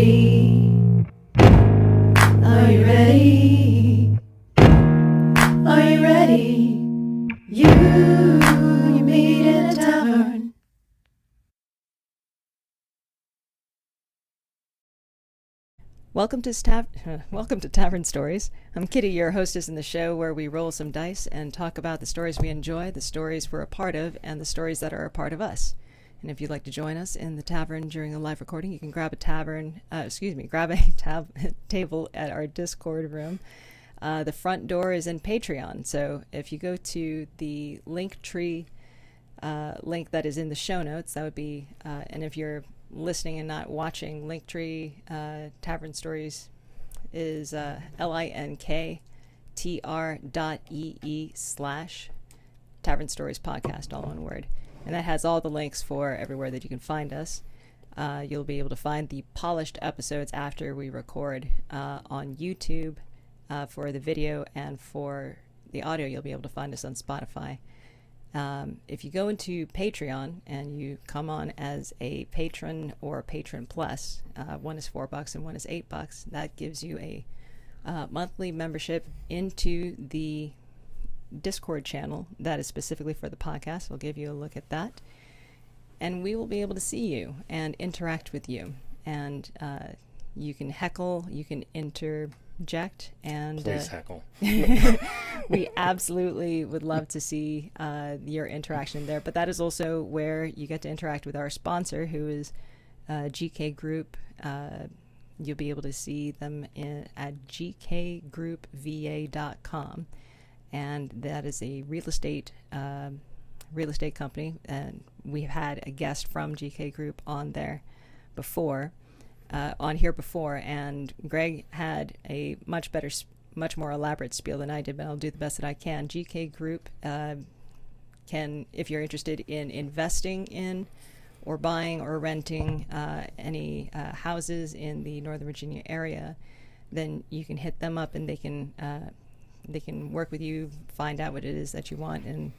ready? Are you ready? Are you ready? You meet in a tavern. Welcome to Tavern Stories. I'm Kitty, your hostess in the show where we roll some dice and talk about the stories we enjoy, the stories we're a part of, and the stories that are a part of us. And if you'd like to join us in the tavern during a live recording, you can grab a table at our Discord room. The front door is in Patreon, so if you go to the Linktree link that is in the show notes, that would be, and if you're listening and not watching, Linktree Tavern Stories is linktr.ee/Tavern Stories Podcast, all one word. And that has all the links for everywhere that you can find us. You'll be able to find the polished episodes after we record on YouTube for the video, and for the audio, you'll be able to find us on Spotify. If you go into Patreon and you come on as a patron or patron plus, one is $4 and one is $8. That gives you a monthly membership into the Discord channel that is specifically for the podcast. We'll give you a look at that, and we will be able to see you and interact with you. And you can heckle, you can interject, and please heckle. We absolutely would love to see your interaction there. But that is also where you get to interact with our sponsor, who is GK Group. You'll be able to see them at gkgroupva.com, and that is a real estate company. And we've had a guest from GK Group on here before, and Greg had a much more elaborate spiel than I did, but I'll do the best that I can. GK Group can, if you're interested in investing in or buying or renting any houses in the Northern Virginia area, then you can hit them up and they can work with you, find out what it is that you want, and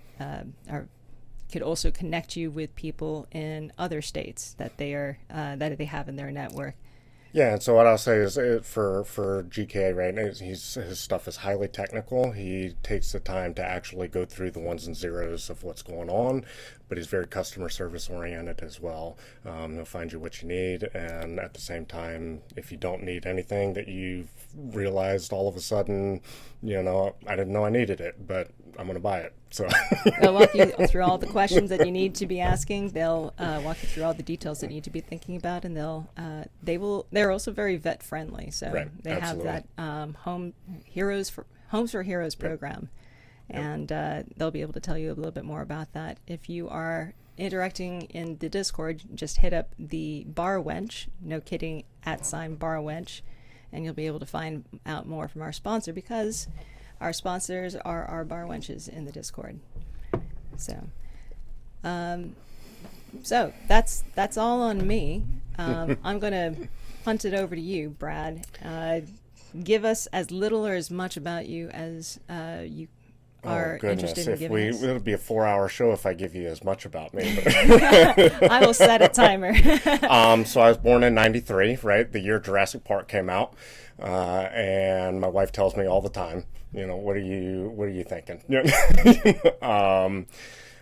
could also connect you with people in other states that they have in their network. Yeah, and so what I'll say is for GK, right, his stuff is highly technical. He takes the time to actually go through the ones and zeros of what's going on, but he's very customer service oriented as well. He'll find you what you need, and at the same time, if you don't need anything that you've realized all of a sudden, I didn't know I needed it, but I'm going to buy it. So they'll walk you through all the questions that you need to be asking. They'll walk you through all the details that you need to be thinking about, and they're also very vet friendly. So right, they absolutely. have that Homes for Heroes program, yep. And they'll be able to tell you a little bit more about that. If you are interacting in the Discord, just hit up the bar wench, no kidding, @bar wench, and you'll be able to find out more from our sponsor, because our sponsors are our bar wenches in the Discord. So that's all on me. I'm going to punt it over to you, Brad. Give us as little or as much about you as you are interested in giving us. It'll be a 4-hour show if I give you as much about me. I will set a timer. So I was born in '93, right? The year Jurassic Park came out. And my wife tells me all the time, what are you thinking?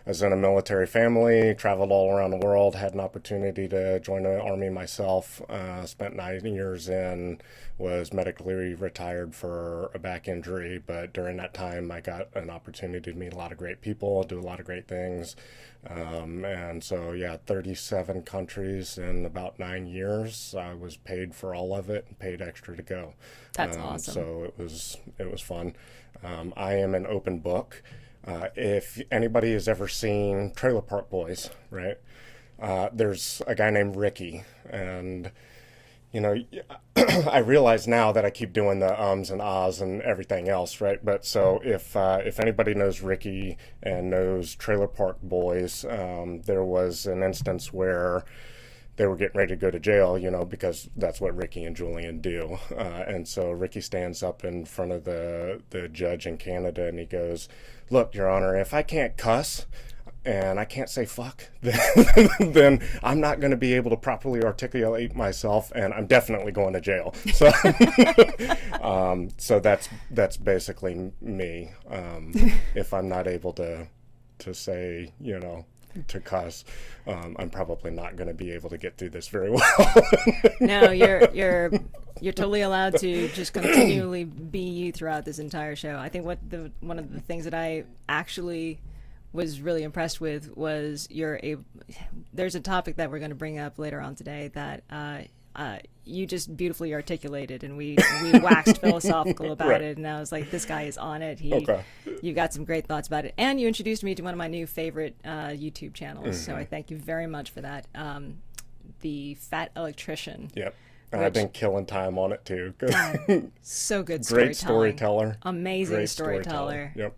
I was in a military family, traveled all around the world, had an opportunity to join the Army myself, spent 9 years in, was medically retired for a back injury, but during that time I got an opportunity to meet a lot of great people, do a lot of great things, and so 37 countries in about 9 years. I was paid for all of it and paid extra to go. That's awesome. So it was fun. I am an open book. If anybody has ever seen Trailer Park Boys, right, there's a guy named Ricky, and I realize now that I keep doing the ums and ahs and everything else, right? But so if anybody knows Ricky and knows Trailer Park Boys, there was an instance where they were getting ready to go to jail, because that's what Ricky and Julian do. And so Ricky stands up in front of the judge in Canada and he goes, "Look, Your Honor, if I can't cuss, and I can't say fuck, then I'm not going to be able to properly articulate myself, and I'm definitely going to jail. So, so that's basically me. If I'm not able to say, to cuss, I'm probably not going to be able to get through this very well. No, you're totally allowed to just continually be you throughout this entire show. I think one of the things that I actually was really impressed with was there's a topic that we're going to bring up later on today that you just beautifully articulated, and we waxed philosophical about right. it, and I was like, this guy is on it. Okay. You've got some great thoughts about it, and you introduced me to one of my new favorite YouTube channels, so I thank you very much for that. The Fat Electrician. Yep. And I've been killing time on it too. So good Great storyteller. Amazing Great storyteller. Yep.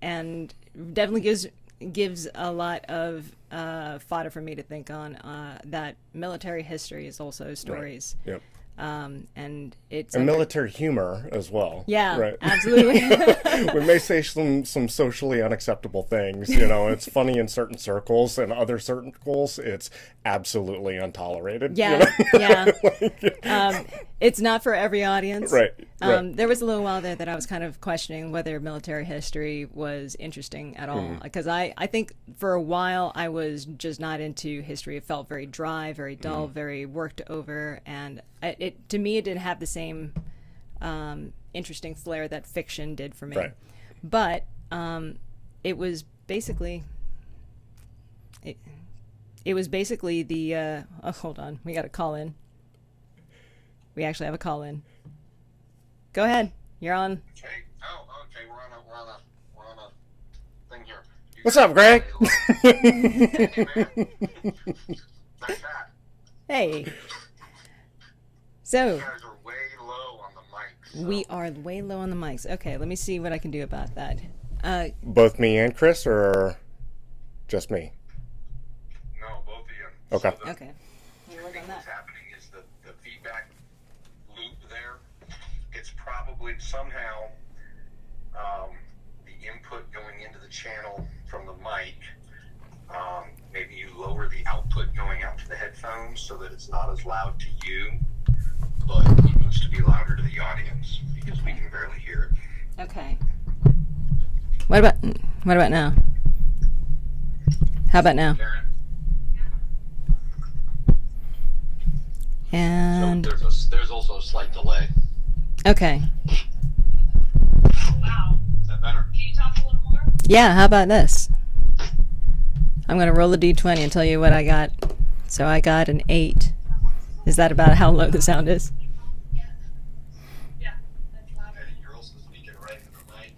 And definitely gives a lot of fodder for me to think on. That military history is also stories. Right. Yep. And it's military humor as well. Yeah, right. absolutely. We may say some socially unacceptable things. It's funny in certain circles, and other circles it's absolutely untolerated. Yeah, yeah. It's not for every audience. Right. There was a little while there that I was kind of questioning whether military history was interesting at all, because I think for a while I was just not into history. It felt very dry, very dull, very worked over, and to me it didn't have the same interesting flair that fiction did for me. Right. But it was basically the hold on, we got a call in. We actually have a call in. Go ahead. You're on. Hey, okay. We're on a thing here. What's up, Greg? Hey, man. Like that. Hey. So You guys are way low on the mic. So. we are way low on the mics. Okay, let me see what I can do about that. Both me and Chris, or just me? No, both of you. Okay. So Okay. We'll work on what's that. happening is the feedback loop there. It's probably somehow the input going into the channel from the mic. Maybe you lower the output going out to the headphones so that it's not as loud to you, but it needs to be louder to the audience because we can barely hear it. Okay. What about now? How about now? Karen? And So there's also a slight delay. okay. Wow. Is that better? Can you talk a little more? Yeah, how about this? I'm going to roll a d20 and tell you what I got. So I got an 8. Is that about how low the sound is? Yeah, that's louder. Hey, you're also speaking right into the mic.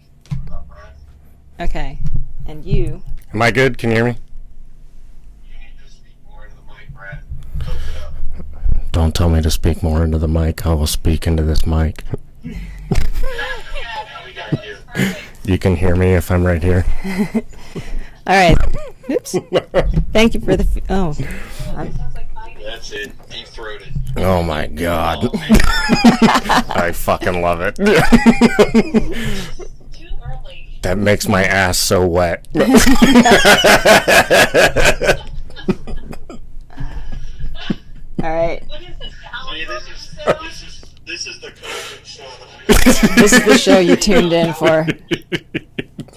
About Bryant. Okay. And you? Am I good? Can you hear me? You need to speak more into the mic, Brad. Coach it up. Don't tell me to speak more into the mic. I will speak into this mic. Now we got you. You can hear me if I'm right here. All right. Oops. Thank you for the. That's it. Deep throated. Oh my God. I fucking love it. Too early. That makes my ass so wet. All right. What is this? See, Halloween this is the COVID show. This is the show you tuned in for.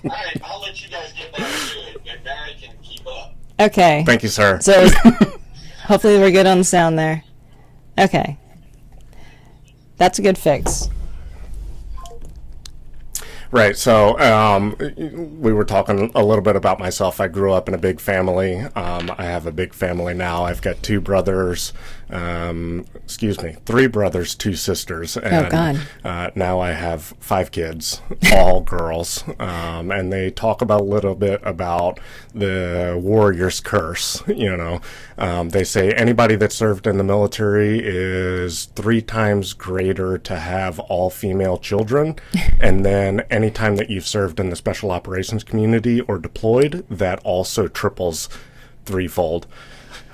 Alright, I'll let you guys get back to it, and Barry can keep up. Okay. Thank you, sir. So hopefully we're good on the sound there. Okay. That's a good fix. Right. So we were talking a little bit about myself. I grew up in a big family. I have a big family now. I've got 3 brothers, 2 sisters. And, God. Now I have 5 kids, all girls. And they talk about a little bit about the warrior's curse. They say anybody that served in the military is 3 times greater to have all female children. And then anytime that you've served in the special operations community or deployed, that also triples threefold.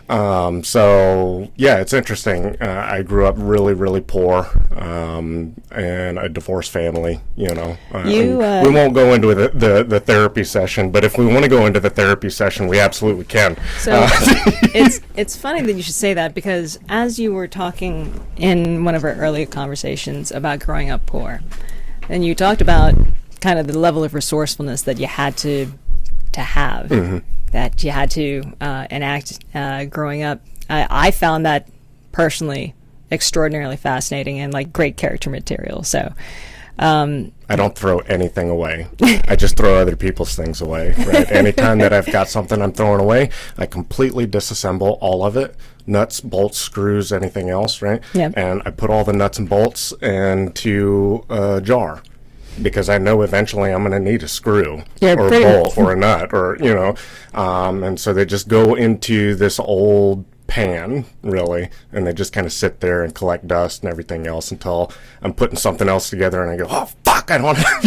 So yeah, it's interesting. I grew up really, really poor, and a divorced family. We won't go into the therapy session, but if we want to go into the therapy session, we absolutely can. So it's funny that you should say that, because as you were talking in one of our earlier conversations about growing up poor, and you talked about kind of the level of resourcefulness that you had to have, that you had to enact growing up. I found that personally extraordinarily fascinating and like great character material. So I don't throw anything away. I just throw other people's things away, right? Anytime that I've got something I'm throwing away, I completely disassemble all of it. Nuts, bolts, screws, anything else, right? Yeah. And I put all the nuts and bolts into a jar, because I know eventually I'm going to need a screw or a bolt or a nut, or, and so they just go into this old pan, really, and they just kind of sit there and collect dust and everything else until I'm putting something else together and I go, oh, fuck, I don't have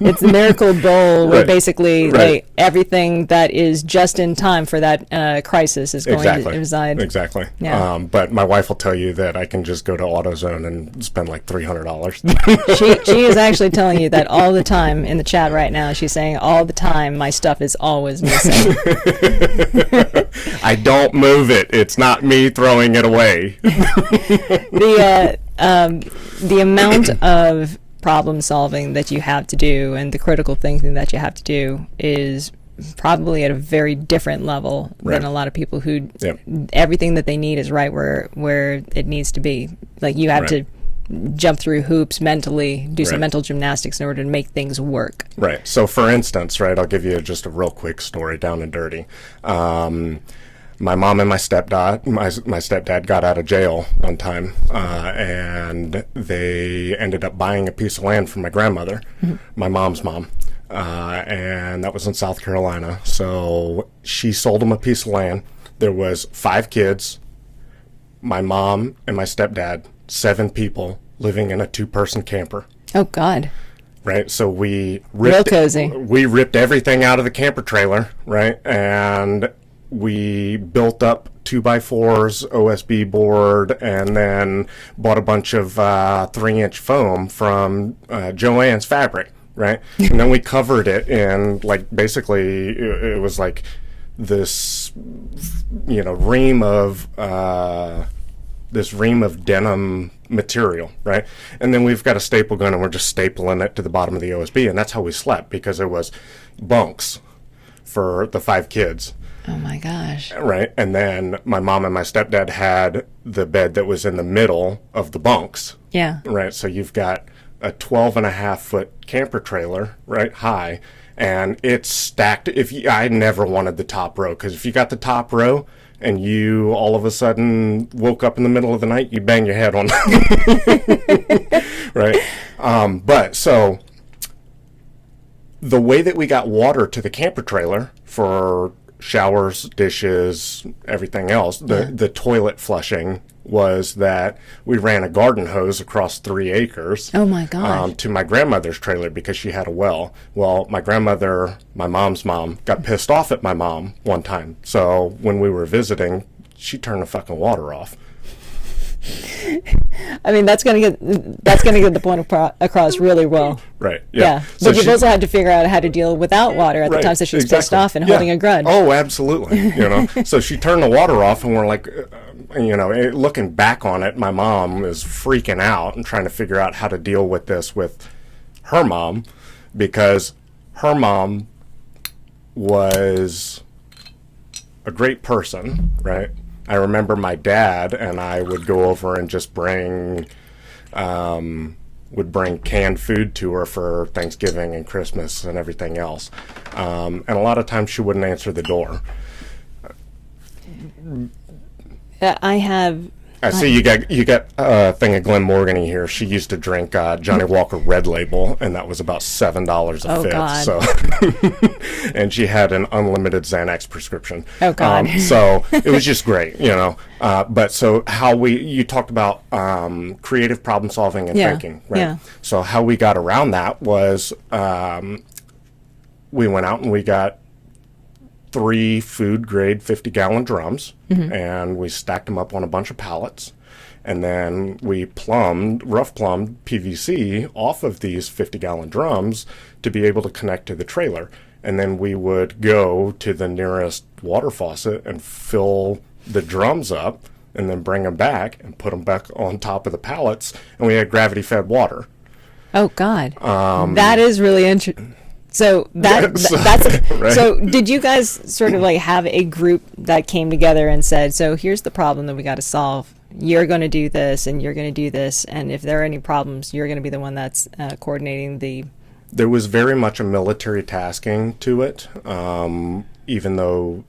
It's a miracle bowl where Right. basically Right. like everything that is just in time for that crisis is going to reside. Exactly. Yeah. But my wife will tell you that I can just go to AutoZone and spend like $300. She is actually telling you that all the time in the chat right now. She's saying all the time my stuff is always missing. I don't move it. It's not me throwing it away. The amount of problem solving that you have to do and the critical thinking that you have to do is probably at a very different level than a lot of people who everything that they need is right where it needs to be. Like you have to jump through hoops mentally, do some mental gymnastics in order to make things work. Right. So for instance, I'll give you just a real quick story, down and dirty. My mom and my stepdad got out of jail one time, and they ended up buying a piece of land from my grandmother, my mom's mom, and that was in South Carolina. So she sold them a piece of land. There was 5 kids, my mom and my stepdad, 7 people living in a 2-person camper. Oh, God. Right, so we Real cozy. ripped everything out of the camper trailer, right, and we built up 2x4s, OSB board, and then bought a bunch of 3-inch foam from Joann's Fabric, right? And then we covered it in, like, basically, it was like this, ream of denim material, right? And then we've got a staple gun, and we're just stapling it to the bottom of the OSB, and that's how we slept, because it was bunks for the 5 kids. Oh my gosh. Right. And then my mom and my stepdad had the bed that was in the middle of the bunks. Yeah. Right. So you've got a 12.5-foot camper trailer, right, high, and it's stacked. I never wanted the top row, because if you got the top row and you all of a sudden woke up in the middle of the night, you bang your head on. Right. But so the way that we got water to the camper trailer for showers, dishes, everything else, the toilet flushing, was that we ran a garden hose across 3 acres. Oh my gosh. To my grandmother's trailer, because she had a well. Well, my grandmother, my mom's mom, got pissed off at my mom one time. So when we were visiting, she turned the fucking water off. I mean, that's gonna get the point across really well. Right. Yeah. But you've also had to figure out how to deal without water at the time, so she's pissed off and holding a grudge. Oh, absolutely. So she turned the water off, and we're like, looking back on it, my mom is freaking out and trying to figure out how to deal with this with her mom, because her mom was a great person, right? I remember my dad and I would go over and just bring canned food to her for Thanksgiving and Christmas and everything else. And a lot of times she wouldn't answer the door. I have I see you got a thing of Glen Morgan here. She used to drink Johnny Walker Red Label, and that was about $7 a fifth. God. So, and she had an unlimited Xanax prescription. Oh God! So it was just great, But so you talked about creative problem solving and thinking, right? Yeah. So how we got around that was we went out and we got 3 food-grade 50-gallon drums, and we stacked them up on a bunch of pallets. And then we rough plumbed PVC off of these 50-gallon drums to be able to connect to the trailer. And then we would go to the nearest water faucet and fill the drums up and then bring them back and put them back on top of the pallets. And we had gravity-fed water. Oh, God. That is really interesting. So that's right. So did you guys sort of like have a group that came together and said, so here's the problem that we got to solve. You're going to do this and you're going to do this. And if there are any problems, you're going to be the one that's coordinating the... There was very much a military tasking to it, even though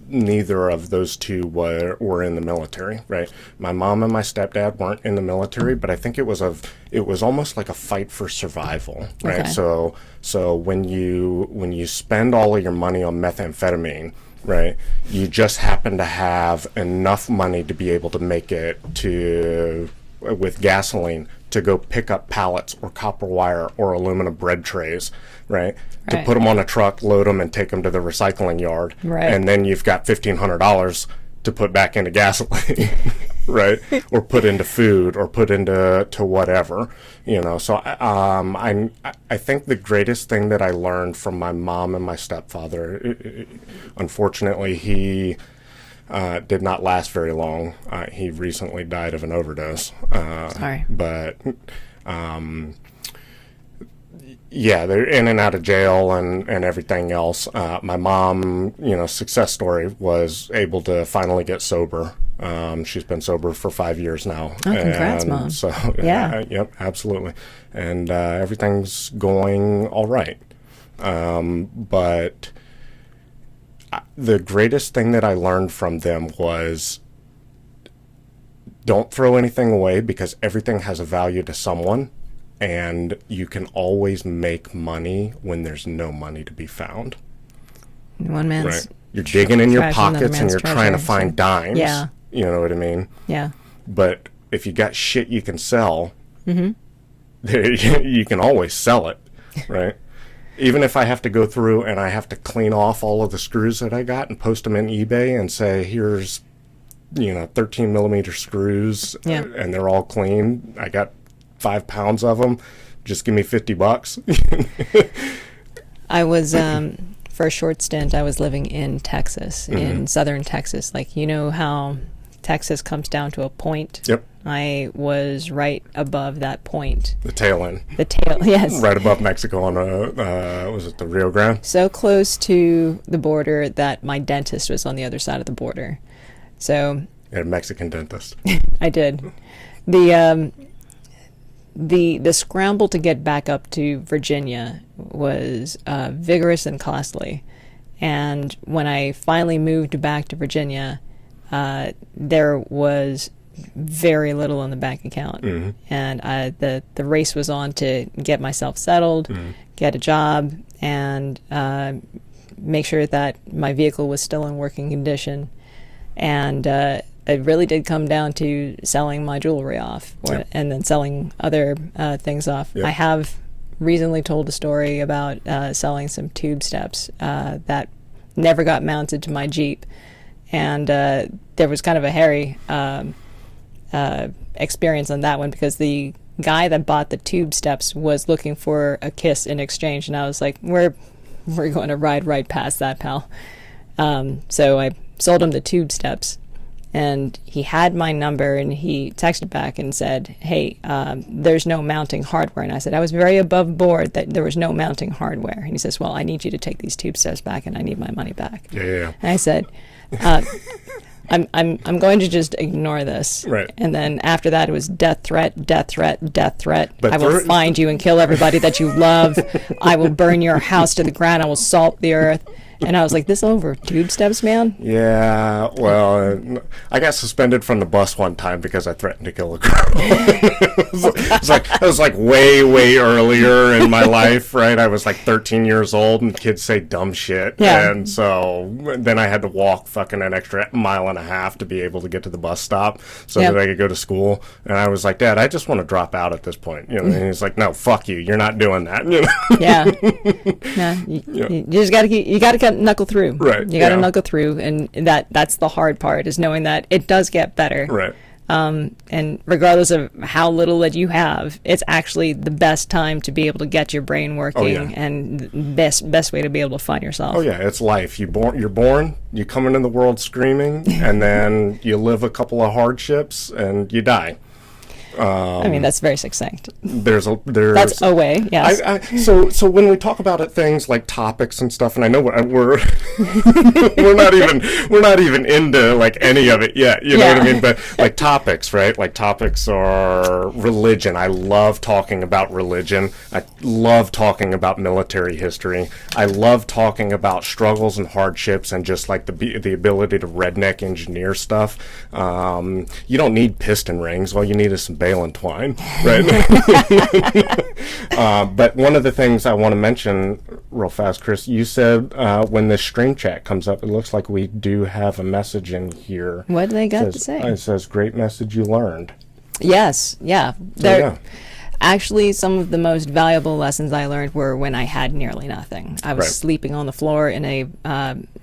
neither of those two were in the military, right? My mom and my stepdad weren't in the military, but I think it was almost like a fight for survival, right? Okay. So when you spend all of your money on methamphetamine, right, you just happen to have enough money to be able to make it with gasoline to go pick up pallets or copper wire or aluminum bread trays, right? To put them on a truck, load them, and take them to the recycling yard. Right. And then you've got $1,500 to put back into gasoline, right? Or put into food or put into whatever, So I think the greatest thing that I learned from my mom and my stepfather, unfortunately, he did not last very long. He recently died of an overdose. Sorry. But yeah, they're in and out of jail and everything else. My mom, success story, was able to finally get sober. She's been sober for 5 years now. Oh, congrats, Mom. So Yeah. yep, absolutely. And everything's going all right. But the greatest thing that I learned from them was don't throw anything away, because everything has a value to someone, and you can always make money when there's no money to be found. One man's... Right? You're digging in your trash, another pockets and man's you're trying to treasure, find so- dimes. Yeah. You know what I mean? Yeah. But if you got shit you can sell, you can always sell it, right? Even if I have to go through and I have to clean off all of the screws that I got and post them in eBay and say, here's, 13 millimeter screws, Yeah. and they're all clean. I got 5 pounds of them. Just give me $50. I was, for a short stint, I was living in Texas, in southern Texas. Like, how Texas comes down to a point? Yep. I was right above that point. The tail end. The tail, yes. Right above Mexico on, was it the Rio Grande? So close to the border that my dentist was on the other side of the border. So You had a Mexican dentist. I did. The scramble to get back up to Virginia was vigorous and costly. And when I finally moved back to Virginia, there was very little in the bank account. And the race was on to get myself settled, get a job, and make sure that my vehicle was still in working condition. And it really did come down to selling my jewelry off, and then selling other things off. Yep. I have recently told a story about selling some tube steps that never got mounted to my Jeep. And there was kind of a hairy experience on that one, because the guy that bought the tube steps was looking for a kiss in exchange. And I was like, we're going to ride right past that, pal. So I sold him the tube steps, and he had my number, and he texted back and said, hey, there's no mounting hardware. And I said, I was very above board that there was no mounting hardware. And he says, well, I need you to take these tube steps back, and I need my money back. Yeah. And I said, I'm going to just ignore this. Right. And then after that, it was death threat, death threat, death threat. But I will find you and kill everybody that you love. I will burn your house to the ground. I will salt the earth. And I was like, this over tube steps, man? Yeah, well, I got suspended from the bus one time because I threatened to kill a girl. It was like way earlier in my life, right? I was like 13 years old, and kids say dumb shit. Yeah. And so then I had to walk fucking an extra mile and a half to be able to get to the bus stop so Yep. that I could go to school. And I was like, Dad, I just want to drop out at this point. And he's like, no, fuck you. You're not doing that. Yeah. No, you just got to keep, you got to knuckle through. Right, You got to yeah. knuckle through, and that's the hard part, is knowing that it does get better. Right. And regardless of how little that you have, it's actually the best time to be able to get your brain working, yeah. and the best way to be able to find yourself. Oh yeah, it's life. You're born, you come into the world screaming, and then you live a couple of hardships and you die. I mean, that's very succinct. There's That's a way, yes. So when we talk about things like topics and stuff, and I know we're we're not even into like any of it yet. You know what I mean? But like topics, right? Like topics are religion. I love talking about religion. I love talking about military history. I love talking about struggles and hardships, and just like the ability to redneck engineer stuff. You don't need piston rings. All you need is some Baling Twine, right? But one of the things I want to mention real fast, Chris, you said when this stream chat comes up, it looks like we do have a message in here. What do they got to say? It says, "Great message you learned." Yes, yeah. Yeah. Actually, some of the most valuable lessons I learned were when I had nearly nothing. I was Right. sleeping on the floor in a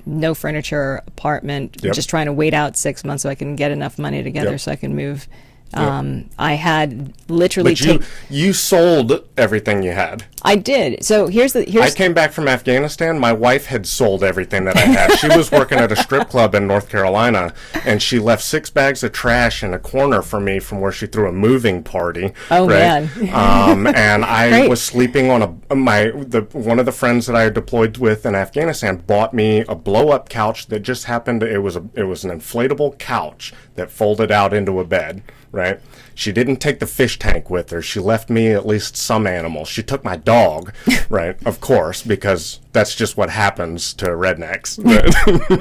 no furniture apartment, Yep. just trying to wait out 6 months so I can get enough money together Yep. so I can move. I had literally But you sold everything you had. I did. So I came back from Afghanistan. My wife had sold everything that I had. She was working at a strip club in North Carolina, and she left 6 bags of trash in a corner for me from where she threw a moving party. Oh, right? man. And I Great. was sleeping on one of the friends that I had deployed with in Afghanistan bought me a blow-up couch that just happened. It was an inflatable couch that folded out into a bed. Right? She didn't take the fish tank with her. She left me at least some animals. She took my dog, right? Of course, because that's just what happens to rednecks.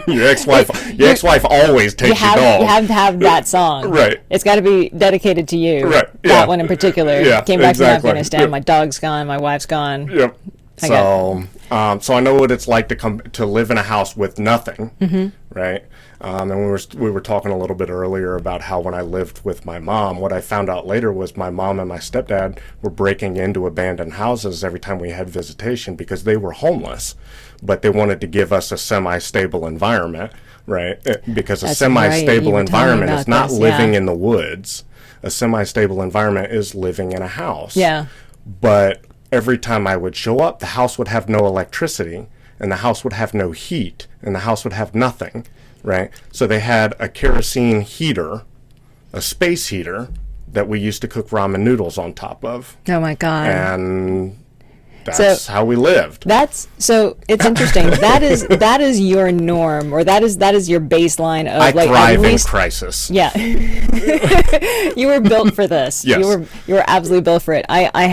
Your ex-wife always takes your dog. You have to have that song. Right. It's got to be dedicated to you. Right, That yeah. one in particular. Yeah, Came back exactly. from Afghanistan. Yep. My dog's gone. My wife's gone. Yep. I So I know what it's like to live in a house with nothing, right? And we were talking a little bit earlier about how when I lived with my mom, what I found out later was my mom and my stepdad were breaking into abandoned houses every time we had visitation because they were homeless, but they wanted to give us a semi-stable environment, right? Because a That's semi-stable right. You were telling me environment is about not this, living yeah. in the woods. A semi-stable environment is living in a house. Yeah. But every time I would show up, the house would have no electricity, and the house would have no heat, and the house would have nothing, right? So they had a kerosene heater, a space heater, that we used to cook ramen noodles on top of. Oh, my God. And that's how we lived. It's interesting. that is your norm, or that is your baseline of I like thrive at least in crisis. Yeah. You were built for this. Yes. You were absolutely built for it. I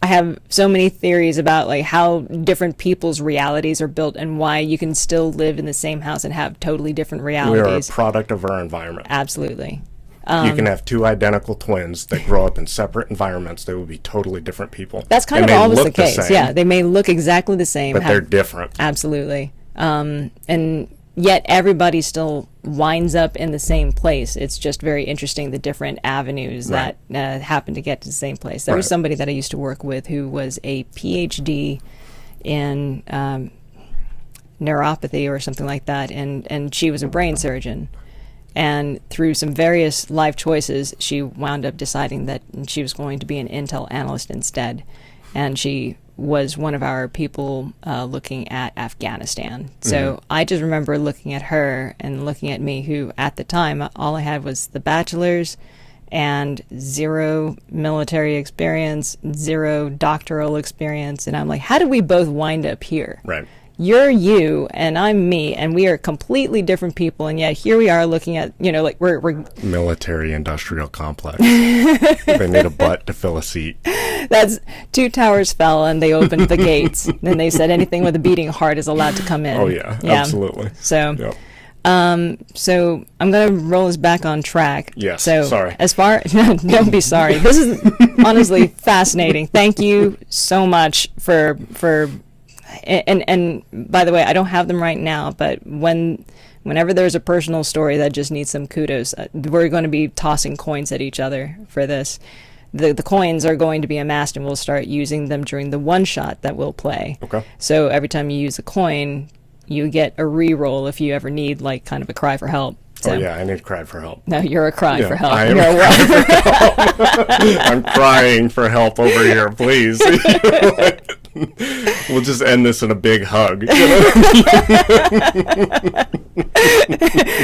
have so many theories about like how different people's realities are built and why you can still live in the same house and have totally different We are a realities. product of our environment. Absolutely. You can have 2 identical twins that grow up in separate environments. They would be totally different people. That's kind They of may always the look case. same, Yeah, they may look exactly the same, but they're different. absolutely. And yet everybody still winds up in the same place. It's just very interesting, the different avenues Right. that happen to get to the same place. There was Right. somebody that I used to work with who was a PhD in neuropathy or something like that, and she was a brain surgeon. And through some various life choices, she wound up deciding that she was going to be an Intel analyst instead. And she was one of our people looking at Afghanistan. So I just remember looking at her and looking at me, who at the time, all I had was the bachelor's and 0 military experience, 0 doctoral experience. And I'm like, how did we both wind up here? Right. You're you and I'm me, and we are completely different people, and yet here we are looking at, like we're Military industrial complex. They need a butt to fill a seat. that's 2 towers fell and they opened the gates. Then they said anything with a beating heart is allowed to come in. Oh yeah, absolutely. So Yep. so I'm gonna roll us back on track. Yes, So sorry. as far don't be sorry. This is honestly fascinating. Thank you so much for and by the way, I don't have them right now, but whenever there's a personal story that just needs some kudos, we're going to be tossing coins at each other for this. the coins are going to be amassed, and we'll start using them during the one shot that we'll play. Okay. So every time you use a coin, you get a re-roll if you ever need like kind of a cry for help. So, Oh yeah, I need to cry for help. No, you're a cry Yeah, for help. I am. You're a wa- I'm crying for help over here, please. We'll just end this in a big hug.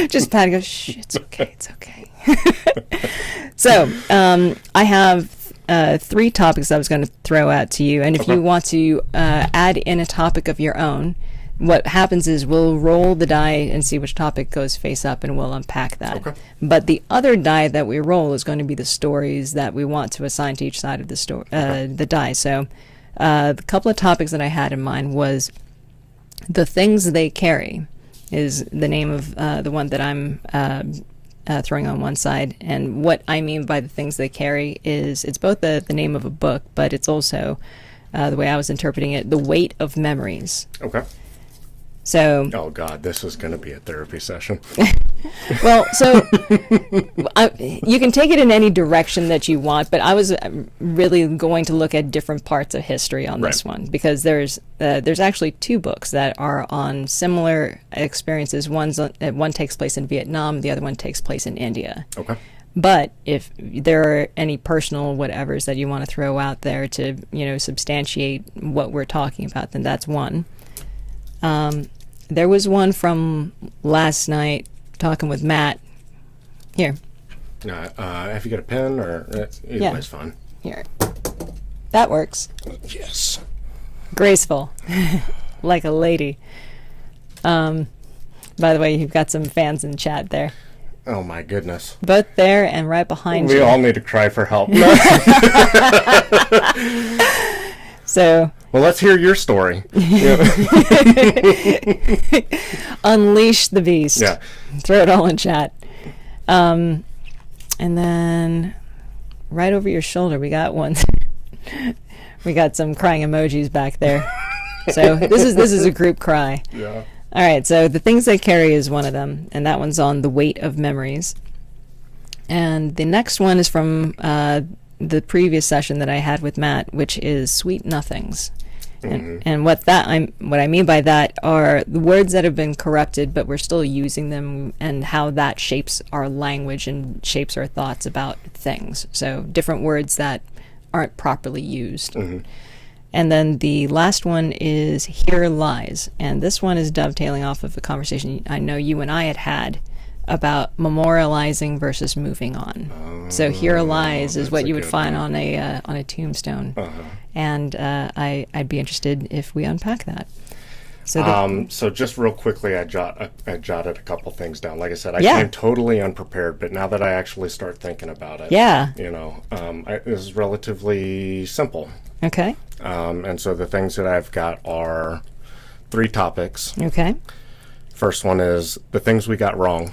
Just pat and go, shh, it's okay, it's okay. So, I have 3 topics I was going to throw out to you. And if you want to add in a topic of your own, what happens is we'll roll the die and see which topic goes face up, and we'll unpack that. Okay. But the other die that we roll is going to be the stories that we want to assign to each side of the die. So the couple of topics that I had in mind was the things they carry is the name of the one that I'm throwing on one side. And what I mean by the things they carry is it's both the name of a book, but it's also, the way I was interpreting it, the weight of memories. Okay. So, Oh God, this is going to be a therapy session. well, so you can take it in any direction that you want, but I was really going to look at different parts of history on this Right. one, because there's actually 2 books that are on similar experiences. One takes place in Vietnam, the other one takes place in India. Okay. But if there are any personal whatevers that you want to throw out there to, substantiate what we're talking about, then that's one. There was one from last night talking with Matt. Here. Have you got a pen or either Yeah. way's fine? Here. That works. Yes. Graceful. Like a lady. By the way, you've got some fans in chat there. Oh my goodness. Both there and right behind We you. all need to cry for help. So, Well, let's hear your story. unleash the beast. Yeah. Throw it all in chat. And then right over your shoulder, we got one. We got some crying emojis back there. So this is a group cry. Yeah. All right, so the things they carry is one of them, and that one's on the weight of memories. And the next one is from the previous session that I had with Matt, which is sweet nothings. And what I mean by that are the words that have been corrupted, but we're still using them, and how that shapes our language and shapes our thoughts about things. So different words that aren't properly used. And then the last one is Here Lies. And this one is dovetailing off of the conversation I know you and I had about memorializing versus moving on. So Here Lies is that's what a you would good find on a tombstone. And I'd be interested if we unpack that. So So just real quickly, I jotted a couple things down. Like I said, I Yeah. came totally unprepared, but now that I actually start thinking about it, Yeah. This is relatively simple. Okay. And so the things that I've got are 3 topics. Okay. First one is the things we got wrong.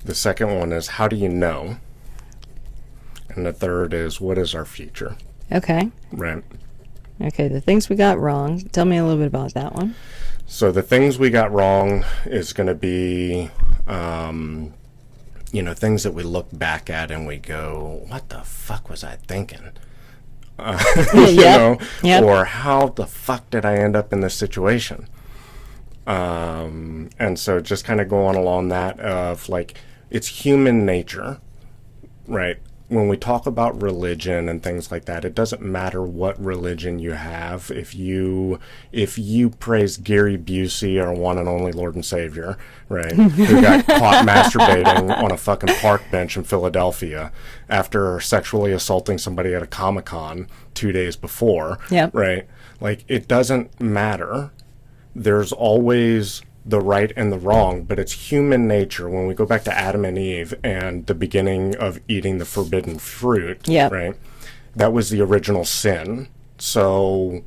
The second one is how do you know? And the third is what is our future? Okay. Right. Okay. The things we got wrong. Tell me a little bit about that one. So the things we got wrong is going to be, things that we look back at and we go, what the fuck was I thinking? Yep. Or how the fuck did I end up in this situation? And so just kind of going along that of like, it's human nature, right? When we talk about religion and things like that, it doesn't matter what religion you have. If you praise Gary Busey, our one and only Lord and Savior, right, who got caught masturbating on a fucking park bench in Philadelphia after sexually assaulting somebody at a Comic-Con 2 days before, Yep. right? Like, it doesn't matter. There's always the right and the wrong, but it's human nature. When we go back to Adam and Eve and the beginning of eating the forbidden fruit, Yep. right? That was the original sin. So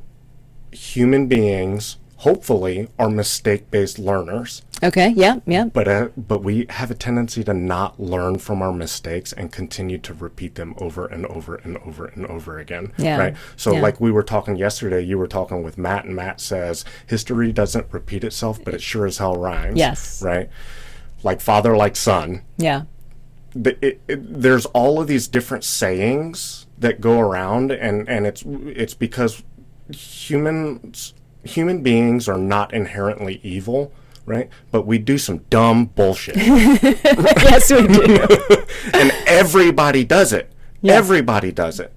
human beings, hopefully, are mistake-based learners, Okay. Yeah. Yeah. but we have a tendency to not learn from our mistakes and continue to repeat them over and over and over and over again. Yeah. Right. So Yeah. like we were talking yesterday, you were talking with Matt, and Matt says history doesn't repeat itself, but it sure as hell rhymes. Yes. Right. Like father, like son. Yeah. there's all of these different sayings that go around, and it's because human beings are not inherently evil, right? But we do some dumb bullshit. Yes, we do. And everybody does it. Yeah. Everybody does it.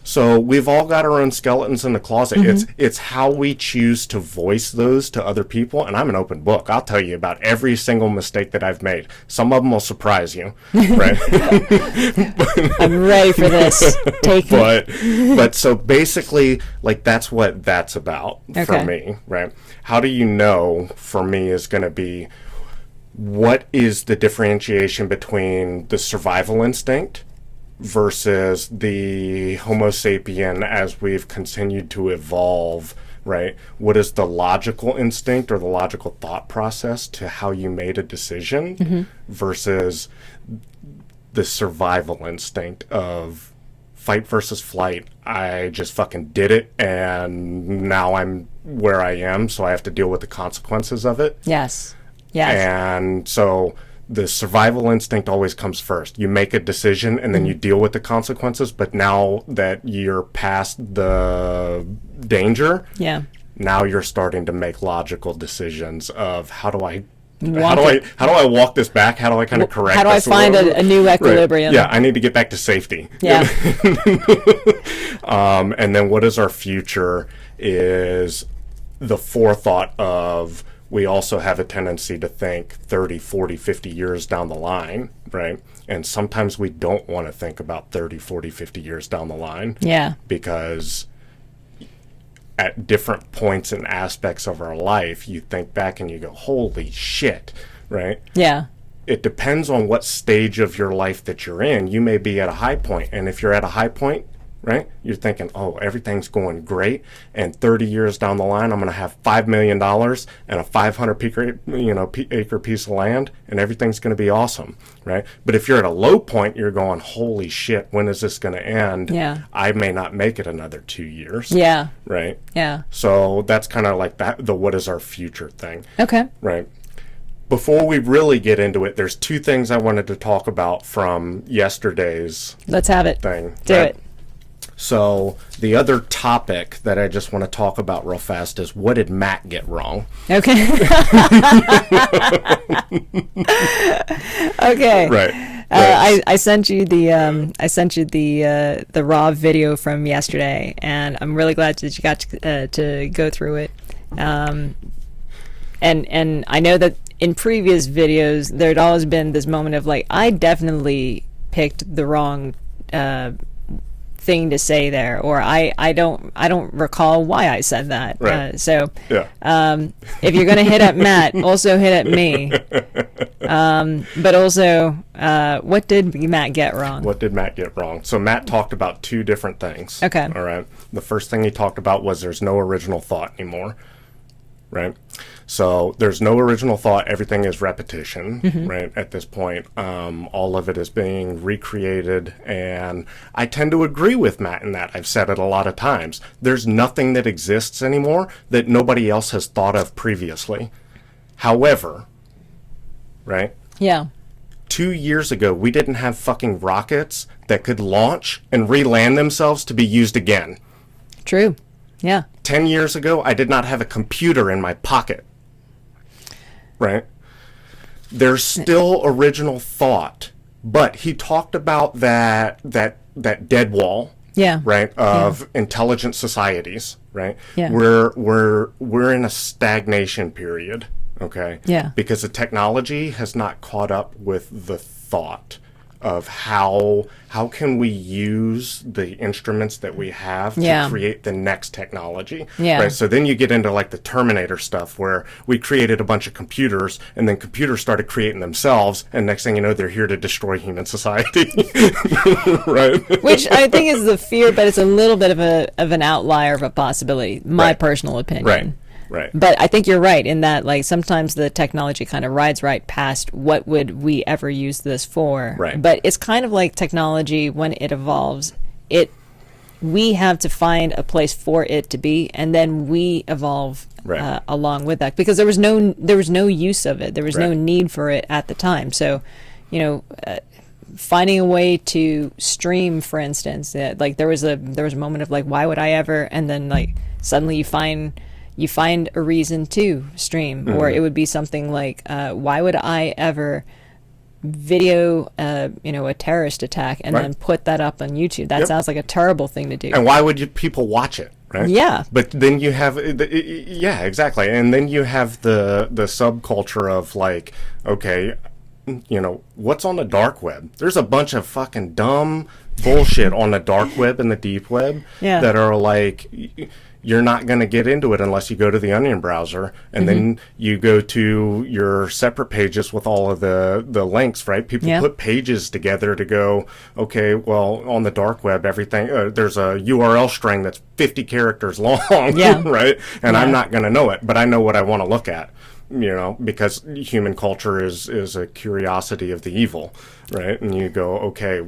So we've all got our own skeletons in the closet. It's how we choose to voice those to other people. And I'm an open book. I'll tell you about every single mistake that I've made. Some of them will surprise you, right? I'm ready for this. Take me. But so basically, like, that's what that's about for Okay. me, right? How do you know, for me, is going to be, what is the differentiation between the survival instinct versus the Homo sapien as we've continued to evolve, right? What is the logical instinct or the logical thought process to how you made a decision versus the survival instinct of fight versus flight? I just fucking did it, and now I'm where I am, so I have to deal with the consequences of it. Yes. Yes. And so the survival instinct always comes first. You make a decision and then you deal with the consequences, but now that you're past the danger, Yeah. now you're starting to make logical decisions of how do I Walk walk this back? How do I kind of correct How do I this? find a new equilibrium? Right. Yeah, I need to get back to safety. Yeah. And then what is our future is the forethought of, we also have a tendency to think 30, 40, 50 years down the line, right? And sometimes we don't want to think about 30, 40, 50 years down the line. Yeah. Because at different points and aspects of our life, you think back and you go, holy shit, right? Yeah. It depends on what stage of your life that you're in. You may be at a high point, and if you're at a high point, right, you're thinking, oh, everything's going great, and 30 years down the line, I'm going to have $5 million and a 500-acre piece of land, and everything's going to be awesome, right? But if you're at a low point, you're going, holy shit, when is this going to end? Yeah. I may not make it another 2 years. Yeah. Right? Yeah. So that's kind of like that, the what is our future thing. Okay. Right. Before we really get into it, there's two things I wanted to talk about from yesterday's Let's have it. thing. Do right? it. So the other topic that I just want to talk about real fast is, what did Matt get wrong? Okay. Okay. Right. I sent you the raw video from yesterday, and I'm really glad that you got to go through it. And I know that in previous videos there'd always been this moment of like, I definitely picked the wrong thing to say there, or I don't recall why I said that. Right. Yeah. If you're gonna hit at Matt, also hit at me. But also, what did Matt get wrong? What did Matt get wrong? So Matt talked about two different things. Okay. All right. The first thing he talked about was there's no original thought anymore. Right. So there's no original thought. Everything is repetition, right? At this point, all of it is being recreated. And I tend to agree with Matt in that. I've said it a lot of times. There's nothing that exists anymore that nobody else has thought of previously. However, right? Yeah. 2 years ago, we didn't have fucking rockets that could launch and re-land themselves to be used again. True. Yeah. 10 years ago, I did not have a computer in my pocket. Right? There's still original thought, but he talked about that dead wall, Yeah. right, of intelligent societies, right? Yeah. We're in a stagnation period, okay? Yeah. Because the technology has not caught up with the thought of how can we use the instruments that we have to create the next technology. Yeah. Right? So then you get into like the Terminator stuff, where we created a bunch of computers, and then computers started creating themselves, and next thing you know, they're here to destroy human society. Right? Which I think is the fear, but it's a little bit of an outlier of a possibility. My Right. personal opinion. Right. Right. But I think you're right in that, like, sometimes the technology kind of rides right past what would we ever use this for. Right. But it's kind of like technology when it evolves. We have to find a place for it to be, and then we evolve Right. along with that, because there was no use of it. There was no Right. need for it at the time. So, finding a way to stream, for instance. Like there was a moment of like, why would I ever? And then like suddenly you find a reason to stream, or it would be something like, why would I ever video a terrorist attack and then put that up on YouTube? That sounds like a terrible thing to do. And why would people watch it? Right? Yeah. But then you have, yeah, exactly. And then you have the subculture of like, okay, what's on the dark web? There's a bunch of fucking dumb bullshit on the dark web and the deep web that are like, you're not going to get into it unless you go to the Onion browser, and then you go to your separate pages with all of the links, right? People put pages together to go, okay, well, on the dark web, everything, there's a URL string that's 50 characters long, right? And I'm not going to know it, but I know what I want to look at, because human culture is a curiosity of the evil, right? And you go, okay,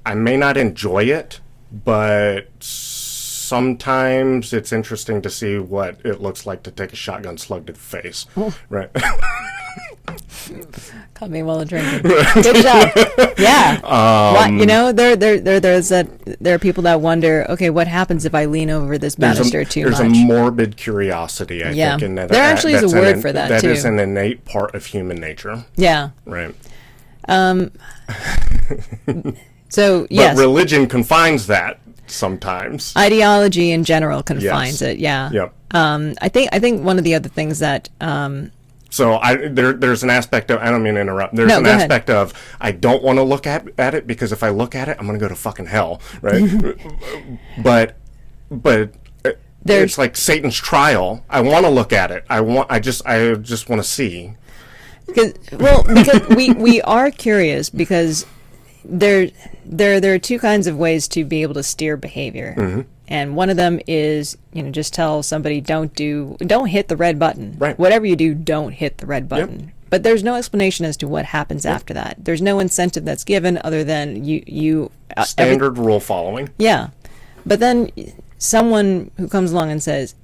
I may not enjoy it, but sometimes it's interesting to see what it looks like to take a shotgun slug to the face, right? Caught me while I'm drinking. Good job. Yeah. There are people that wonder, okay, what happens if I lean over this banister too much? There's a morbid curiosity, I think. And there actually is a word for that, too. That is an innate part of human nature. Yeah. Right. So, yes. But religion confines that sometimes. Ideology in general confines it, yeah. Yep. I think one of the other things that... So there's an aspect of, I don't mean to interrupt, there's an aspect of, I don't want to look at it, because if I look at it, I'm going to go to fucking hell, right? but it's like Satan's trial. I want to look at it. I just want to see. Because we are curious, because there are two kinds of ways to be able to steer behavior. And one of them is, just tell somebody don't hit the red button. Right. Whatever you do, don't hit the red button. But there's no explanation as to what happens after that. There's no incentive that's given other than you standard rule following. Yeah. But then someone who comes along and says,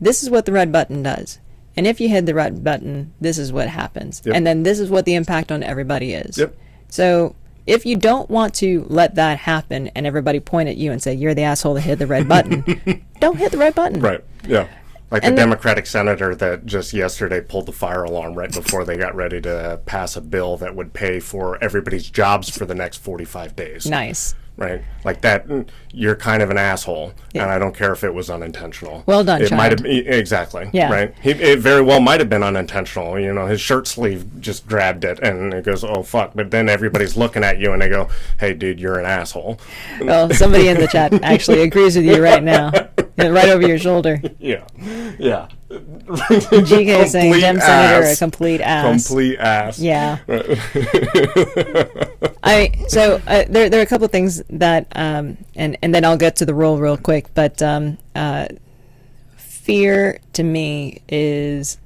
this is what the red button does. And if you hit the red button, this is what happens. And then this is what the impact on everybody is. So if you don't want to let that happen and everybody point at you and say, you're the asshole that hit the red button, don't hit the red button. Right, yeah. Like the Democratic senator that just yesterday pulled the fire alarm right before they got ready to pass a bill that would pay for everybody's jobs for the next 45 days. Nice. Right? Like that, you're kind of an asshole, and I don't care if it was unintentional. Well done, it child. might have exactly. Yeah. Right? It very well might have been unintentional. His shirt sleeve just grabbed it, and it goes, oh, fuck. But then everybody's looking at you, and they go, hey, dude, you're an asshole. Well, somebody in the chat actually agrees with you right now. Right over your shoulder. Yeah. GK is saying, Dem Senator, a complete ass. Complete ass. Yeah. There are a couple of things that, and then I'll get to the role real quick, but fear to me is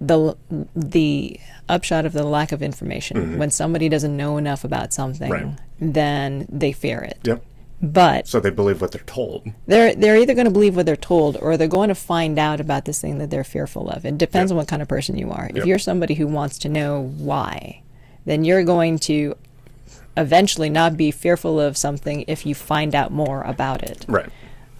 the upshot of the lack of information. When somebody doesn't know enough about something, then they fear it. Yep. But so they believe what they're told. They're either going to believe what they're told, or they're going to find out about this thing that they're fearful of. It depends on what kind of person you are. If you're somebody who wants to know why, then you're going to eventually not be fearful of something if you find out more about it. Right.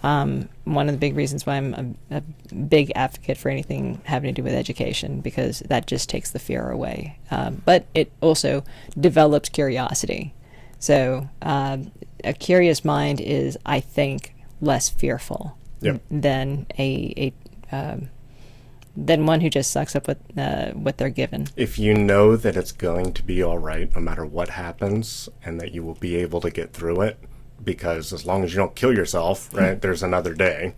One of the big reasons why I'm a big advocate for anything having to do with education, because that just takes the fear away. But it also develops curiosity. So a curious mind is, I think, less fearful than than one who just sucks up what they're given. If you know that it's going to be all right no matter what happens, and that you will be able to get through it, because as long as you don't kill yourself, right, there's another day.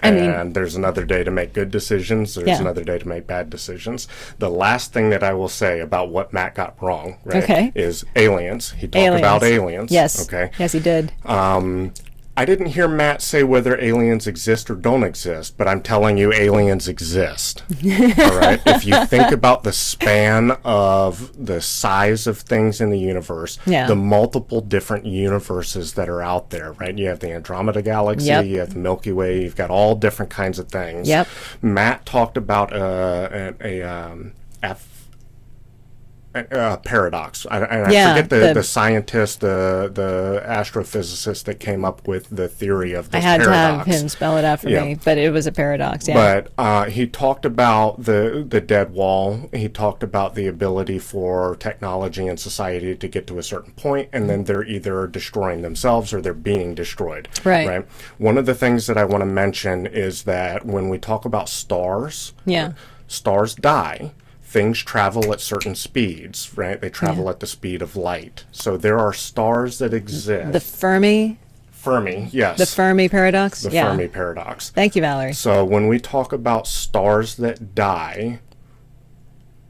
And there's another day to make good decisions. There's another day to make bad decisions. The last thing that I will say about what Matt got wrong, right, is aliens. He talked about aliens. Yes. Okay. Yes, he did. I didn't hear Matt say whether aliens exist or don't exist, but I'm telling you, aliens exist. All right? If you think about the span of the size of things in the universe, the multiple different universes that are out there, right? You have the Andromeda Galaxy, you have the Milky Way, you've got all different kinds of things. paradox. I Yeah, forget the scientist, the astrophysicist that came up with the theory of I this had paradox. to have him spell it out for Yeah. me, but it was a paradox. Yeah. But he talked about the dead wall. He talked about the ability for technology and society to get to a certain point, and then they're either destroying themselves or they're being destroyed. Right. One of the things that I want to mention is that when we talk about stars, Yeah. stars die. Things travel at certain speeds, right? They travel at the speed of light. So there are stars that exist. The Fermi Yes. The Fermi paradox? The Yeah. Fermi paradox. Thank you, Valerie. So when we talk about stars that die,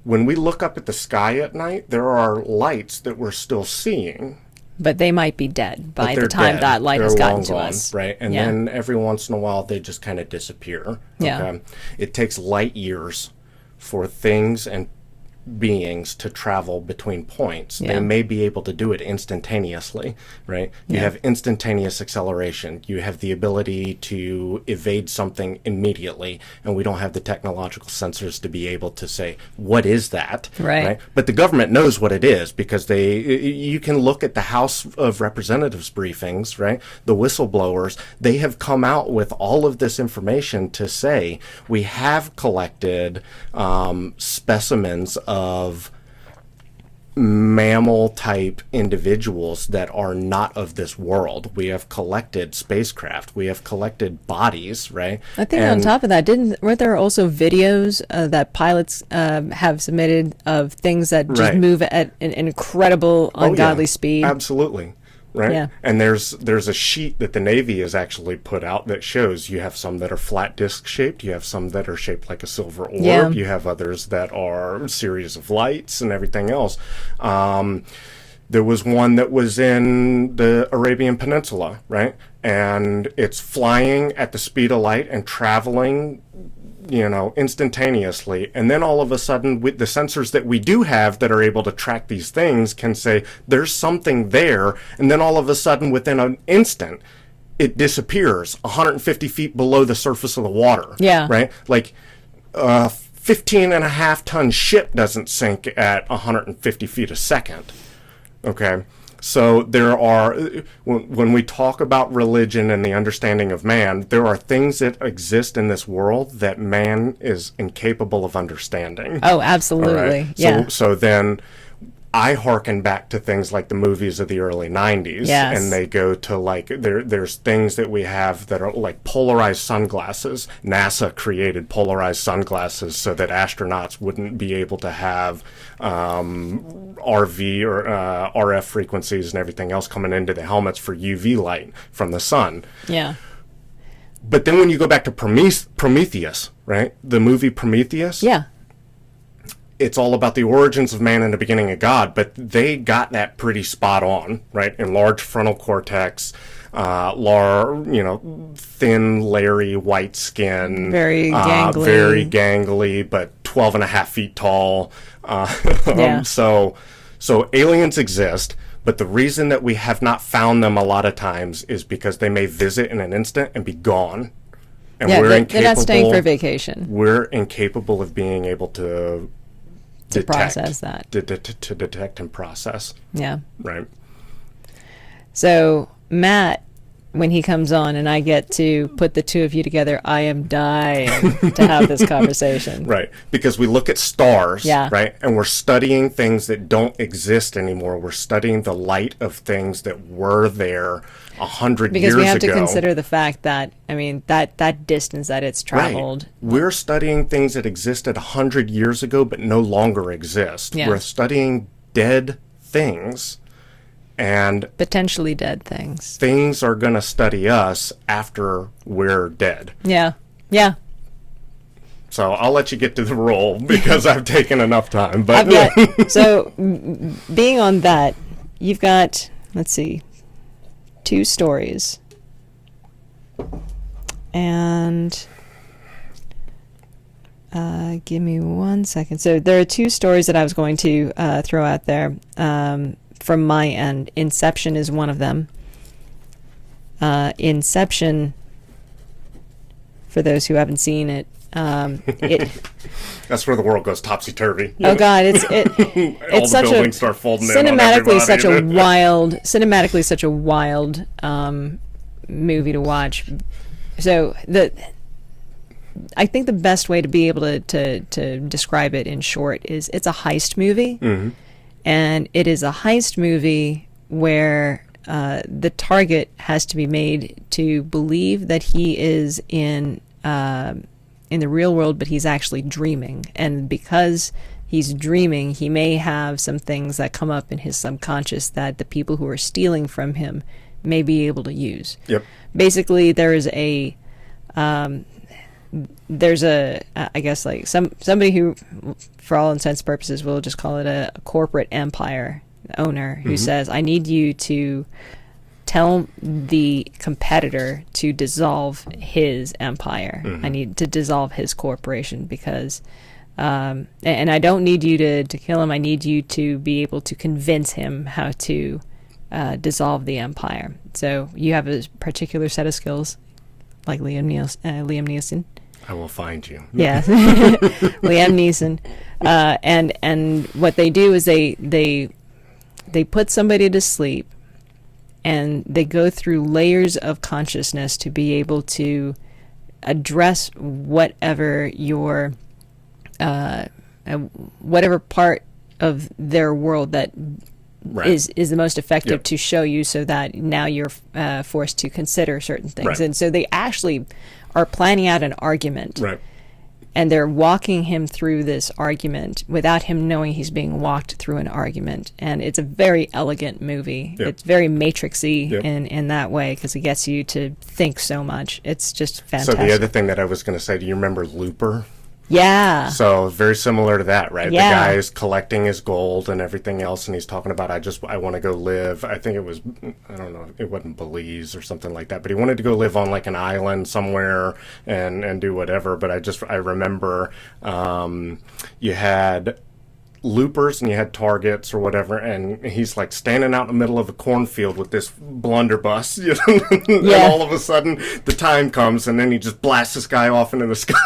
when we look up at the sky at night, there are lights that we're still seeing. But they might be dead by But the they're time dead. that light They're has gotten long to gone, us. right? And Yeah. then every once in a while, they just kind of disappear. Yeah. Okay? It takes light years for things and beings to travel between points. Yeah. They may be able to do it instantaneously, right? You have instantaneous acceleration. You have the ability to evade something immediately, and we don't have the technological sensors to be able to say, what is that? Right. But the government knows what it is because you can look at the House of Representatives briefings, right? The whistleblowers, they have come out with all of this information to say we have collected specimens of mammal type individuals that are not of this world. We have collected spacecraft. We have collected bodies, right? I think on top of that, weren't there also videos that pilots have submitted of things that just Right. move at an incredible, ungodly speed? Absolutely. Right? Yeah. And there's a sheet that the Navy has actually put out that shows you have some that are flat disc shaped, you have some that are shaped like a silver orb, Yeah. you have others that are a series of lights and everything else. There was one that was in the Arabian Peninsula, right? And it's flying at the speed of light and traveling instantaneously, and then all of a sudden with the sensors that we do have that are able to track these things can say there's something there, and then all of a sudden within an instant it disappears 150 feet below the surface of the water. Yeah. Right? Like 15 and a half ton ship doesn't sink at 150 feet a second. Okay. So there are, when we talk about religion and the understanding of man, there are things that exist in this world that man is incapable of understanding. Oh, absolutely. All right? Yeah. So then I hearken back to things like the movies of the early 90s. Yes. And they go to like, there's things that we have that are like polarized sunglasses. NASA created polarized sunglasses so that astronauts wouldn't be able to have RV or RF frequencies and everything else coming into the helmets for UV light from the sun. Yeah. But then when you go back to Prometheus, right? The movie Prometheus. Yeah. It's all about the origins of man and the beginning of God, but they got that pretty spot on, right? Enlarged frontal cortex, thin, leery, white skin. Very gangly. Very gangly, but 12 and a half feet tall. Yeah. So aliens exist, but the reason that we have not found them a lot of times is because they may visit in an instant and be gone. And Yeah, they're not staying for vacation. We're incapable of being able to process that. To detect and process. Yeah. Right. So Matt, when he comes on and I get to put the two of you together, I am dying to have this conversation. Right. Because we look at stars, Yeah. right? And we're studying things that don't exist anymore. We're studying the light of things that were there 100 years Because ago. we have to consider the fact that, that distance that it's traveled. Right. We're studying things that existed 100 years ago but no longer exist. Yeah. We're studying dead things, and Potentially dead things. things are going to study us after we're dead. Yeah. Yeah. So I'll let you get to the roll because I've taken enough time. But So being on that, you've got, let's see, 2 stories. And give me 1 second. So there are 2 stories that I was going to throw out there from my end. Inception is one of them. Inception, for those who haven't seen it, It, That's where the world goes topsy-turvy. oh God, it's All it's the such a buildings start folding in on cinematically everybody. such a wild movie to watch. So I think the best way to be able to describe it in short is it's a heist movie, and it is a heist movie where the target has to be made to believe that he is in the real world, but he's actually dreaming, and because he's dreaming, he may have some things that come up in his subconscious that the people who are stealing from him may be able to use. Yep. Basically, there's a I guess like somebody who, for all intents and purposes, we'll just call it a corporate empire owner who says, I need you to tell the competitor to dissolve his empire. I need to dissolve his corporation because and I don't need you to kill him. I need you to be able to convince him how to dissolve the empire. So you have a particular set of skills, like Liam Neeson. I will find you. Yeah, Liam Neeson, and what they do is they put somebody to sleep, and they go through layers of consciousness to be able to address whatever your whatever part of their world that is the most effective to show you, so that now you're forced to consider certain things. And so they actually are planning out an argument, and they're walking him through this argument without him knowing he's being walked through an argument. And it's a very elegant movie. It's very Matrixy in that way, because it gets you to think so much. It's just fantastic. So the other thing that I was going to say, do you remember Looper? Yeah. So very similar to that, right? Yeah. The guy is collecting his gold and everything else, and he's talking about, I want to go live. I think it was, I don't know, it wasn't Belize or something like that, but he wanted to go live on like an island somewhere and do whatever. But I remember you had loopers and you had targets or whatever, and he's like standing out in the middle of a cornfield with this blunderbuss, you know? And all of a sudden the time comes, and then he just blasts this guy off into the sky.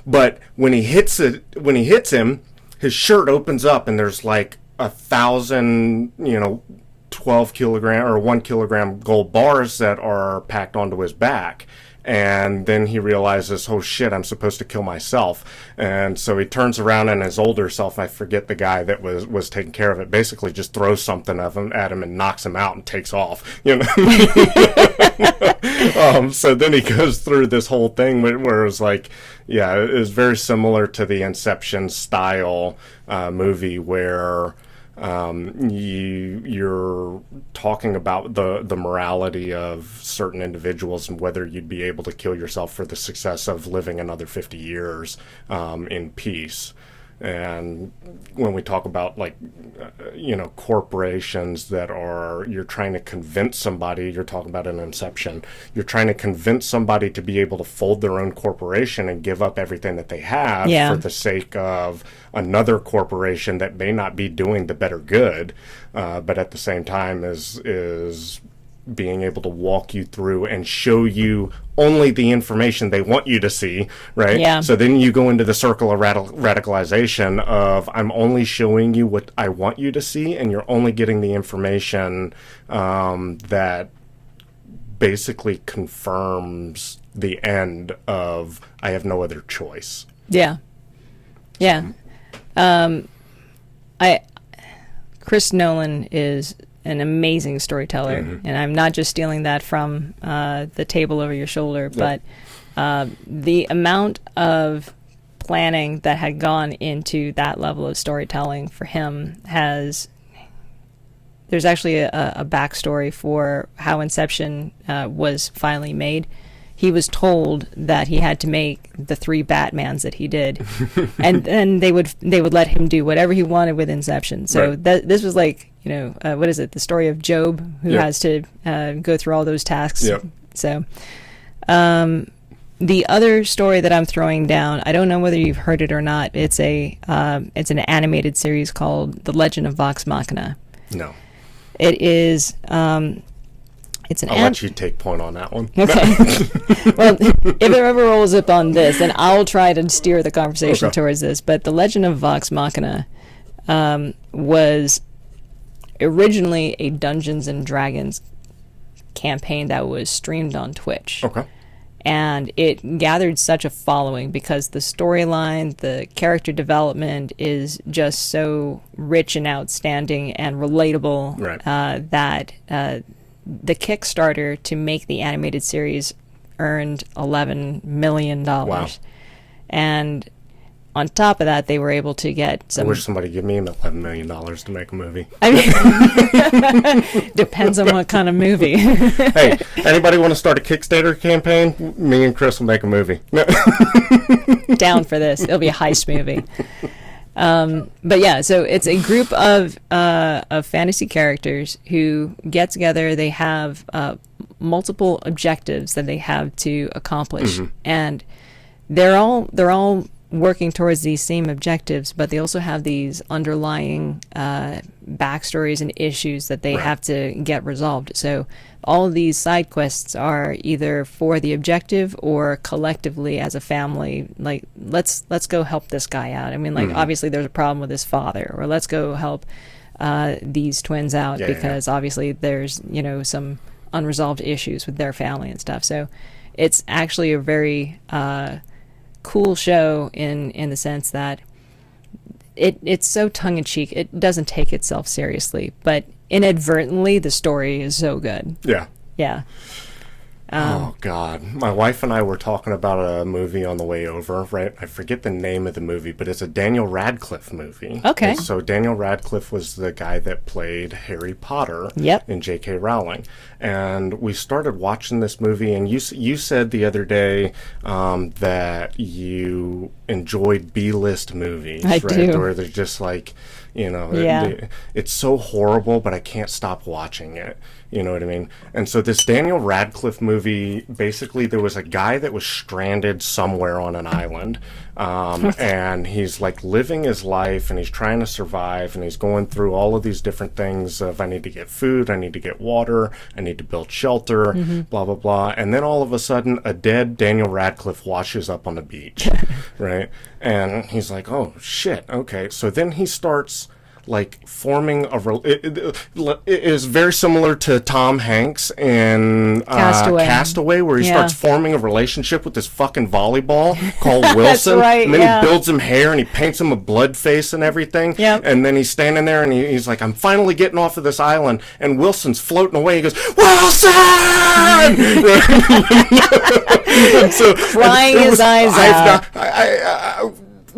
But when he hits him, his shirt opens up, and there's like 1,000, 12 kilogram or 1 kilogram gold bars that are packed onto his back. And then he realizes, oh shit, I'm supposed to kill myself. And so he turns around, and his older self, I forget the guy that was taking care of it, basically just throws something at him and knocks him out and takes off. So then he goes through this whole thing where it was like, it was very similar to the Inception style movie where you're talking about the morality of certain individuals and whether you'd be able to kill yourself for the success of living another 50 years in peace. And when we talk about corporations that you're trying to convince somebody, you're talking about an Inception, you're trying to convince somebody to be able to fold their own corporation and give up everything that they have for the sake of another corporation that may not be doing the better good, but at the same time is being able to walk you through and show you only the information they want you to see, right? Yeah. So then you go into the circle of radicalization of, I'm only showing you what I want you to see, and you're only getting the information that basically confirms the end of, I have no other choice. Yeah. Yeah. Chris Nolan is an amazing storyteller, and I'm not just stealing that from the table over your shoulder, but the amount of planning that had gone into that level of storytelling for him there's actually a backstory for how Inception was finally made. He was told that he had to make the 3 Batmans that he did, and then they would let him do whatever he wanted with Inception. So this was like, what is it? The story of Job, who has to go through all those tasks. So the other story that I'm throwing down, I don't know whether you've heard it or not. It's an animated series called The Legend of Vox Machina. No. It is It's an I'll let you take point on that one. Okay. Well, if it ever rolls up on this, then I'll try to steer the conversation towards this. But the Legend of Vox Machina was originally a Dungeons and Dragons campaign that was streamed on Twitch. Okay. And it gathered such a following because the storyline, the character development is just so rich and outstanding and relatable that the Kickstarter to make the animated series earned $11 million. Wow. And on top of that, they were able to get I some... wish somebody give me $11 million to make a movie. I mean, depends on what kind of movie. Hey, anybody want to start a Kickstarter campaign? Me and Chris will make a movie. Down for this. It'll be a heist movie. But yeah, so it's a group of fantasy characters who get together. They have multiple objectives that they have to accomplish, and they're all working towards these same objectives, but they also have these underlying backstories and issues that they have to get resolved. So all of these side quests are either for the objective or collectively as a family, like let's go help this guy out. I mean, like obviously there's a problem with his father, or let's go help these twins out because obviously there's, you know, some unresolved issues with their family and stuff. So it's actually a very cool show in the sense that it's so tongue-in-cheek. It doesn't take itself seriously, but inadvertently the story is so good. Yeah. Oh God, my wife and I were talking about a movie on the way over, right? I forget the name of the movie, but it's a Daniel Radcliffe movie. Okay. And so Daniel Radcliffe was the guy that played Harry Potter in J.K. Rowling. And we started watching this movie, and you said the other day that you enjoyed B-list movies, I do. Where they're just like, you know, it's so horrible, but I can't stop watching it. You know what I mean? And so this Daniel Radcliffe movie, basically there was a guy that was stranded somewhere on an island. And he's like living his life and he's trying to survive and he's going through all of these different things of I need to get food, I need to get water, I need to build shelter, blah, blah, blah. And then all of a sudden a dead Daniel Radcliffe washes up on the beach, right? And he's like, oh shit, okay. So then he starts like forming it is very similar to Tom Hanks in Castaway, where he starts forming a relationship with this fucking volleyball called Wilson. That's right, and then he builds him hair and he paints him a blood face and everything. And then he's standing there and he's like, I'm finally getting off of this island. And Wilson's floating away. He goes, Wilson! And so, crying his eyes out.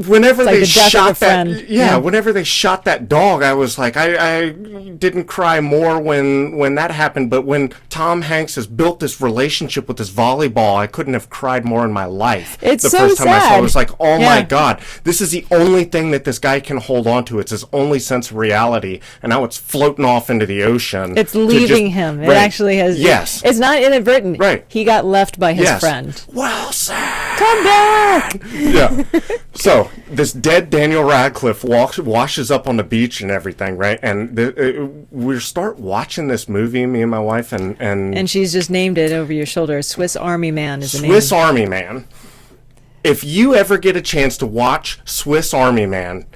Whenever like they the death shot of a friend. that, whenever they shot that dog, I was like, I didn't cry more when that happened. But when Tom Hanks has built this relationship with this volleyball, I couldn't have cried more in my life. It's the so first time sad. I saw it, I was like, oh my God, this is the only thing that this guy can hold on to. It's his only sense of reality, and now it's floating off into the ocean. It's leaving him. It actually has. Yes. It's not inadvertent. Right. He got left by his friend. Wilson! Come back! Yeah. So this dead Daniel Radcliffe washes up on the beach and everything, right? And we start watching this movie, me and my wife, and she's just named it over your shoulder. Swiss Army Man is the name. Swiss Army Man. If you ever get a chance to watch Swiss Army Man,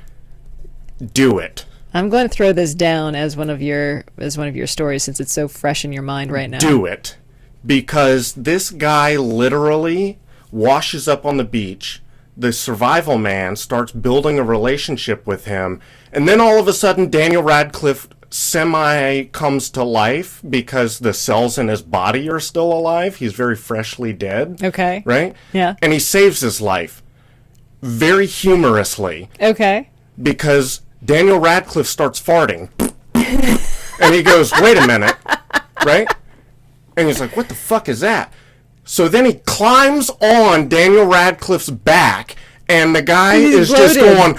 do it. I'm going to throw this down as one of your stories since it's so fresh in your mind right now. Do it. Because this guy literally washes up on the beach. The survival man starts building a relationship with him, and then all of a sudden Daniel Radcliffe semi comes to life because the cells in his body are still alive. He's very freshly dead. Okay. Right? Yeah. And he saves his life very humorously. Okay. Because Daniel Radcliffe starts farting. And he goes, wait a minute. Right? And he's like, what the fuck is that? So then he climbs on Daniel Radcliffe's back, and the guy is just going,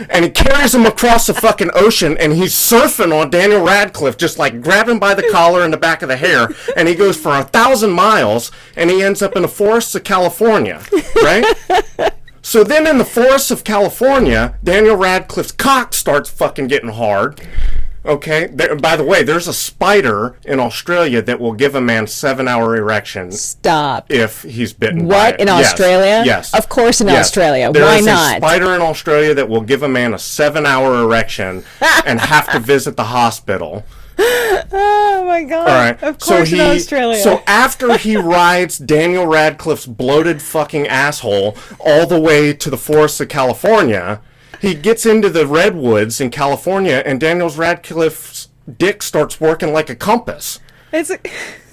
and he carries him across the fucking ocean, and he's surfing on Daniel Radcliffe, just like grabbing by the collar and the back of the hair, and he goes for 1,000 miles, and he ends up in the forests of California, right? So then in the forests of California, Daniel Radcliffe's cock starts fucking getting hard. Okay. By the way, there's a spider in Australia that will give a man 7-hour erection Stop. if he's bitten by What, it. in Yes. Australia? Yes. Of course in Yes. Australia. There Why is not? a spider in Australia that will give a man a 7-hour erection and have to visit the hospital. Oh my god. All right. Of course in Australia. So after he rides Daniel Radcliffe's bloated fucking asshole all the way to the forests of California, he gets into the redwoods in California, and Daniel Radcliffe's dick starts working like a compass, it's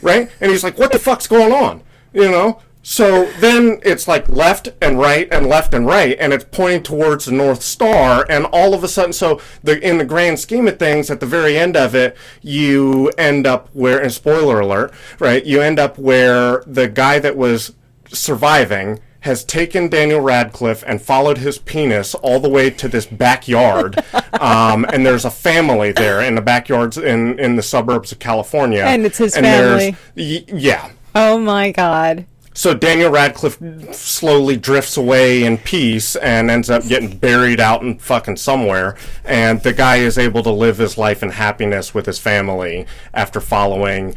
right? And he's like, "What the fuck's going on?" You know. So then it's like left and right and left and right, and it's pointing towards the North Star, and all of a sudden, so in the grand scheme of things, at the very end of it, you end up where, and spoiler alert, right, you end up where the guy that was surviving has taken Daniel Radcliffe and followed his penis all the way to this backyard, and there's a family there in the backyards in the suburbs of California. And it's his and family. Yeah. oh my god. So Daniel Radcliffe slowly drifts away in peace and ends up getting buried out in fucking somewhere. And the guy is able to live his life in happiness with his family after following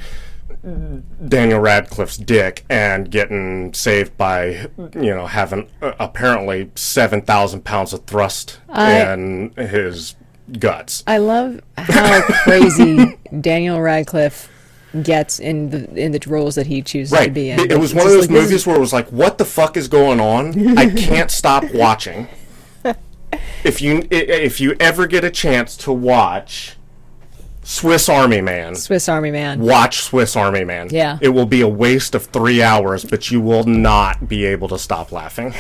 Daniel Radcliffe's dick and getting saved by, having apparently 7,000 pounds of thrust in his guts. I love how crazy Daniel Radcliffe gets in the roles that he chooses to Right. be in. It was one of those movies where it was like, what the fuck is going on? I can't stop watching. If you ever get a chance to watch Swiss Army Man, watch Swiss Army Man. Yeah. It will be a waste of 3 hours, but you will not be able to stop laughing.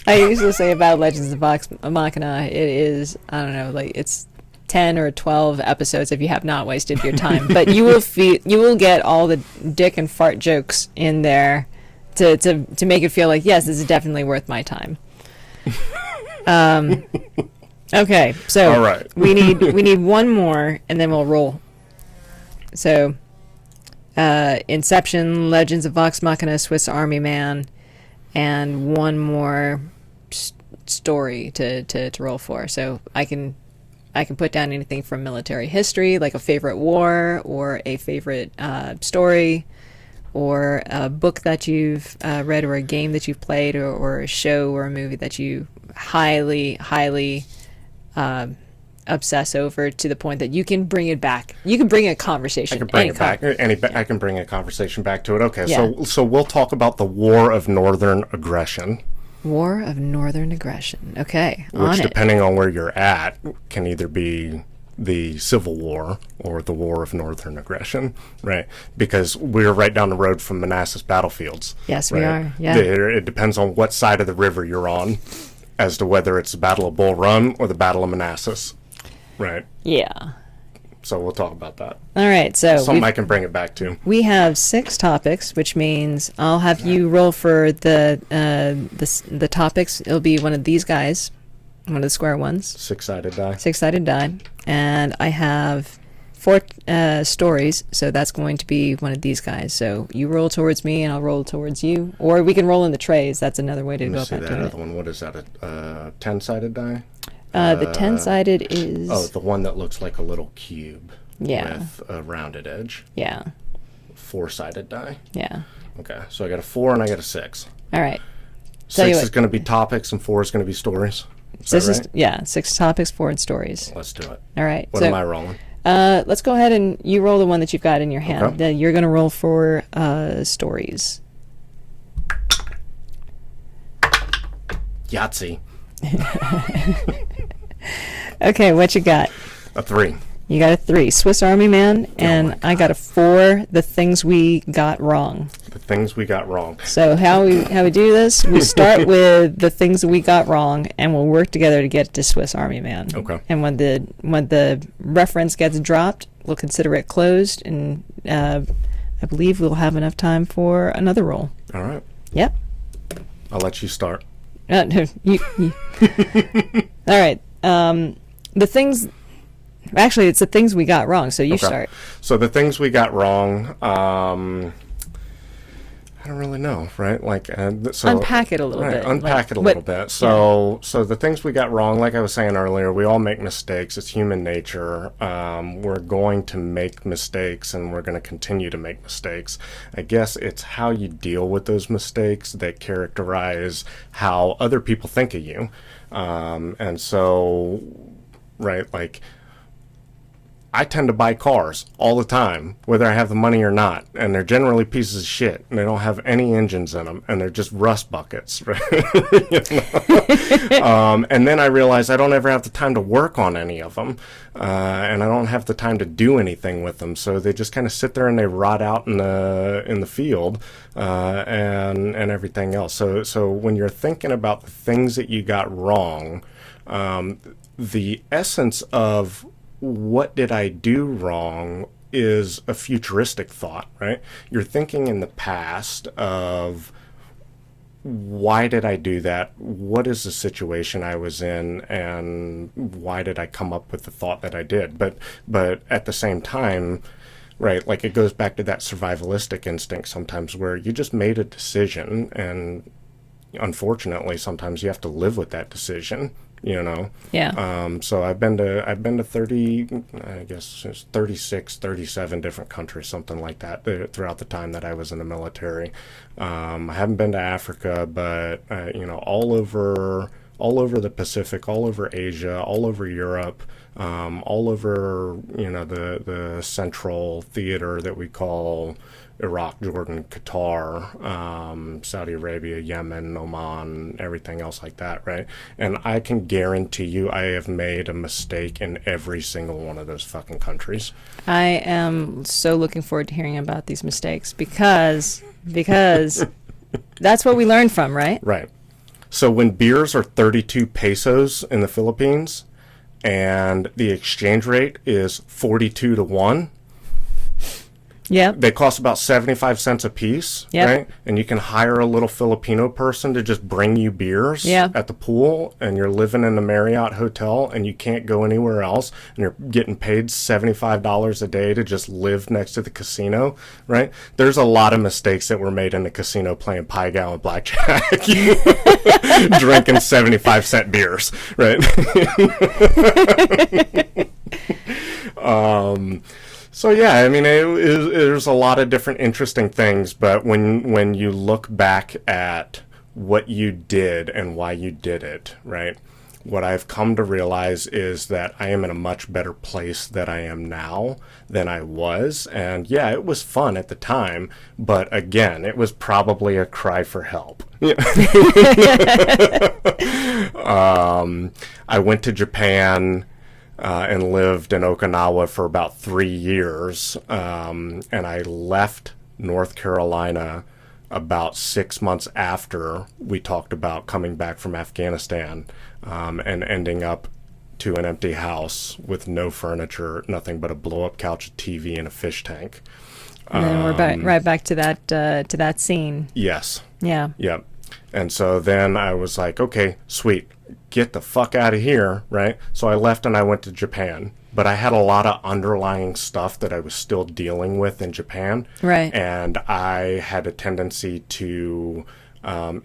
I usually say about Legends of Vox Machina, it is, I don't know, like it's 10 or 12 episodes if you have not wasted your time. But you will get all the dick and fart jokes in there to make it feel like, yes, this is definitely worth my time. Okay, so All right. we need one more and then we'll roll. So Inception, Legends of Vox Machina, Swiss Army Man, and one more story to roll for. So I can put down anything from military history, like a favorite war or a favorite story, or a book that you've read, or a game that you've played, or a show or a movie that you highly obsess over to the point that you can bring it back. You can bring a conversation. I can bring it back. I can bring a conversation back to it. Okay, Yeah. so we'll talk about the War of Northern Aggression. War of Northern Aggression. Okay, Which, on it. depending on where you're at, can either be the Civil War or the War of Northern Aggression, right? Because we're right down the road from Manassas battlefields. Yes, right? we are. Yeah. It depends on what side of the river you're on as to whether it's the Battle of Bull Run or the Battle of Manassas, right? Yeah. So we'll talk about that. All right. So Something I can bring it back to. we have 6 topics, which means I'll have you roll for the topics. It'll be one of these guys, one of the square ones, 6-sided die. 6-sided die, and I have 4 stories. So that's going to be one of these guys. So you roll towards me, and I'll roll towards you, or we can roll in the trays. That's another way to Let go me see about that doing other it. one. What is that? A 10-sided die? The 10-sided is Oh, the one that looks like a little cube. Yeah. With a rounded edge. yeah, 4-sided die. yeah. Okay, so I got a 4 and I got a 6. All right. Tell you 6 what. is going to be topics and 4 is going to be stories. Is This that is right? 6 topics, 4 stories. Let's do it. All right. What so am I rolling? let's go ahead and you roll the one that you've got in your hand. Okay. Then you're going to roll for stories. Yahtzee. Okay, what you got? A 3. You got a 3, Swiss Army Man, and I got a 4, The Things We Got Wrong. The things we got wrong. So how we do this? We start with the things that we got wrong, and we'll work together to get to Swiss Army Man. Okay. And when the reference gets dropped, we'll consider it closed, and I believe we'll have enough time for another roll. All right. Yep. I'll let you start. No, you. All right. The things. Actually, it's the things we got wrong. So you Okay. start. So the things we got wrong. I don't really know, right? Like, so Unpack it a little bit. Unpack it a little bit. So the things we got wrong, like I was saying earlier, we all make mistakes. It's human nature. We're going to make mistakes, and we're going to continue to make mistakes. I guess it's how you deal with those mistakes that characterize how other people think of you. And so, right, like, I tend to buy cars all the time, whether I have the money or not, and they're generally pieces of shit, and they don't have any engines in them, and they're just rust buckets. Right? And then I realize I don't ever have the time to work on any of them, and I don't have the time to do anything with them, so they just kind of sit there and they rot out in the field, and everything else. So when you're thinking about the things that you got wrong, the essence of what did I do wrong is a futuristic thought, right? You're thinking in the past of why did I do that? What is the situation I was in, and why did I come up with the thought that I did? But at the same time, right, like it goes back to that survivalistic instinct sometimes where you just made a decision, and unfortunately sometimes you have to live with that decision. Yeah. So I've been to 30, I guess it's 36, 37 different countries, something like that, throughout the time that I was in the military. I haven't been to Africa, but all over the Pacific, all over Asia, all over Europe, all over the central theater that we call Iraq, Jordan, Qatar, Saudi Arabia, Yemen, Oman, everything else like that, right? And I can guarantee you I have made a mistake in every single one of those fucking countries. I am so looking forward to hearing about these mistakes because that's what we learn from, right? Right. So when beers are 32 pesos in the Philippines and the exchange rate is 42 to 1, yeah, they cost about 75 cents a piece, right? And you can hire a little Filipino person to just bring you beers at the pool, and you're living in the Marriott hotel, and you can't go anywhere else, and you're getting paid $75 a day to just live next to the casino, right? There's a lot of mistakes that were made in the casino playing Pai Gow and blackjack, drinking 75-cent beers, right? So yeah, I mean, there's a lot of different interesting things, but when you look back at what you did and why you did it, right? What I've come to realize is that I am in a much better place than I am now than I was. And yeah, it was fun at the time, but again, it was probably a cry for help. I went to Japan and lived in Okinawa for about 3 years. And I left North Carolina about 6 months after we talked about coming back from Afghanistan, and ending up to an empty house with no furniture, nothing but a blow-up couch, a TV, and a fish tank. And then we're right back to that scene. Yes. Yeah. Yep. And so then I was like, okay, sweet, get the fuck out of here, right? So I left and I went to Japan. But I had a lot of underlying stuff that I was still dealing with in Japan. Right. And I had a tendency to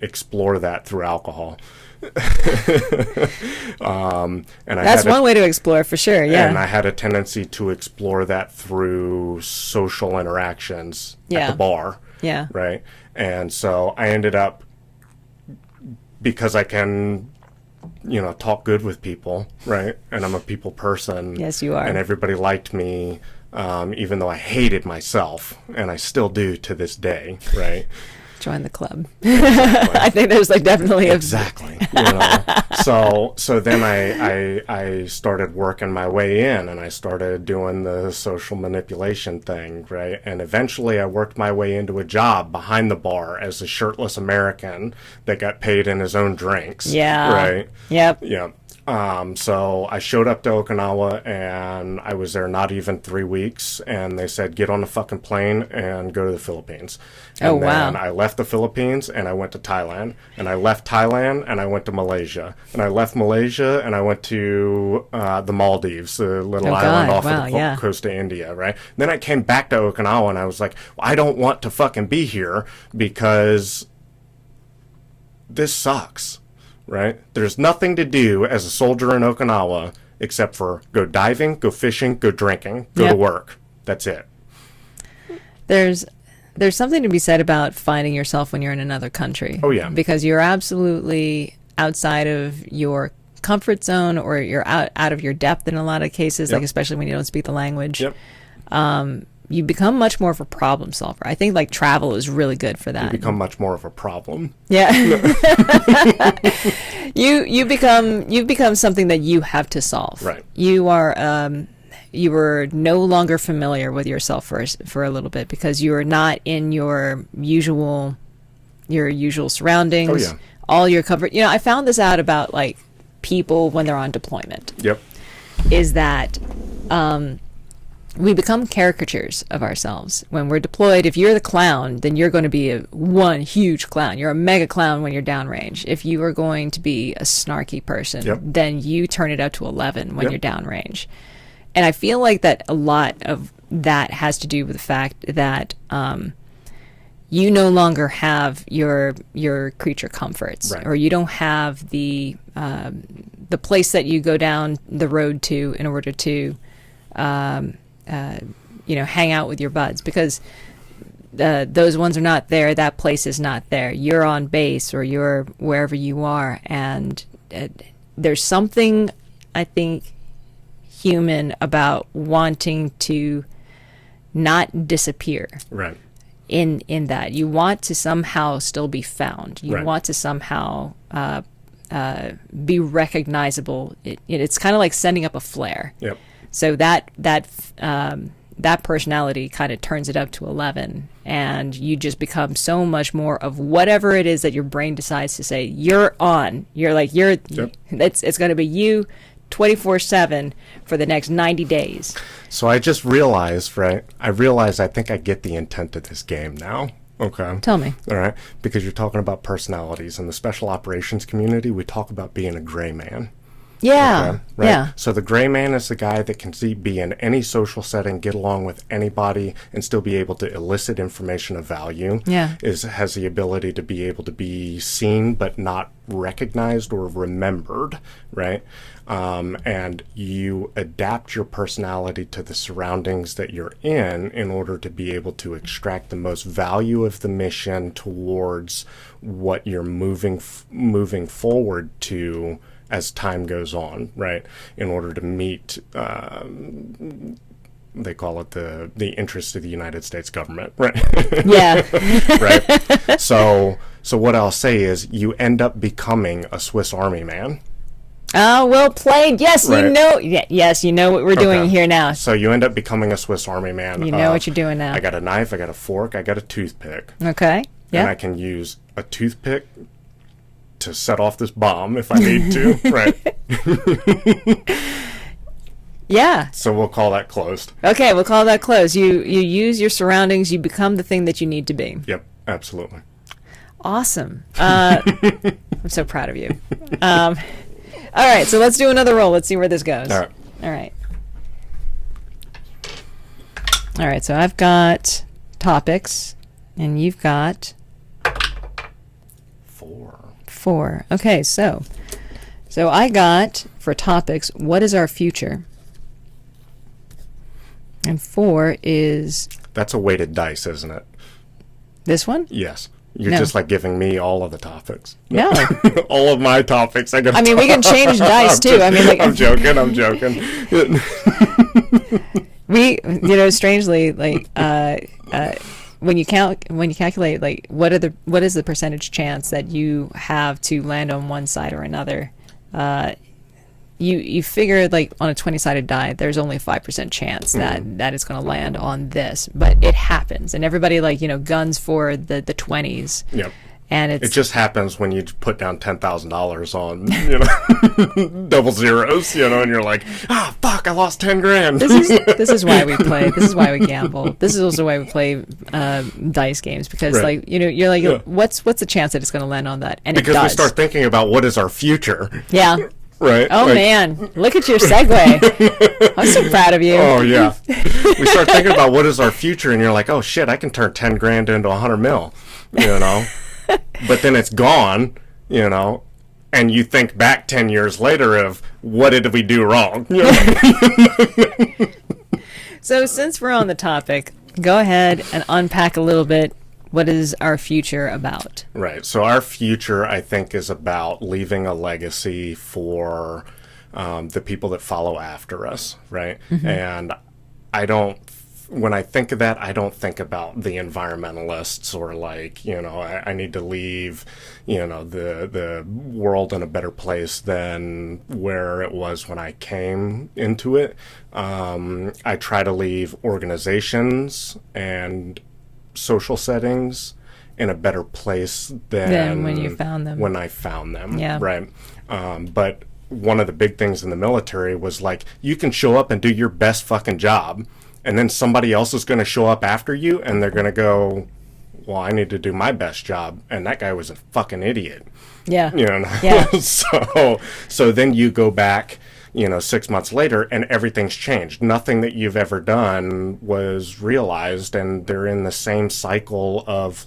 explore that through alcohol. And that's one way to explore, for sure, yeah. And I had a tendency to explore that through social interactions at the bar. Yeah. Right? And so I ended up, because I can, talk good with people, right? And I'm a people person. Yes, you are. And everybody liked me, even though I hated myself, and I still do to this day, right? Join the club. Exactly. I think there's definitely exactly. So then I started working my way in, and I started doing the social manipulation thing, right? And eventually I worked my way into a job behind the bar as a shirtless American that got paid in his own drinks. Yeah. Right. Yep. Yeah. So I showed up to Okinawa, and I was there not even 3 weeks, and they said, get on the fucking plane and go to the Philippines. Oh, And wow. then I left the Philippines, and I went to Thailand, and I left Thailand, and I went to Malaysia, and I left Malaysia, and I went to the Maldives, the little Oh, island God. off Wow, of the yeah. coast of India, right? Then I came back to Okinawa, and I was like, well, I don't want to fucking be here because this sucks. Right? There's nothing to do as a soldier in Okinawa except for go diving, go fishing, go drinking, go Yep. to work. That's it. There's something to be said about finding yourself when you're in another country. Oh, yeah. Because you're absolutely outside of your comfort zone, or you're out of your depth in a lot of cases, Yep. like especially when you don't speak the language. Yep. You become much more of a problem solver. I think like travel is really good for that. You become much more of a problem. Yeah. you become something that you have to solve. Right. You were no longer familiar with yourself for a little bit, because you are not in your usual surroundings. Oh, yeah. All your comfort. I found this out about like people when they're on deployment, Yep. is that we become caricatures of ourselves when we're deployed. If you're the clown, then you're going to be one huge clown. You're a mega clown when you're downrange. If you are going to be a snarky person, Yep. then you turn it up to 11 when Yep. you're downrange. And I feel like that a lot of that has to do with the fact that you no longer have your creature comforts, Right. or you don't have the place that you go down the road to in order to hang out with your buds, because those ones are not there. That place is not there. You're on base, or you're wherever you are, and there's something, I think, human about wanting to not disappear. Right. In that you want to somehow still be found. You Right. want to somehow be recognizable. It's kind of like sending up a flare. Yep. So that personality kind of turns it up to 11, and you just become so much more of whatever it is that your brain decides to say you're on. You're like Yep. it's going to be you 24/7 for the next 90 days. So I just realized, right? I think I get the intent of this game now. Okay. Tell me. All right. Because you're talking about personalities. In the special operations community, we talk about being a gray man. Yeah. Okay, right? Yeah. So the gray man is the guy that can be in any social setting, get along with anybody, and still be able to elicit information of value. Yeah. Has the ability to be able to be seen but not recognized or remembered, right? And you adapt your personality to the surroundings that you're in order to be able to extract the most value of the mission towards what you're moving forward to as time goes on, right? In order to meet, they call it the interest of the United States government, right? Yeah. Right. So what I'll say is, you end up becoming a Swiss Army man. Oh, well played. Yes, Right. you know. Yes, you know what we're doing Okay. here now. So you end up becoming a Swiss Army man. You know what you're doing now. I got a knife, I got a fork, I got a toothpick. Okay. And I Yeah. can use a toothpick to set off this bomb if I need to, right? Yeah. So we'll call that closed. Okay, we'll call that close. You use your surroundings. You become the thing that you need to be. Yep, absolutely. Awesome. I'm so proud of you. All right, so let's do another roll. Let's see where this goes. All right. All right. All right, so I've got topics, and you've got 4. Okay, so I got for topics, what is our future? And 4 is That's a weighted dice, isn't it? this one? Yes. You're No. just like giving me all of the topics. No. All of my topics. I I mean, we can change dice too. I mean, like, I'm joking. we, strangely, like, when you calculate, like, what is the percentage chance that you have to land on one side or another? You figure, like, on a 20-sided die, there's only a 5% chance that it's going to land on this, but it happens, and everybody, like, guns for the 20s. Yep. And it's It just happens when you put down $10,000 on, double zeros, and you're like, fuck, I lost 10 grand. this is why we play. This is why we gamble. This is also why we play dice games, because Right. you're like, Yeah. what's the chance that it's going to land on that? And Because it we does. start thinking about what is our future, Yeah. right? Oh Like, man, look at your segue. I'm so proud of you. Oh yeah. We start thinking about what is our future, and you're like, oh shit, I can turn 10 grand into 100 mil, But then it's gone, and you think back 10 years later of what did we do wrong? So since we're on the topic, go ahead and unpack a little bit. What is our future about? Right. So our future, I think, is about leaving a legacy for the people that follow after us, right? And when I think of that, I don't think about the environmentalists or I need to leave, the world in a better place than where it was when I came into it. I try to leave organizations and social settings in a better place than when you found them. When I found them, Yeah. right? But one of the big things in the military was you can show up and do your best fucking job, and then somebody else is going to show up after you, and they're going to go, well, I need to do my best job, and that guy was a fucking idiot. Yeah. Yeah. So then you go back, 6 months later, and everything's changed. Nothing that you've ever done was realized, and they're in the same cycle of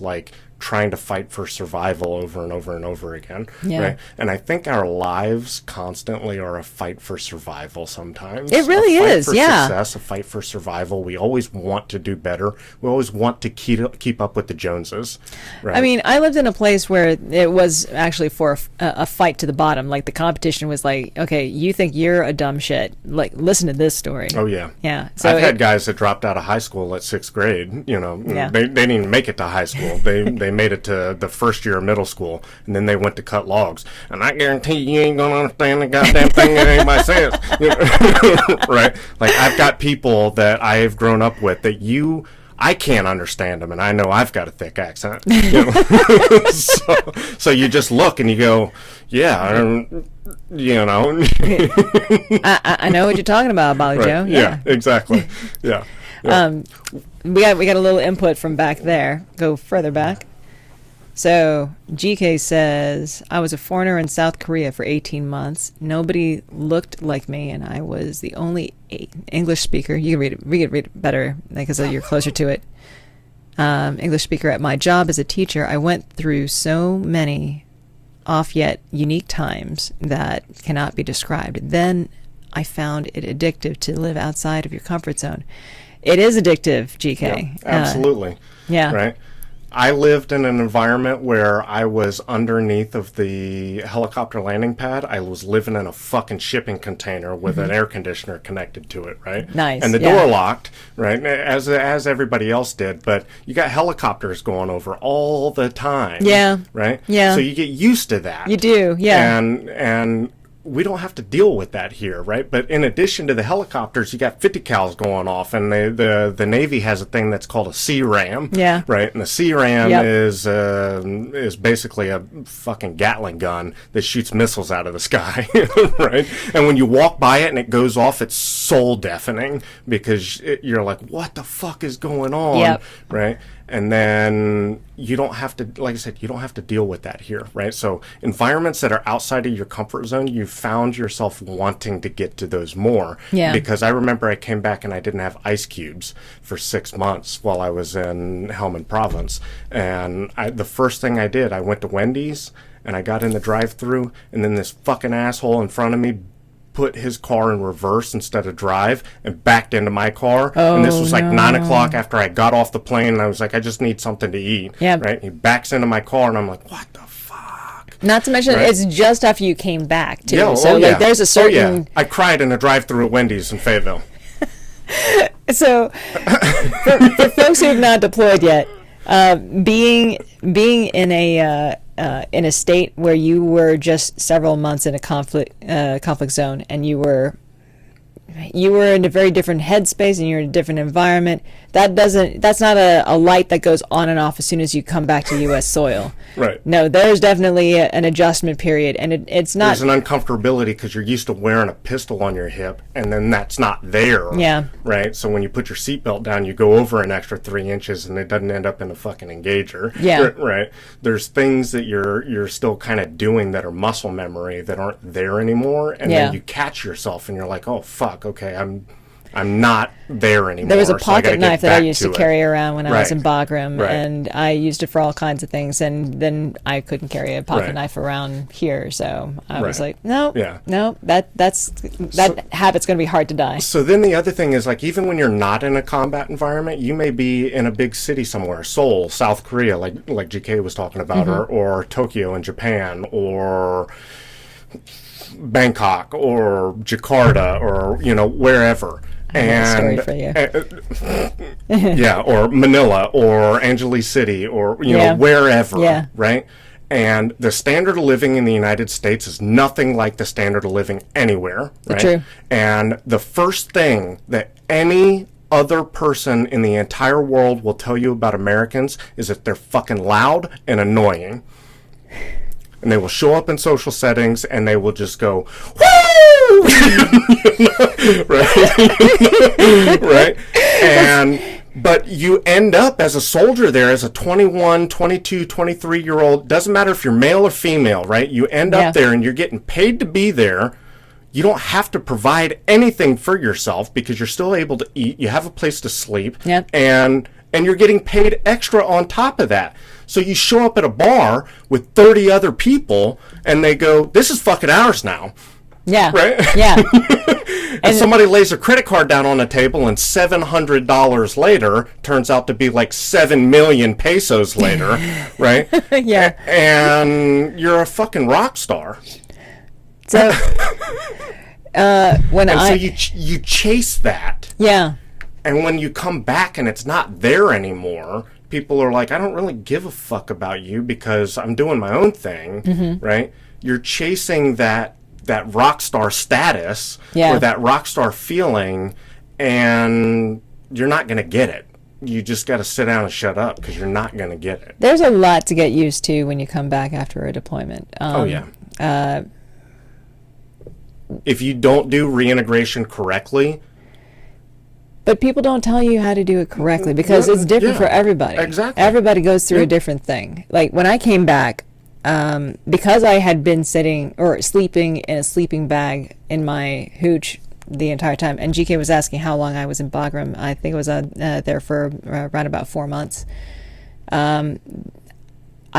trying to fight for survival over and over and over again. Yeah. Right? And I think our lives constantly are a fight for survival sometimes. It really a fight is, for yeah. success, a fight for survival. We always want to do better. We always want to keep up with the Joneses. Right? I mean, I lived in a place where it was actually for a fight to the bottom. The competition was okay, you think you're a dumb shit. Listen to this story. Oh, yeah. Yeah. So I've had guys that dropped out of high school at 6th grade. Yeah. They didn't even make it to high school. They made it to the first year of middle school, and then they went to cut logs. And I guarantee you ain't gonna understand the goddamn thing that anybody says. Right? I've got people that I've grown up with that I can't understand them, and I know I've got a thick accent. So you just look and you go, yeah, I know what you're talking about, Bolly right. Joe. Yeah, exactly. Yeah. We got a little input from back there. Go further back. So GK says, I was a foreigner in South Korea for 18 months. Nobody looked like me, and I was the only English speaker. You can read it better because you're closer to it. English speaker at my job as a teacher. I went through so many off yet unique times that cannot be described. Then I found it addictive to live outside of your comfort zone. It is addictive, GK. Yeah, absolutely. Yeah. Right. I lived in an environment where I was underneath of the helicopter landing pad. I was living in a fucking shipping container with an air conditioner connected to it, right? Nice, And the yeah. door locked, right? As everybody else did. But you got helicopters going over all the time. Yeah. Right? Yeah. So you get used to that. You do, yeah. And we don't have to deal with that here, right? But in addition to the helicopters, you got 50 cals going off, and the Navy has a thing that's called a C-RAM. Yeah. Right, and the C-RAM Yep. is basically a fucking Gatling gun that shoots missiles out of the sky, right? And when you walk by it and it goes off, it's soul deafening because you're like, what the fuck is going on, Yep. right? And then you don't have to, like I said, you don't have to deal with that here, right? So environments that are outside of your comfort zone, you found yourself wanting to get to those more. Yeah. Because I remember I came back and I didn't have ice cubes for 6 months while I was in Helmand Province. And the first thing I did, I went to Wendy's and I got in the drive-thru, and then this fucking asshole in front of me put his car in reverse instead of drive and backed into my car. And this was like 9 o'clock after I got off the plane, and I was like, I just need something to eat. Yep. Right? He backs into my car, and I'm like, what the fuck? Not to mention, Right. it's just after you came back, too. Yeah, So, there's a certain... I cried in a drive-thru at Wendy's in Fayetteville. So, for folks who have not deployed yet, being in a state where you were just several months in a conflict zone, and you were you were in a very different headspace and you're in a different environment. That's not a light that goes on and off as soon as you come back to U.S. soil. Right. No, there's definitely an adjustment period, and it's not. There's an uncomfortability because you're used to wearing a pistol on your hip, and then that's not there. Yeah. Right. So when you put your seatbelt down, you go over an extra 3 inches, and it doesn't end up in a fucking engager. Yeah. Right. There's things that you're still kind of doing that are muscle memory that aren't there anymore, and Yeah. then you catch yourself, and you're like, oh fuck, okay, I'm not there anymore. There was a so I gotta pocket get knife that I back used to it. carry around when I was Right. in Bagram, Right. and I used it for all kinds of things. And then I couldn't carry a pocket Right. knife around here, so I was Right. like, no, Yeah. no, that habit's going to be hard to die. So then the other thing is, like, even when you're not in a combat environment, you may be in a big city somewhere, Seoul, South Korea, like GK was talking about, or Tokyo in Japan, or Bangkok, or Jakarta, or wherever. I have a story for you. Yeah, or Manila, or Angeles City, or Yeah. wherever. Yeah. Right. And the standard of living in the United States is nothing like the standard of living anywhere. Right? True. And the first thing that any other person in the entire world will tell you about Americans is that they're fucking loud and annoying. And they will show up in social settings and they will just go, woo! Right? Right? But you end up as a soldier there, as a 21, 22, 23-year-old, doesn't matter if you're male or female, right? You end Yeah. up there and you're getting paid to be there. You don't have to provide anything for yourself because you're still able to eat. You have a place to sleep. Yep. And you're getting paid extra on top of that. So you show up at a bar with 30 other people and they go, this is fucking ours now. Yeah. Right? Yeah. And somebody lays a credit card down on the table and $700 later turns out to be like 7 million pesos later, right? Yeah. And you're a fucking rock star. So when And I so you chase that. yeah. And when you come back and it's not there anymore, people are like, I don't really give a fuck about you because I'm doing my own thing, right? You're chasing that rock star status Yeah. or that rock star feeling, and you're not going to get it. You just got to sit down and shut up because you're not going to get it. There's a lot to get used to when you come back after a deployment. Oh, yeah. If you don't do reintegration correctly, But people don't tell you how to do it correctly because it's different Yeah, for everybody. exactly. Everybody goes through a different thing. Like when I came back, because I had been sitting or sleeping in a sleeping bag in my hooch the entire time, and GK was asking how long I was in Bagram. I think it was there for around about 4 months. I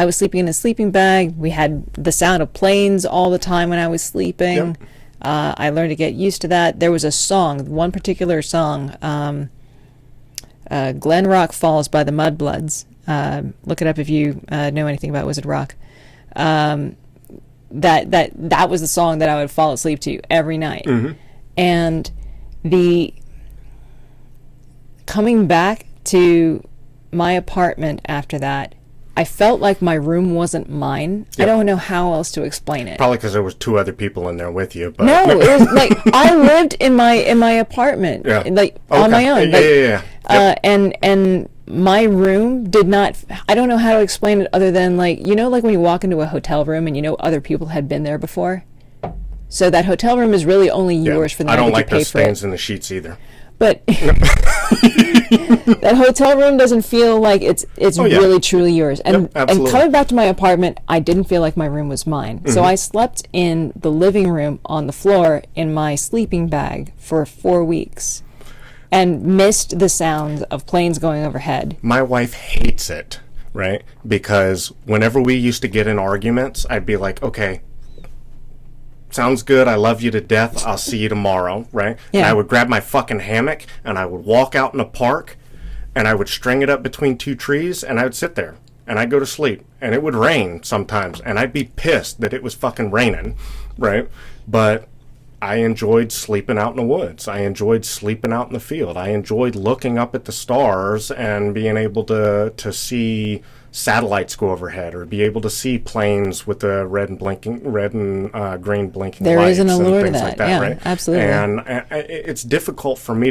was sleeping in a sleeping bag. We had the sound of planes all the time when I was sleeping. Yep. I learned to get used to that. There was a song, one particular song, Glen Rock Falls by the Mudbloods. Look it up if you know anything about Wizard Rock. That was the song that I would fall asleep to every night. Mm-hmm. And the coming back to my apartment after that, I felt like my room wasn't mine. I Yep. don't know how else to explain it. probably because there was 2 other people in there with you. But No, it was like I lived in my apartment, Yeah. like on my own. Yeah, like, yeah. And my room did not. I don't know how to explain it other than like like when you walk into a hotel room and other people had been there before. So that hotel room is really only yours for the I night don't that like you pay those for it. stains in the sheets either. But that hotel room doesn't feel like it's Oh, yeah. really truly yours. And Yep, absolutely. coming back to my apartment, I didn't feel like my room was mine. So I slept in the living room on the floor in my sleeping bag for 4 weeks and missed the sound of planes going overhead. My wife hates it, right? Because whenever we used to get in arguments, I'd be like, okay, sounds good. I love you to death. I'll see you tomorrow, right? Yeah. And I would grab my fucking hammock and I would walk out in the park and I would string it up between 2 trees and I would sit there and I'd go to sleep. And it would rain sometimes and I'd be pissed that it was fucking raining, right? But I enjoyed sleeping out in the woods. I enjoyed sleeping out in the field. I enjoyed looking up at the stars and being able to see satellites go overhead, or be able to see planes with the red and green blinking There lights is an allure to and things that. like that, Yeah, right? absolutely. And it's difficult for me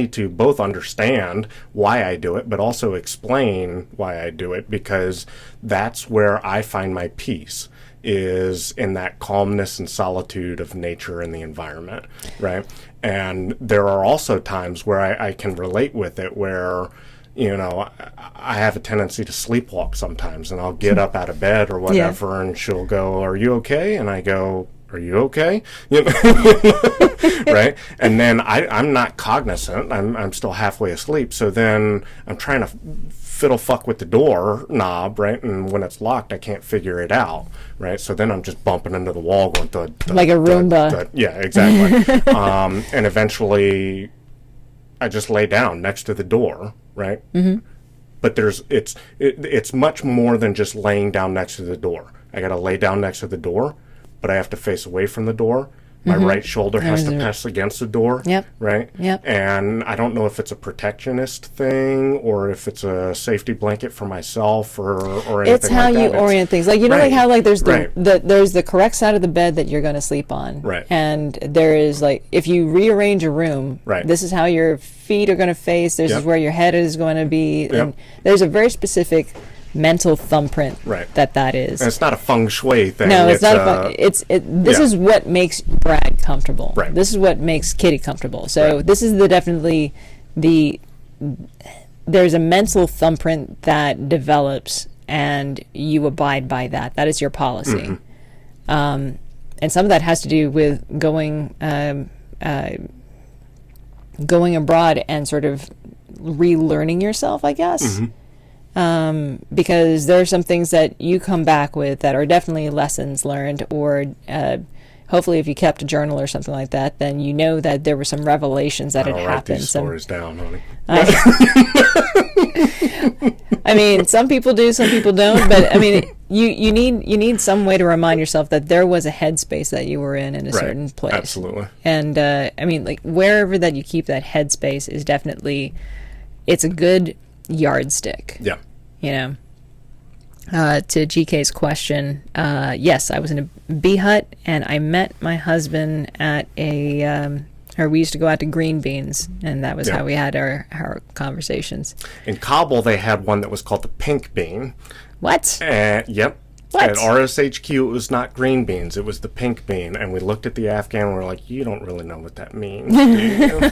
to both understand why I do it, but also explain why I do it, because that's where I find my peace, is in that calmness and solitude of nature and the environment, right? And there are also times where I can relate with it, where, you know, I have a tendency to sleepwalk sometimes, and I'll get up out of bed or whatever, and she'll go, "Are you okay?" And I go, "Are you okay?" You know? Right? And then I'm not cognizant. I'm still halfway asleep. So then I'm trying to fiddle fuck with the door knob, right? And when it's locked, I can't figure it out, right? So then I'm just bumping into the wall, going thud, thud, Like a thud, Roomba. thud. Yeah, exactly. And eventually, I just lay down next to the door, right? Mm-hmm. But it's much more than just laying down next to the door. I got to lay down next to the door, but I have to face away from the door. My right shoulder has to press against the door, Yep. right? Yep. And I don't know if it's a protectionist thing or if it's a safety blanket for myself or anything It's how like that. you orient things. Like, you know, like Right. how, like, there's Right. there's the correct side of the bed that you're going to sleep on. Right. And there is, like, if you rearrange a room, Right. this is how your feet are going to face, this Yep. is where your head is going to be. Yep. And there's a very specific mental thumbprint Right. that is. And it's not a feng shui thing. No, it's not. This yeah. is what makes Brad comfortable. Right. This is what makes Kitty comfortable. So Right. this is definitely there's a mental thumbprint that develops, and you abide by that. That is your policy. Mm-hmm. And some of that has to do with going abroad and sort of relearning yourself, I guess. Mm-hmm. Because there are some things that you come back with that are definitely lessons learned, or hopefully if you kept a journal or something like that, then you know that there were some revelations that had I'll write happened. these stories down, honey. I mean, some people do, some people don't, but I mean, you need some way to remind yourself that there was a headspace that you were in a Right. certain place. Absolutely. And I mean, like, wherever that you keep that headspace is definitely, it's a good yardstick. Yeah. You know, to GK's question, yes, I was in a bee hut, and I met my husband at or we used to go out to Green Beans, and that was Yeah. how we had our conversations. In Kabul, they had one that was called the pink bean. What? Yep. What? At RSHQ, it was not green beans, it was the pink bean. And we looked at the Afghan and we were like, you don't really know what that means, do you?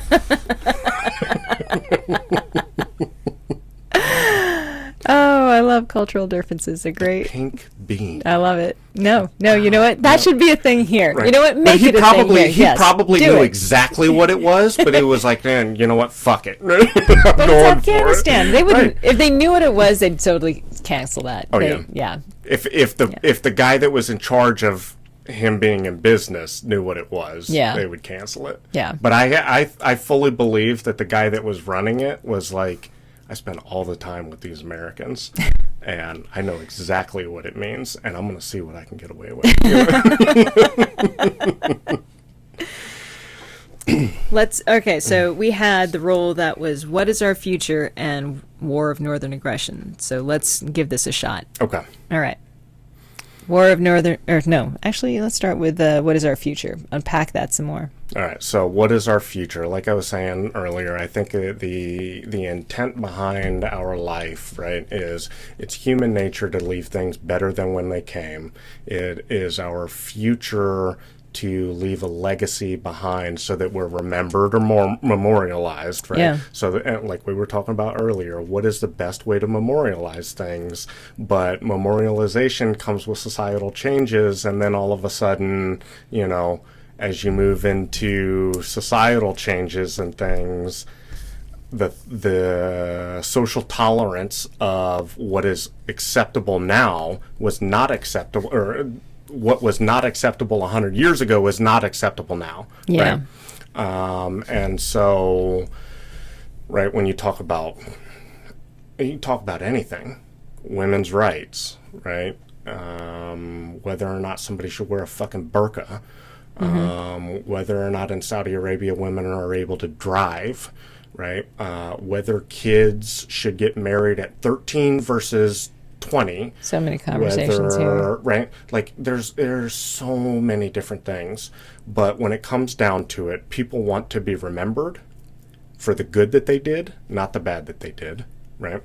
Oh, I love cultural differences. They're great. Pink bean. I love it. No, you know what? That should be a thing here. Right. You know what? But Make it a thing here. He Yes, probably do knew it. exactly what it was, but he was like, man, you know what? Fuck it. I'm But it's going for Afghanistan. it. They wouldn't, Right. if they knew what it was, they'd totally cancel that. Oh, Yeah. If the guy that was in charge of him being in business knew what it was, Yeah. they would cancel it. Yeah. But I fully believe that the guy that was running it was like, I spent all the time with these Americans, and I know exactly what it means, and I'm going to see what I can get away with. Okay, so we had the role that was What is Our Future and War of Northern Aggression. So let's give this a shot. Okay. All right. Let's start with What is Our Future? Unpack that some more. All right, so what is our future? Like I was saying earlier, I think the intent behind our life, right, is it's human nature to leave things better than when they came. It is our future to leave a legacy behind so that we're remembered or more memorialized, right? Yeah. So like we were talking about earlier, what is the best way to memorialize things? But memorialization comes with societal changes, and then all of a sudden, you know, as you move into societal changes and things, the social tolerance of what is acceptable now was not acceptable, or what was not acceptable 100 years ago is not acceptable now. Yeah. Right? And so, right, when you talk about anything, women's rights, right? Whether or not somebody should wear a fucking burqa, whether or not in Saudi Arabia women are able to drive, right? Whether kids should get married at 13 versus 20. So many conversations here. Right? Like there's so many different things. But when it comes down to it, people want to be remembered for the good that they did, not the bad that they did, right?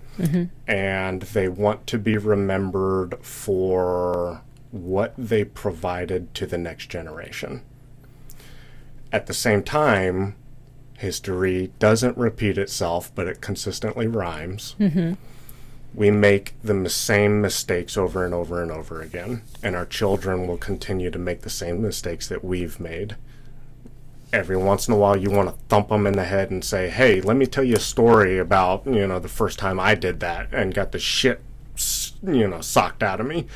And they want to be remembered for what they provided to the next generation. At the same time, history doesn't repeat itself, but it consistently rhymes. We make the same mistakes over and over and over again, and our children will continue to make the same mistakes that we've made. Every once in a while, you want to thump them in the head and say, hey, let me tell you a story about, the first time I did that and got the shit, socked out of me.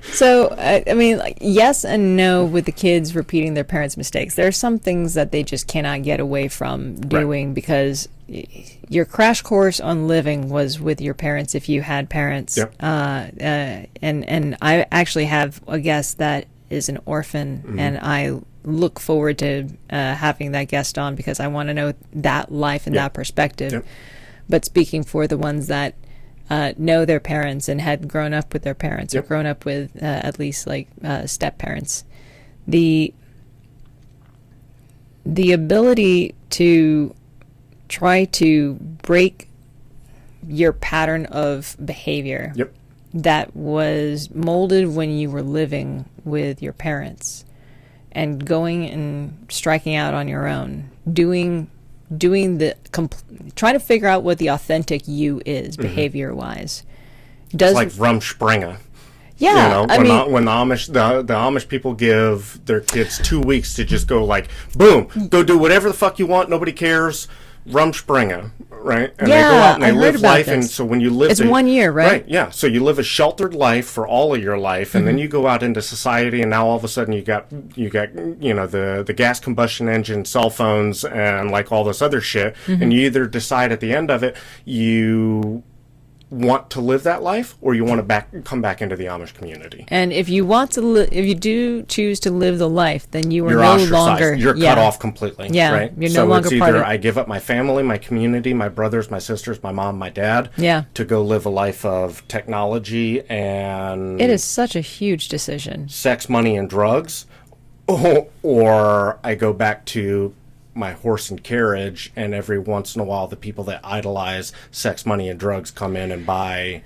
So, I mean, like, yes and no with the kids repeating their parents' mistakes. There are some things that they just cannot get away from doing because your crash course on living was with your parents if you had parents. Yep. And I actually have a guest that is an orphan, and I look forward to having that guest on because I want to know that life and that perspective. Yep. But speaking for the ones that know their parents and had grown up with their parents or grown up with at least like step parents, the ability to try to break your pattern of behavior that was molded when you were living with your parents and going and striking out on your own, doing trying to figure out what the authentic you is behavior wise. It's like Rumspringa. Yeah, when the Amish people give their kids 2 weeks to just go like, boom, go do whatever the fuck you want, nobody cares. Rumspringa, right? And they go out and they live life, and so when you live, it's 1 year, right? Right, yeah. So you live a sheltered life for all of your life, and then you go out into society, and now all of a sudden you got the gas combustion engine, cell phones, and like all this other shit, and you either decide at the end of it you want to live that life, or you want to come back into the Amish community. And if you want to, if you do choose to live the life, then you're no ostracized. longer You're cut off completely. Yeah, right? you're so no longer it's part either of. I give up my family, my community, my brothers, my sisters, my mom, my dad. Yeah. To go live a life of technology and. It is such a huge decision. Sex, money, and drugs, or I go back to my horse and carriage, and every once in a while the people that idolize sex, money, and drugs come in and buy,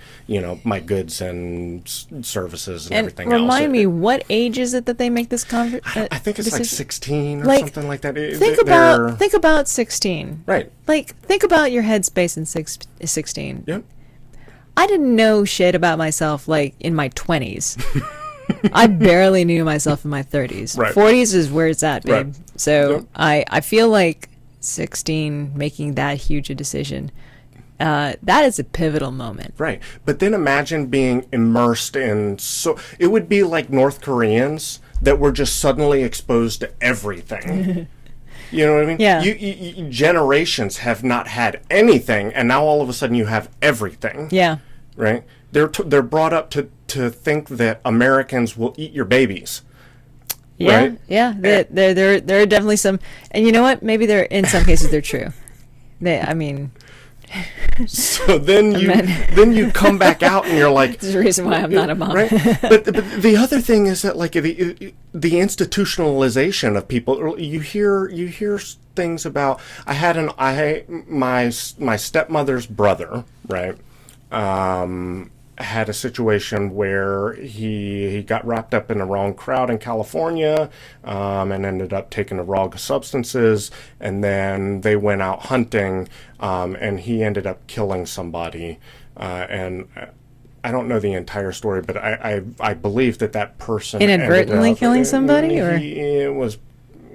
my goods and services and everything else. Remind me, what age is it that they make this I think it's like 16 or something like that. Think about 16. Right. Like, think about your headspace in 16. Yep. I didn't know shit about myself, like, in my 20s. I barely knew myself in my 30s. Right. 40s is where it's at, babe. Right. So I feel like 16, making that huge a decision, that is a pivotal moment. Right. But then imagine being immersed in, it would be like North Koreans that were just suddenly exposed to everything. You know what I mean? Yeah. You generations have not had anything, and now all of a sudden you have everything. Yeah. Right? They're brought up to think that Americans will eat your babies. Yeah, right? yeah. There are definitely some, and you know what? Maybe in some cases they're true. So then you come back out and you're like, there's a reason why I'm not a mom. Right? But the other thing is that like the institutionalization of people. You hear things about. My stepmother's brother, right? Had a situation where he got wrapped up in the wrong crowd in California and ended up taking the wrong substances, and then they went out hunting and he ended up killing somebody, and I don't know the entire story, but I believe that person inadvertently killing somebody, or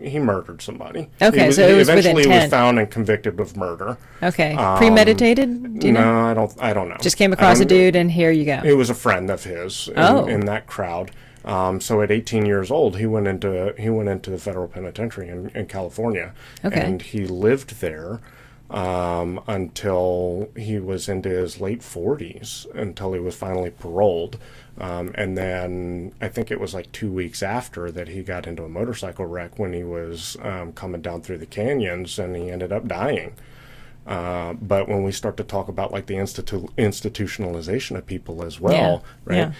he murdered somebody. Okay, he so it was with eventually intent. was found and convicted of murder. Okay, premeditated? Do you know? No, I don't know. Just came across a dude, and here you go. It was a friend of his in that crowd. So at 18 years old, he went into the federal penitentiary in California, Okay. and he lived there until he was into his late 40s, until he was finally paroled. And then I think it was like 2 weeks after that he got into a motorcycle wreck when he was coming down through the canyons, and he ended up dying. But when we start to talk about like the institutionalization of people as well, right?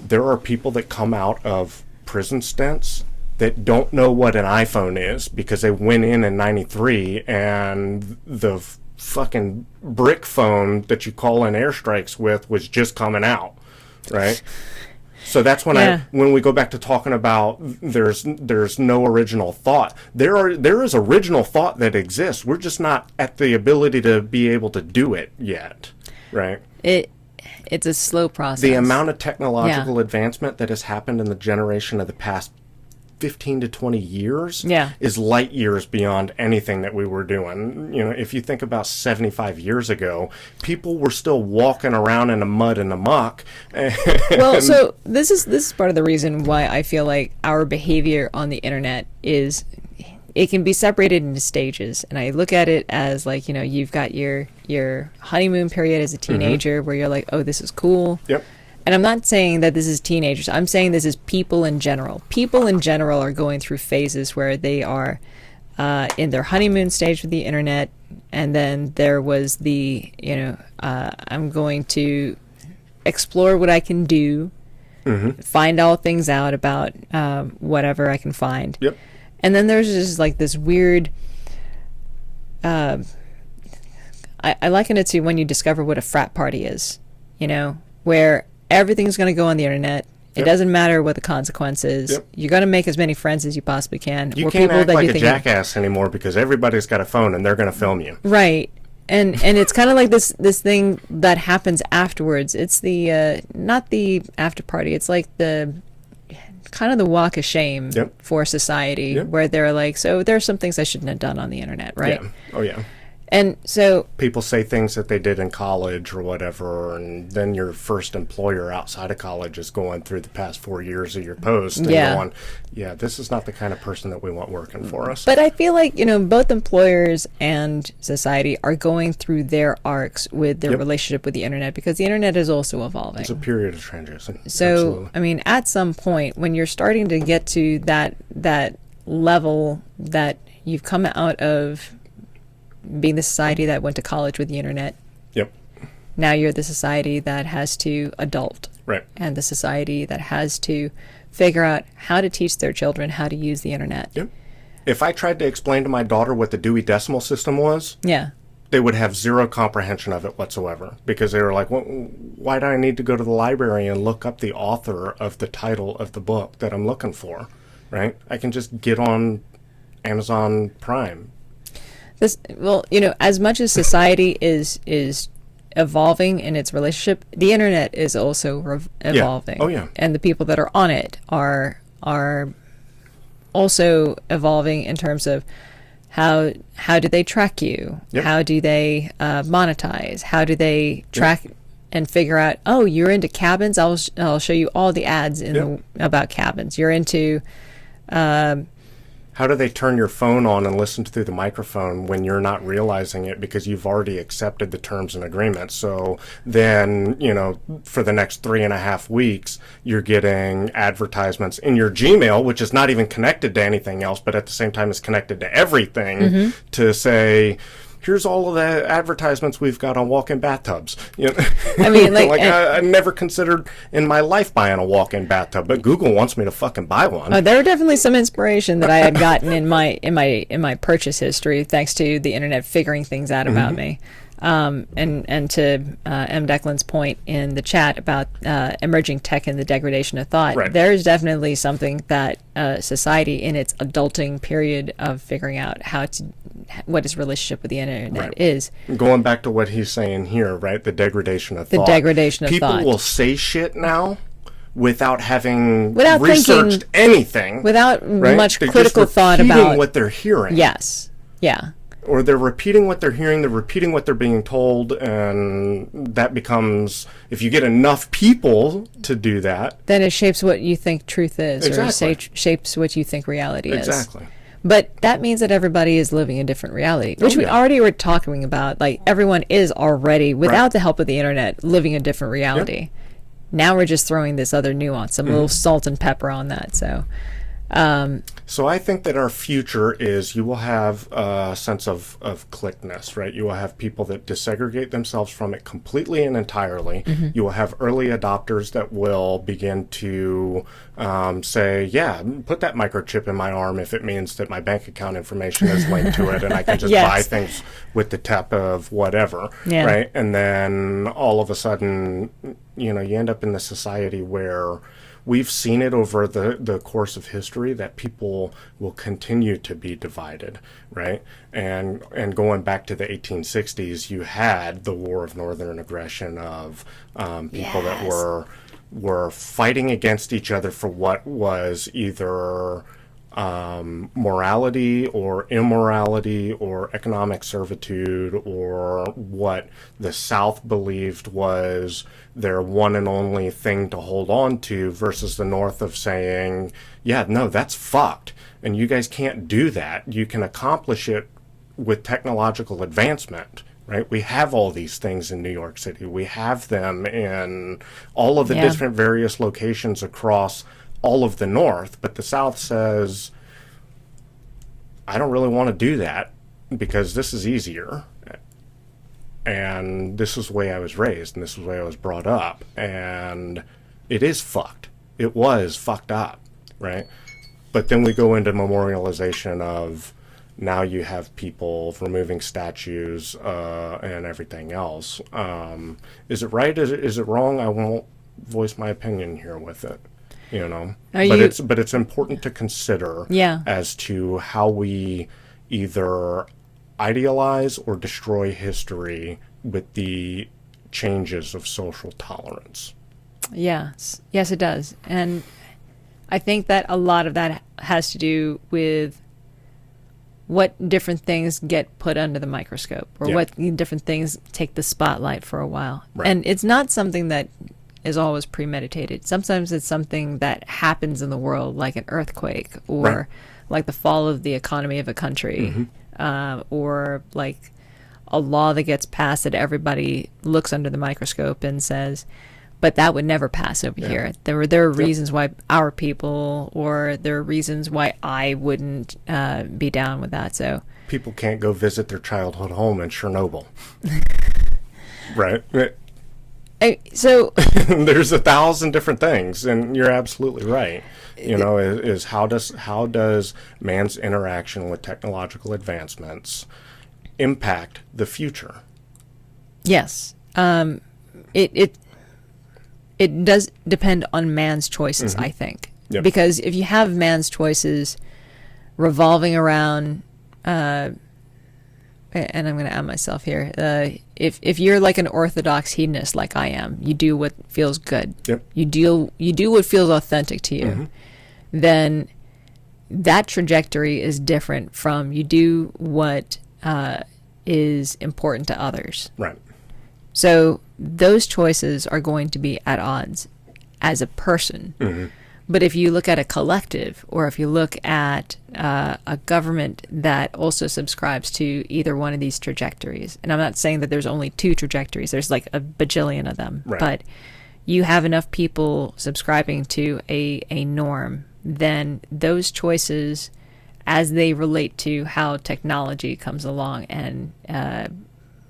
There are people that come out of prison stints that don't know what an iPhone is because they went in '93 and the fucking brick phone that you call in airstrikes with was just coming out, right? So that's when when we go back to talking about there's no original thought. There is original thought that exists. We're just not at the ability to be able to do it yet, right? It's a slow process. The amount of technological advancement that has happened in the generation of the past 15 to 20 years is light years beyond anything that we were doing. You know, if you think about 75 years ago, people were still walking around in the mud and the muck. Well, so this is part of the reason why I feel like our behavior on the internet is, it can be separated into stages. And I look at it as like, you know, you've got your honeymoon period as a teenager where you're like, oh, this is cool. Yep. And I'm not saying that this is teenagers. I'm saying this is people in general. People in general are going through phases where they are in their honeymoon stage with the internet. And then there was the, you know, I'm going to explore what I can do, find all things out about whatever I can find. Yep. And then there's just like this weird, I liken it to when you discover what a frat party is, you know, where everything's going to go on the internet. It doesn't matter what the consequence is. You're going to make as many friends as you possibly can. You can't act like a jackass anymore because everybody's got a phone and they're going to film you. Right. And it's kind of like this thing that happens afterwards. It's the, not the after party. It's like the kind of the walk of shame for society where they're like, so there are some things I shouldn't have done on the internet, right? Yeah. Oh, yeah. And so people say things that they did in college or whatever, and then your first employer outside of college is going through the past 4 years of your post and going, yeah, this is not the kind of person that we want working for us. But I feel like, you know, both employers and society are going through their arcs with their relationship with the internet, because the internet is also evolving. It's a period of transition. So, absolutely. I mean, at some point when you're starting to get to that level that you've come out of being the society that went to college with the internet. Yep. Now you're the society that has to adult. Right. And the society that has to figure out how to teach their children how to use the internet. Yep. If I tried to explain to my daughter what the Dewey Decimal System was, they would have zero comprehension of it whatsoever, because they were like, well, why do I need to go to the library and look up the author of the title of the book that I'm looking for, right? I can just get on Amazon Prime. Well, you know, as much as society is evolving in its relationship, the internet is also evolving. Oh, yeah. And the people that are on it are also evolving in terms of how do they track you? How do they monetize? How do they track and figure out, oh, you're into cabins? I'll show you all the ads about cabins. You're into how do they turn your phone on and listen through the microphone when you're not realizing it because you've already accepted the terms and agreements? So then, you know, for the next 3.5 weeks, you're getting advertisements in your Gmail, which is not even connected to anything else, but at the same time is connected to everything, to say, here's all of the advertisements we've got on walk-in bathtubs. You know? I mean, like, I never considered in my life buying a walk-in bathtub, but Google wants me to fucking buy one. There were definitely some inspiration that I had gotten in my purchase history, thanks to the internet figuring things out about me. And to M. Declan's point in the chat about emerging tech and the degradation of thought, there is definitely something that society in its adulting period of figuring out what its relationship with the internet is. Going back to what he's saying here, right? The degradation of thought. The degradation of thought. People will say shit now without having researched anything. Without much they're critical just thought repeating about what they're hearing. Yes. Yeah. Or they're repeating what they're hearing, they're repeating what they're being told, and that becomes, if you get enough people to do that, then it shapes what you think truth is, exactly. or shapes what you think reality is. Exactly. But that means that everybody is living a different reality, which we yeah. already were talking about. Like, everyone is already, without Right. the help of the internet, living a different reality. Now we're just throwing this other nuance, some little salt and pepper on that. So, So I think that our future is you will have a sense of cliqueness, right? You will have people that desegregate themselves from it completely and entirely. You will have early adopters that will begin to say, yeah, put that microchip in my arm if it means that my bank account information is linked to it and I can just Yes. buy things with the tap of whatever, Yeah. right? And then all of a sudden, you know, you end up in the society where we've seen it over the course of history that people will continue to be divided, right? And going back to the 1860s, you had the War of Northern Aggression of people that Yes. were fighting against each other for what was either morality or immorality or economic servitude, or what the South believed was their one and only thing to hold on to, versus the North of saying, yeah, no, that's fucked. And you guys can't do that. You can accomplish it with technological advancement, right? We have all these things in New York City. We have them in all of the Yeah. different various locations across all of the North, but the South says, I don't really want to do that because this is easier. And this is the way I was raised, and this is the way I was brought up. And it is fucked. It was fucked up, right? But then we go into memorialization of now you have people removing statues and everything else. Is it right? Is it wrong? I won't voice my opinion here with it. You know, but it's important to consider Yeah. as to how we either idealize or destroy history with the changes of social tolerance. Yes, it does. And I think that a lot of that has to do with what different things get put under the microscope, or Yeah. what different things take the spotlight for a while. Right. And it's not something that is always premeditated. Sometimes it's something that happens in the world, like an earthquake, or Right. like the fall of the economy of a country, or like a law that gets passed that everybody looks under the microscope and says, but that would never pass over here. There are reasons why our people, or there are reasons why I wouldn't be down with that. So People can't go visit their childhood home in Chernobyl. Right? so There's 1,000 different things, and you're absolutely right. You know, is how does man's interaction with technological advancements impact the future? yes, it does depend on man's choices, I think. Yep. Because if you have man's choices revolving around, and I'm going to add myself here, if you're like an orthodox hedonist like I am, you do what feels good. Yep. You do what feels authentic to you. Then that trajectory is different from you do what is important to others. Right. So those choices are going to be at odds as a person. But if you look at a collective, or if you look at a government that also subscribes to either one of these trajectories, and I'm not saying that there's only two trajectories, there's like a bajillion of them, Right. but you have enough people subscribing to a norm, then those choices, as they relate to how technology comes along and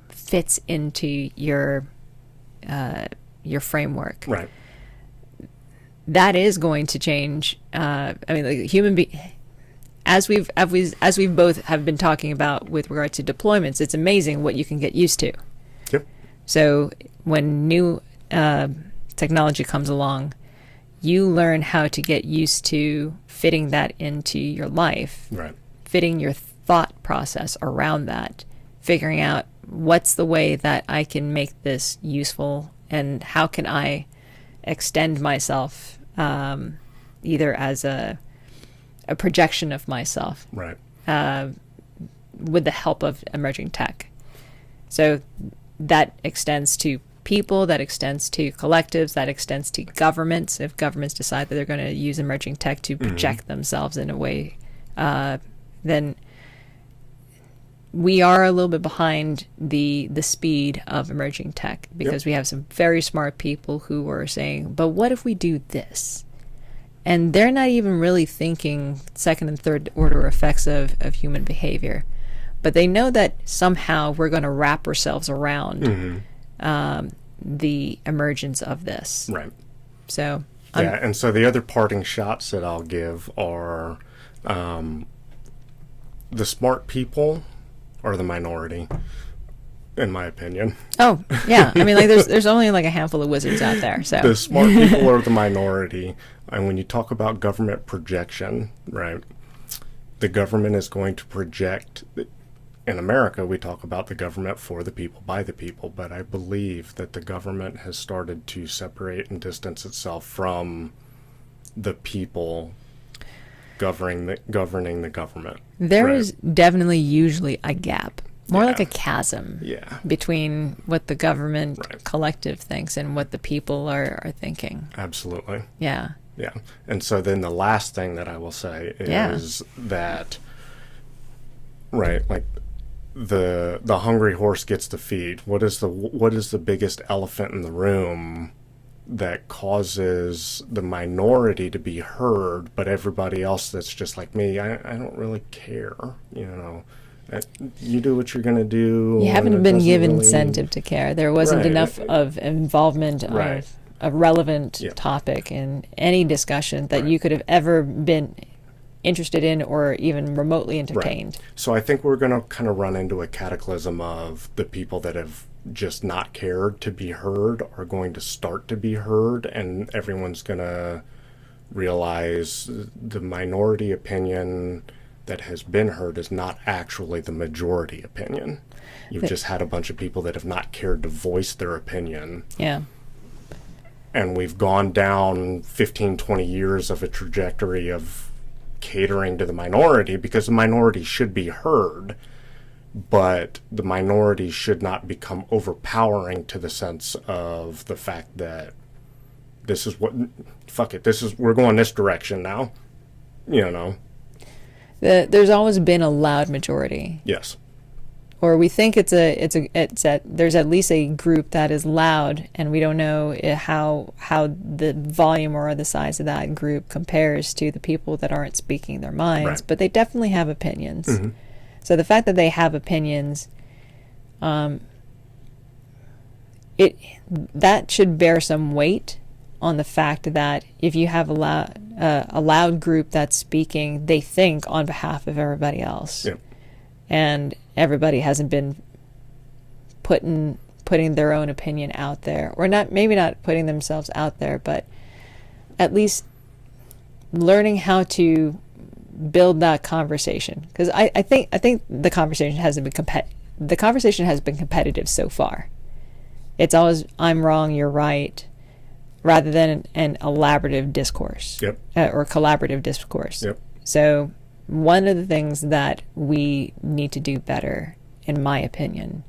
fits into your framework, Right. that is going to change. I mean, like as we've both have been talking about with regard to deployments, it's amazing what you can get used to. Yep. So when new technology comes along, you learn how to get used to fitting that into your life, Right. fitting your thought process around that, figuring out what's the way that I can make this useful, and how can I extend myself, either as a projection of myself Right. with the help of emerging tech. So that extends to people, that extends to collectives, that extends to governments. If governments decide that they're going to use emerging tech to project themselves in a way that then we are a little bit behind the speed of emerging tech, because we have some very smart people who are saying, but what if we do this? And they're not even really thinking second and third order effects of human behavior. But they know that somehow we're going to wrap ourselves around the emergence of this. Right. So, and so the other parting shots that I'll give are the smart people are the minority, in my opinion. oh, yeah. I mean, like, there's only like a handful of wizards out there. So The smart people are the minority. And when you talk about government projection, right, the government is going to project. In America, we talk about the government for the people, by the people, but I believe that the government has started to separate and distance itself from the people governing the government. there is definitely usually a gap, more like Yeah. a chasm Yeah, between what the government Right. collective thinks and what the people are thinking. absolutely. Yeah. Yeah. And so then the last thing that I will say is that, right, like the hungry horse gets the feed. What is the biggest elephant in the room that causes the minority to be heard, but everybody else that's just like me, I don't really care, you know. You do what you're going to do. You and haven't it been doesn't given really- incentive to care. There wasn't Right. enough of involvement Right. of a relevant Yeah. topic in any discussion that Right. you could have ever been interested in or even remotely entertained. So I think we're going to kind of run into a cataclysm of the people that have just not cared to be heard are going to start to be heard, and everyone's going to realize the minority opinion that has been heard is not actually the majority opinion. You've just had a bunch of people that have not cared to voice their opinion, Yeah. and we've gone down 15, 20 years of a trajectory of catering to the minority, because the minority should be heard, but the minority should not become overpowering to the sense of the fact that this is what, fuck it, we're going this direction now, you know. There's always been a loud majority, Yes. or we think there's at least a group that is loud, and we don't know how the volume or the size of that group compares to the people that aren't speaking their minds. Right. But they definitely have opinions. Mm-hmm. So the fact that they have opinions, that should bear some weight on the fact that if you have a loud group that's speaking, they think on behalf of everybody else. Yep. And everybody hasn't been putting their own opinion out there, or maybe not putting themselves out there, but at least learning how to build that conversation. Because I think the conversation hasn't been the conversation has been competitive so far. It's always I'm wrong, you're right, rather than an elaborative discourse. Yep. Or collaborative discourse. Yep. So one of the things that we need to do better, in my opinion,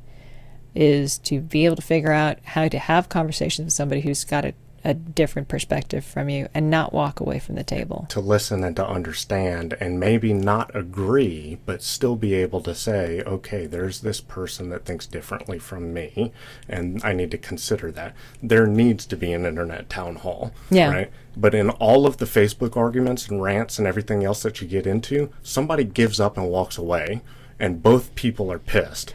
is to be able to figure out how to have conversations with somebody who's got a different perspective from you and not walk away from the table. To listen and to understand, and maybe not agree, but still be able to say, okay, there's this person that thinks differently from me, and I need to consider that. There needs to be an internet town hall, Yeah. right? But in all of the Facebook arguments and rants and everything else that you get into, somebody gives up and walks away, and both people are pissed.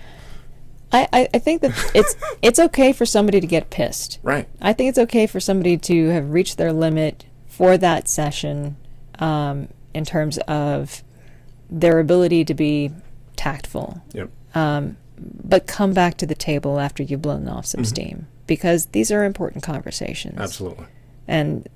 I think that it's okay for somebody to get pissed. Right. I think it's okay for somebody to have reached their limit for that session, in terms of their ability to be tactful. Yep. But come back to the table after you've blown off some steam, because these are important conversations. Absolutely. And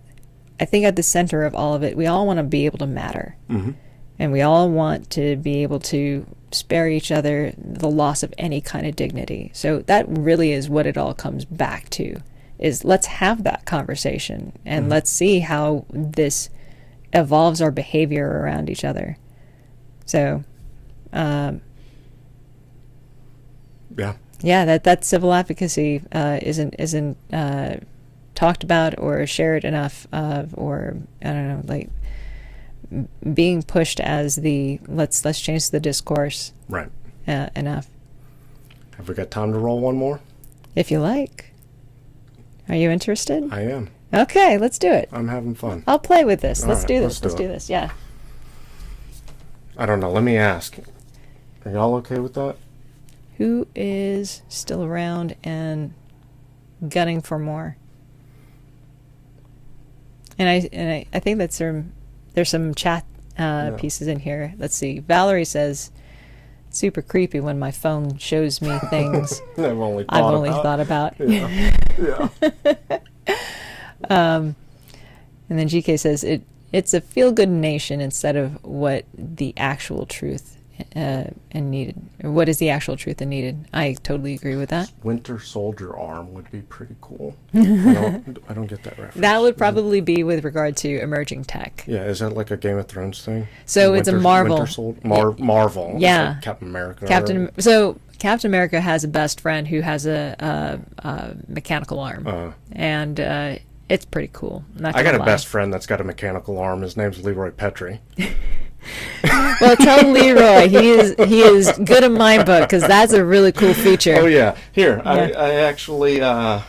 I think at the center of all of it, we all want to be able to matter. Mm-hmm. And we all want to be able to spare each other the loss of any kind of dignity. So that really is what it all comes back to, is let's have that conversation and let's see how this evolves our behavior around each other. So, Yeah. that civil advocacy isn't talked about or shared enough of, or I don't know, like being pushed as the let's change the discourse. Right. Enough. Have we got time to roll one more? If you like. Are you interested? I am. Okay, let's do it. I'm having fun. I'll play with this. All Let's right, do this. let's Let's do do it. this. Yeah. I don't know. Let me ask. Are y'all okay with that? Who is still around and gunning for more? And I think that's there's some chat pieces in here. Let's see. Valerie says, super creepy when my phone shows me things I've only thought about. Yeah. And then GK says it's a feel-good nation instead of what the actual truth and needed. Or what is the actual truth and needed? I totally agree with that. Winter Soldier arm would be pretty cool. I don't get that reference. That would probably be with regard to emerging tech. Yeah, is that like a Game of Thrones thing? So it's a Marvel. Marvel. It's Yeah. like Captain America. So Captain America has a best friend who has a mechanical arm, and it's pretty cool. Not I got gonna a lie. best friend that's got a mechanical arm. His name's Leroy Petrie. Well, tell Leroy he is good in my book because that's a really cool feature. Oh yeah, here Yeah. I actually I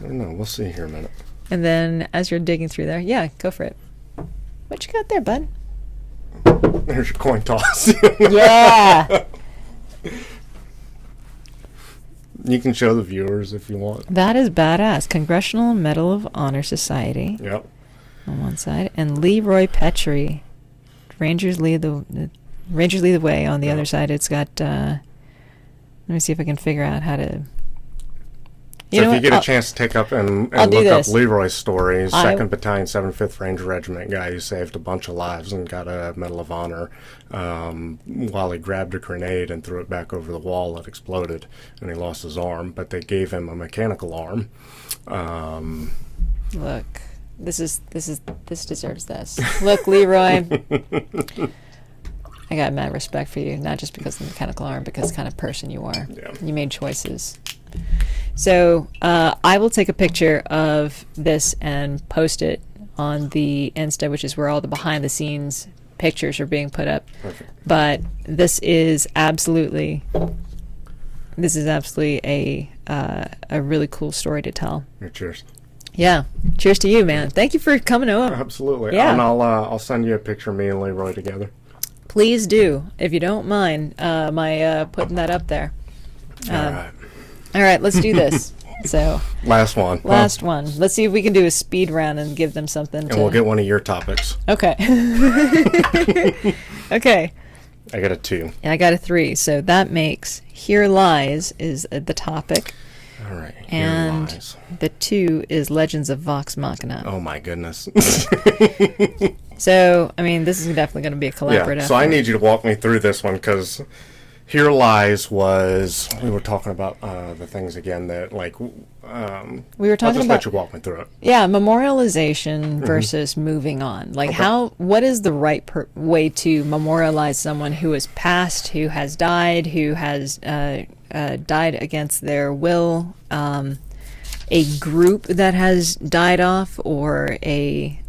don't know. We'll see here in a minute. And then as you're digging through there, yeah, go for it. What you got there, bud? There's your coin toss. Yeah, You can show the viewers if you want. that is badass. Congressional Medal of Honor Society Yep. on one side, and Leroy Petrie, Rangers lead the way on the Yeah. other side. It's got. Let me see if I can figure out how to. So if you what? get a chance to take up and I'll do look up this. Leroy's story, I- 2nd Battalion, 75th Ranger Regiment guy who saved a bunch of lives and got a Medal of Honor while he grabbed a grenade and threw it back over the wall. It exploded and he lost his arm, but they gave him a mechanical arm. Look, this deserves this. Look, Leroy. I got mad respect for you, not just because of the mechanical arm, because the kind of person you are. Yeah. You made choices. So I will take a picture of this and post it on the Insta, which is where all the behind-the-scenes pictures are being put up. Perfect. But this is absolutely a really cool story to tell. Here, cheers. Yeah. Cheers to you, man. Thank you for coming over. Absolutely. Yeah. And I'll send you a picture of me and Leroy together. Please do, if you don't mind, my putting that up there. All right. All right, let's do this. So, Last one. last one. Let's see if we can do a speed round and give them something And to... we'll get one of your topics. Okay. Okay. I got a 2. And I got a 3. So that makes Here Lies is the topic. All right. Here And lies. the 2 is Legends of Vox Machina. Oh my goodness. So, I mean, this is definitely going to be a collaborative Yeah, so I effort. need you to walk me through this one because Here Lies was we were talking about the things again that like We were I'll talking just about... let you walk me through it. Yeah, memorialization versus moving on. Like, what is the right way to memorialize someone who has passed, who has died, who has died against their will, a group that has died off, or a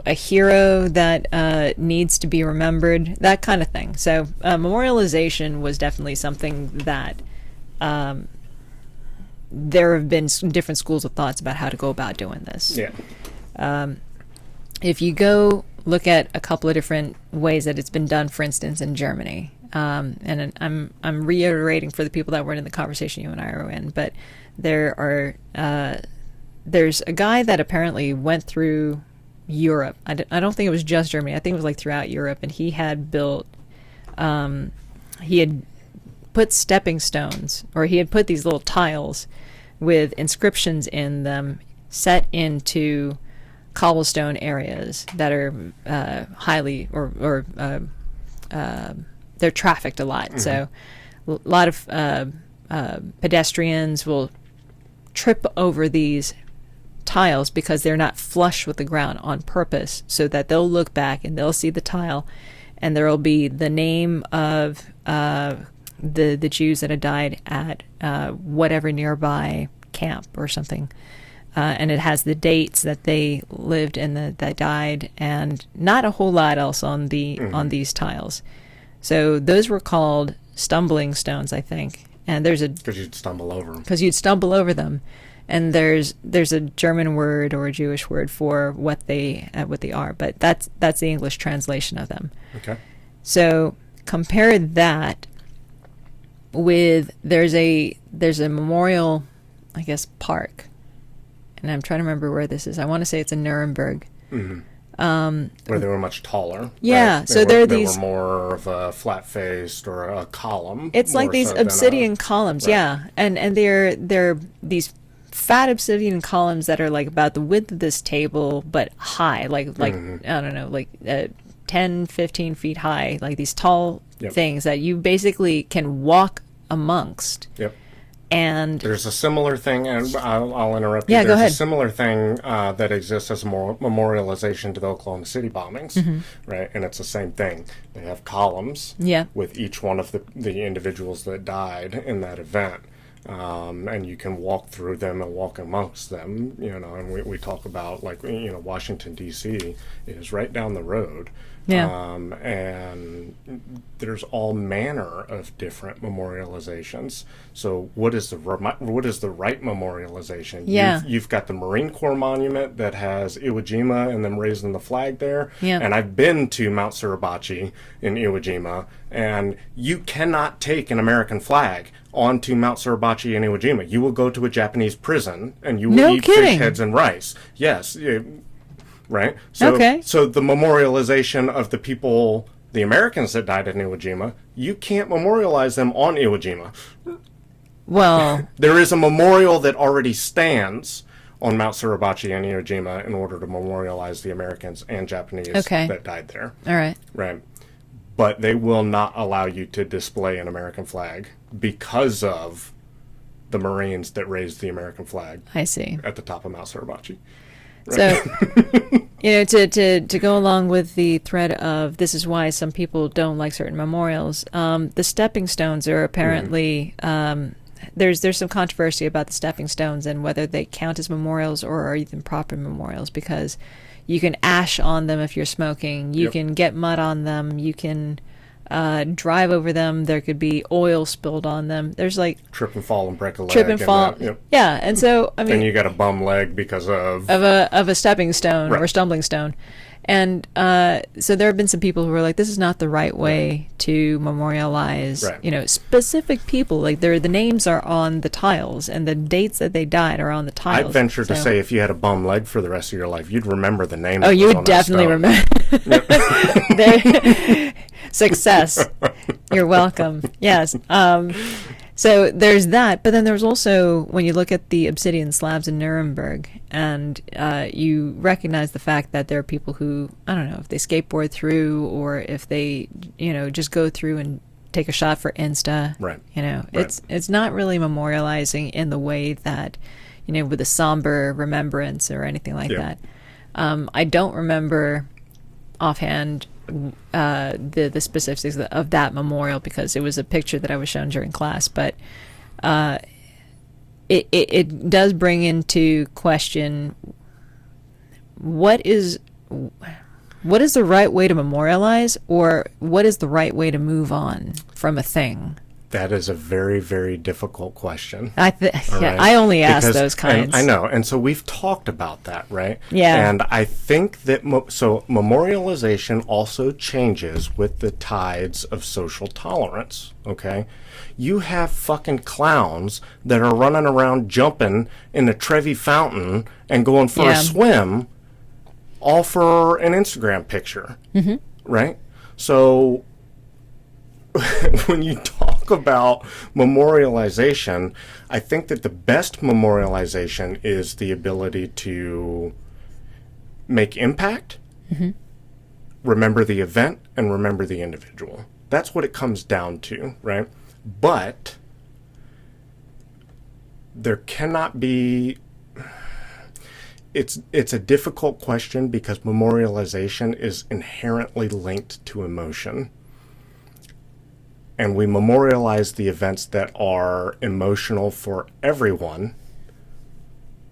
a hero that needs to be remembered, that kind of thing. So memorialization was definitely something that there have been different schools of thoughts about how to go about doing this. Yeah. If you go look at a couple of different ways that it's been done, for instance, in Germany, and I'm reiterating for the people that weren't in the conversation you and I are in, but there's a guy that apparently went through Europe. I don't think it was just Germany. I think it was like throughout Europe, and he had built, he had put stepping stones, or he had put these little tiles with inscriptions in them set into cobblestone areas that are highly or they're trafficked a lot. So a lot of pedestrians will trip over these tiles because they're not flush with the ground on purpose, so that they'll look back and they'll see the tile and there'll be the name of the Jews that had died at whatever nearby camp or something. and it has the dates that they lived and that they died, and not a whole lot else on the on these tiles. So those were called stumbling stones, I think. And there's a Because you'd stumble over them. because you'd stumble over them, and there's a German word or a Jewish word for what they are, but that's the English translation of them. Okay. So compare that with there's a memorial, I guess, park, and I'm trying to remember where this is. I want to say it's in Nuremberg. Where they were much taller. Yeah, right? so they these were more of a flat-faced or a column. It's like more these so than obsidian columns, right. yeah, and they're these fat obsidian columns that are like about the width of this table, but high, like I don't know, like 10, 15 feet high, like these tall Yep. things that you basically can walk amongst. Yep. And There's a similar thing, and I'll interrupt you. Yeah, go There's ahead. a similar thing that exists as a memorialization to the Oklahoma City bombings, right? And it's the same thing. They have columns Yeah. with each one of the individuals that died in that event. And you can walk through them and walk amongst them, and we talk about, like, Washington, D.C. is right down the road. Yeah. And there's all manner of different memorializations. So what is the right memorialization? Yeah. You've got the Marine Corps monument that has Iwo Jima and them raising the flag there. Yeah. And I've been to Mount Suribachi in Iwo Jima, and you cannot take an American flag onto Mount Suribachi in Iwo Jima. You will go to a Japanese prison and you will No eat kidding. fish heads and rice. Yes. Right? So, Okay. So the memorialization of the people, the Americans that died in Iwo Jima, you can't memorialize them on Iwo Jima. well, There is a memorial that already stands on Mount Suribachi and Iwo Jima in order to memorialize the Americans and Japanese Okay. that died there. all right. Right. But they will not allow you to display an American flag because of the Marines that raised the American flag I see. at the top of Mount Suribachi. So, to go along with the thread of this is why some people don't like certain memorials, the stepping stones are apparently, there's some controversy about the stepping stones and whether they count as memorials or are even proper memorials, because you can ash on them if you're smoking, you Yep. can get mud on them, you can drive over them, there could be oil spilled on them. There's like Trip and fall and break a leg. trip and fall. Yep. Yeah, and so, I mean, And you got a bum leg because of of a stepping stone Right. or stumbling stone, and so there have been some people who are like, this is not the right way to memorialize, Right. Specific people. Like the names are on the tiles and the dates that they died are on the tiles. I'd venture to So- say if you had a bum leg for the rest of your life, you'd remember the name. Oh, that you was would on that definitely stone. remember. Success. You're welcome. Yes. So there's that, but then there's also, when you look at the obsidian slabs in Nuremberg, and you recognize the fact that there are people who, I don't know, if they skateboard through or if they, just go through and take a shot for Insta. Right. It's not really memorializing in the way that, with a somber remembrance or anything like Yeah. that. I don't remember offhand the specifics of that memorial because it was a picture that I was shown during class, but it does bring into question what is the right way to memorialize, or what is the right way to move on from a thing. That is a very, very difficult question. All right? I only ask Because- those kinds. and I know, and so we've talked about that, right? Yeah. And I think that so memorialization also changes with the tides of social tolerance. Okay, you have fucking clowns that are running around jumping in the Trevi Fountain and going for Yeah. a swim, all for an Instagram picture, right? So when you talk about memorialization, I think that the best memorialization is the ability to make impact, remember the event, and remember the individual. That's what it comes down to, right? But there cannot be... It's a difficult question because memorialization is inherently linked to emotion. And we memorialize the events that are emotional for everyone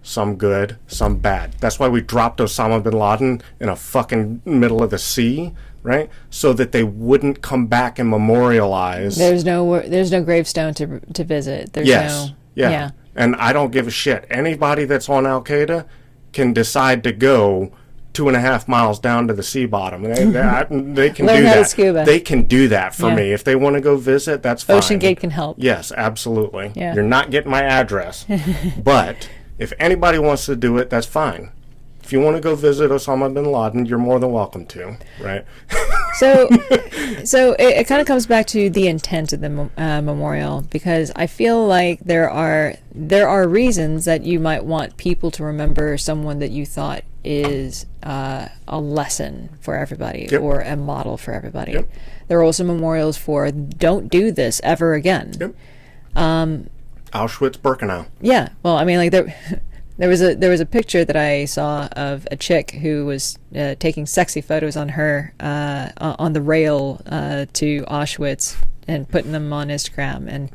some good, some bad. That's why we dropped Osama bin Laden in a fucking middle of the sea, right? So that they wouldn't come back and memorialize. There's no gravestone to visit. There's Yes. no Yeah. And I don't give a shit. Anybody that's on Al Qaeda can decide to go 2.5 miles down to the sea bottom. They can Learn do how that. to scuba. They can do that for Yeah. me. If they want to go visit, that's fine. Ocean Gate can help. Yes, absolutely. Yeah. You're not getting my address. But if anybody wants to do it, that's fine. If you want to go visit Osama bin Laden, you're more than welcome to, right? So it kind of comes back to the intent of the memorial, because I feel like there are reasons that you might want people to remember someone that you thought is a lesson for everybody. Yep. Or a model for everybody. Yep. There are also memorials for don't do this ever again. Yep. Auschwitz-Birkenau. Yeah. Well, I mean, like there was a picture that I saw of a chick who was taking sexy photos on her on the rail to Auschwitz and putting them on Instagram, and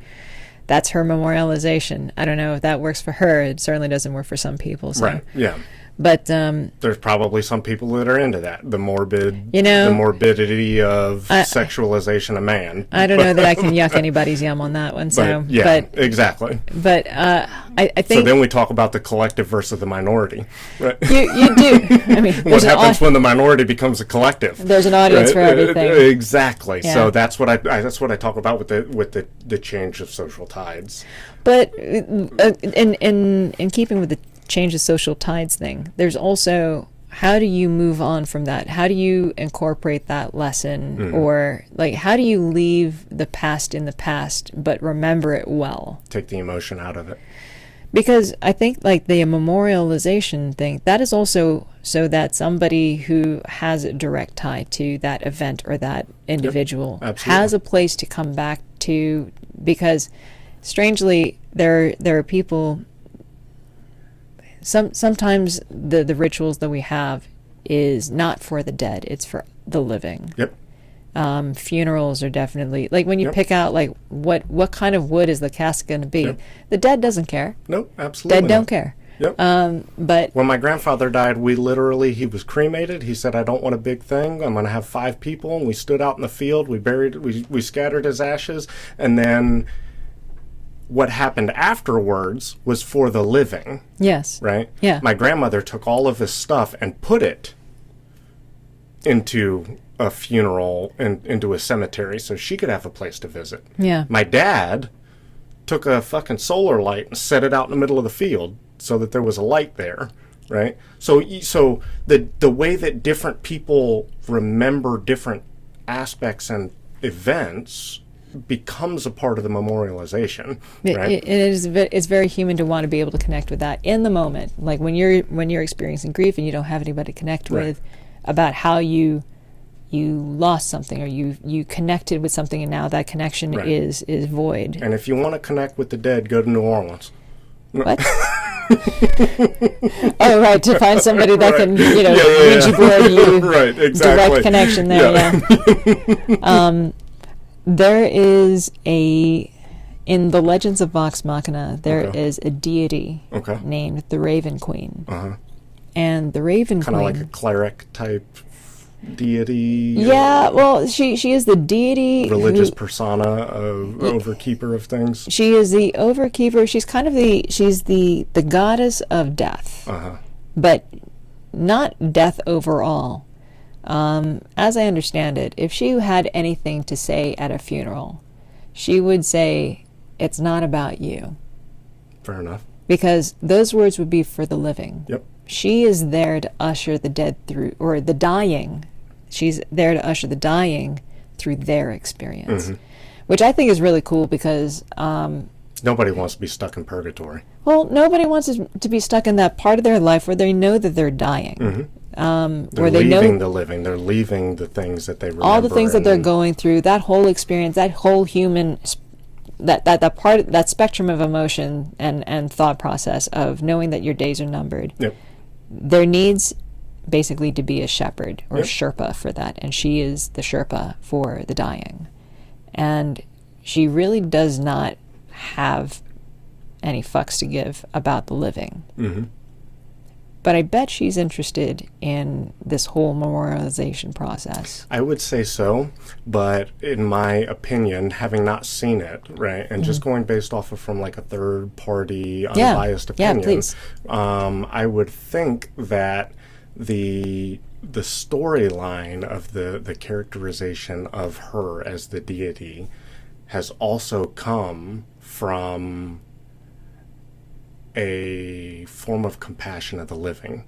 that's her memorialization. I don't know if that works for her. It certainly doesn't work for some people. So. Right. Yeah. But there's probably some people that are into that. The morbidity of I- sexualization of man. I don't know that I can yuck anybody's yum on that one. So, But, yeah, exactly. But I So think then we talk about the collective versus the minority, right? you do. I mean, What there's happens when the minority becomes a collective? there's an audience for everything. Exactly. Yeah. So that's what I talk about with the change of social tides. But in keeping with the change of social tides thing, there's also, how do you move on from that? How do you incorporate that lesson? Or like, how do you leave the past in the past but remember it well? Take the emotion out of it. Because I think like the memorialization thing, that is also so that somebody who has a direct tie to that event or that individual absolutely. has a place to come back to. Because strangely, there are people. Sometimes the rituals that we have is not for the dead; it's for the living. Yep. Funerals are definitely, like when you Yep. pick out like what kind of wood is the casket going to be. Yep. The dead doesn't care. No, absolutely. Dead don't care. Yep. But When my grandfather died, he was cremated. He said, I don't want a big thing. I'm going to have 5 people. And we stood out in the field. We scattered his ashes. And then what happened afterwards was for the living, yes, right? Yeah. My grandmother took all of his stuff and put it into a funeral and into a cemetery so she could have a place to visit. Yeah. My dad took a fucking solar light and set it out in the middle of the field so that there was a light there, right? So the way that different people remember different aspects and events becomes a part of the memorialization, right? It's very human to want to be able to connect with that in the moment, like when you're experiencing grief and you don't have anybody to connect Right. with, about how you lost something or you connected with something and now that connection Right. is void. And if you want to connect with the dead, go to New Orleans. What? Oh, right, to find somebody that can, Yeah. Ouija board you. Right, exactly. Direct connection there, yeah. There is in the Legends of Vox Machina, there is Okay. a deity Okay. named the Raven Queen. Uh-huh. And the Raven Kind of Queen... like a cleric type deity. Yeah, well, she is the deity Religious who, persona of overkeeper of things. she is the overkeeper. She's kind of she's the goddess of death, Uh-huh. but not death overall. As I understand it, if she had anything to say at a funeral, she would say, "It's not about you," Fair enough. because those words would be for the living. Yep. She is there to usher the dead through, or the dying. She's there to usher the dying through their experience, which I think is really cool because, Nobody wants to be stuck in purgatory. well, nobody wants to be stuck in that part of their life where they know that they're dying. They're Where they leaving know the living. They're leaving the things that they remember. all the things that they're and- going through, that whole experience, that whole human, that part, that spectrum of emotion and thought process of knowing that your days are numbered. Yep. There needs basically to be a shepherd or Yep. Sherpa for that, and she is the Sherpa for the dying. And she really does not have any fucks to give about the living. But I bet she's interested in this whole memorialization process. I would say so, but in my opinion, having not seen it, right, and just going based off of from like a third-party, unbiased opinion, please. I would think that the storyline of the characterization of her as the deity has also come from a form of compassion of the living.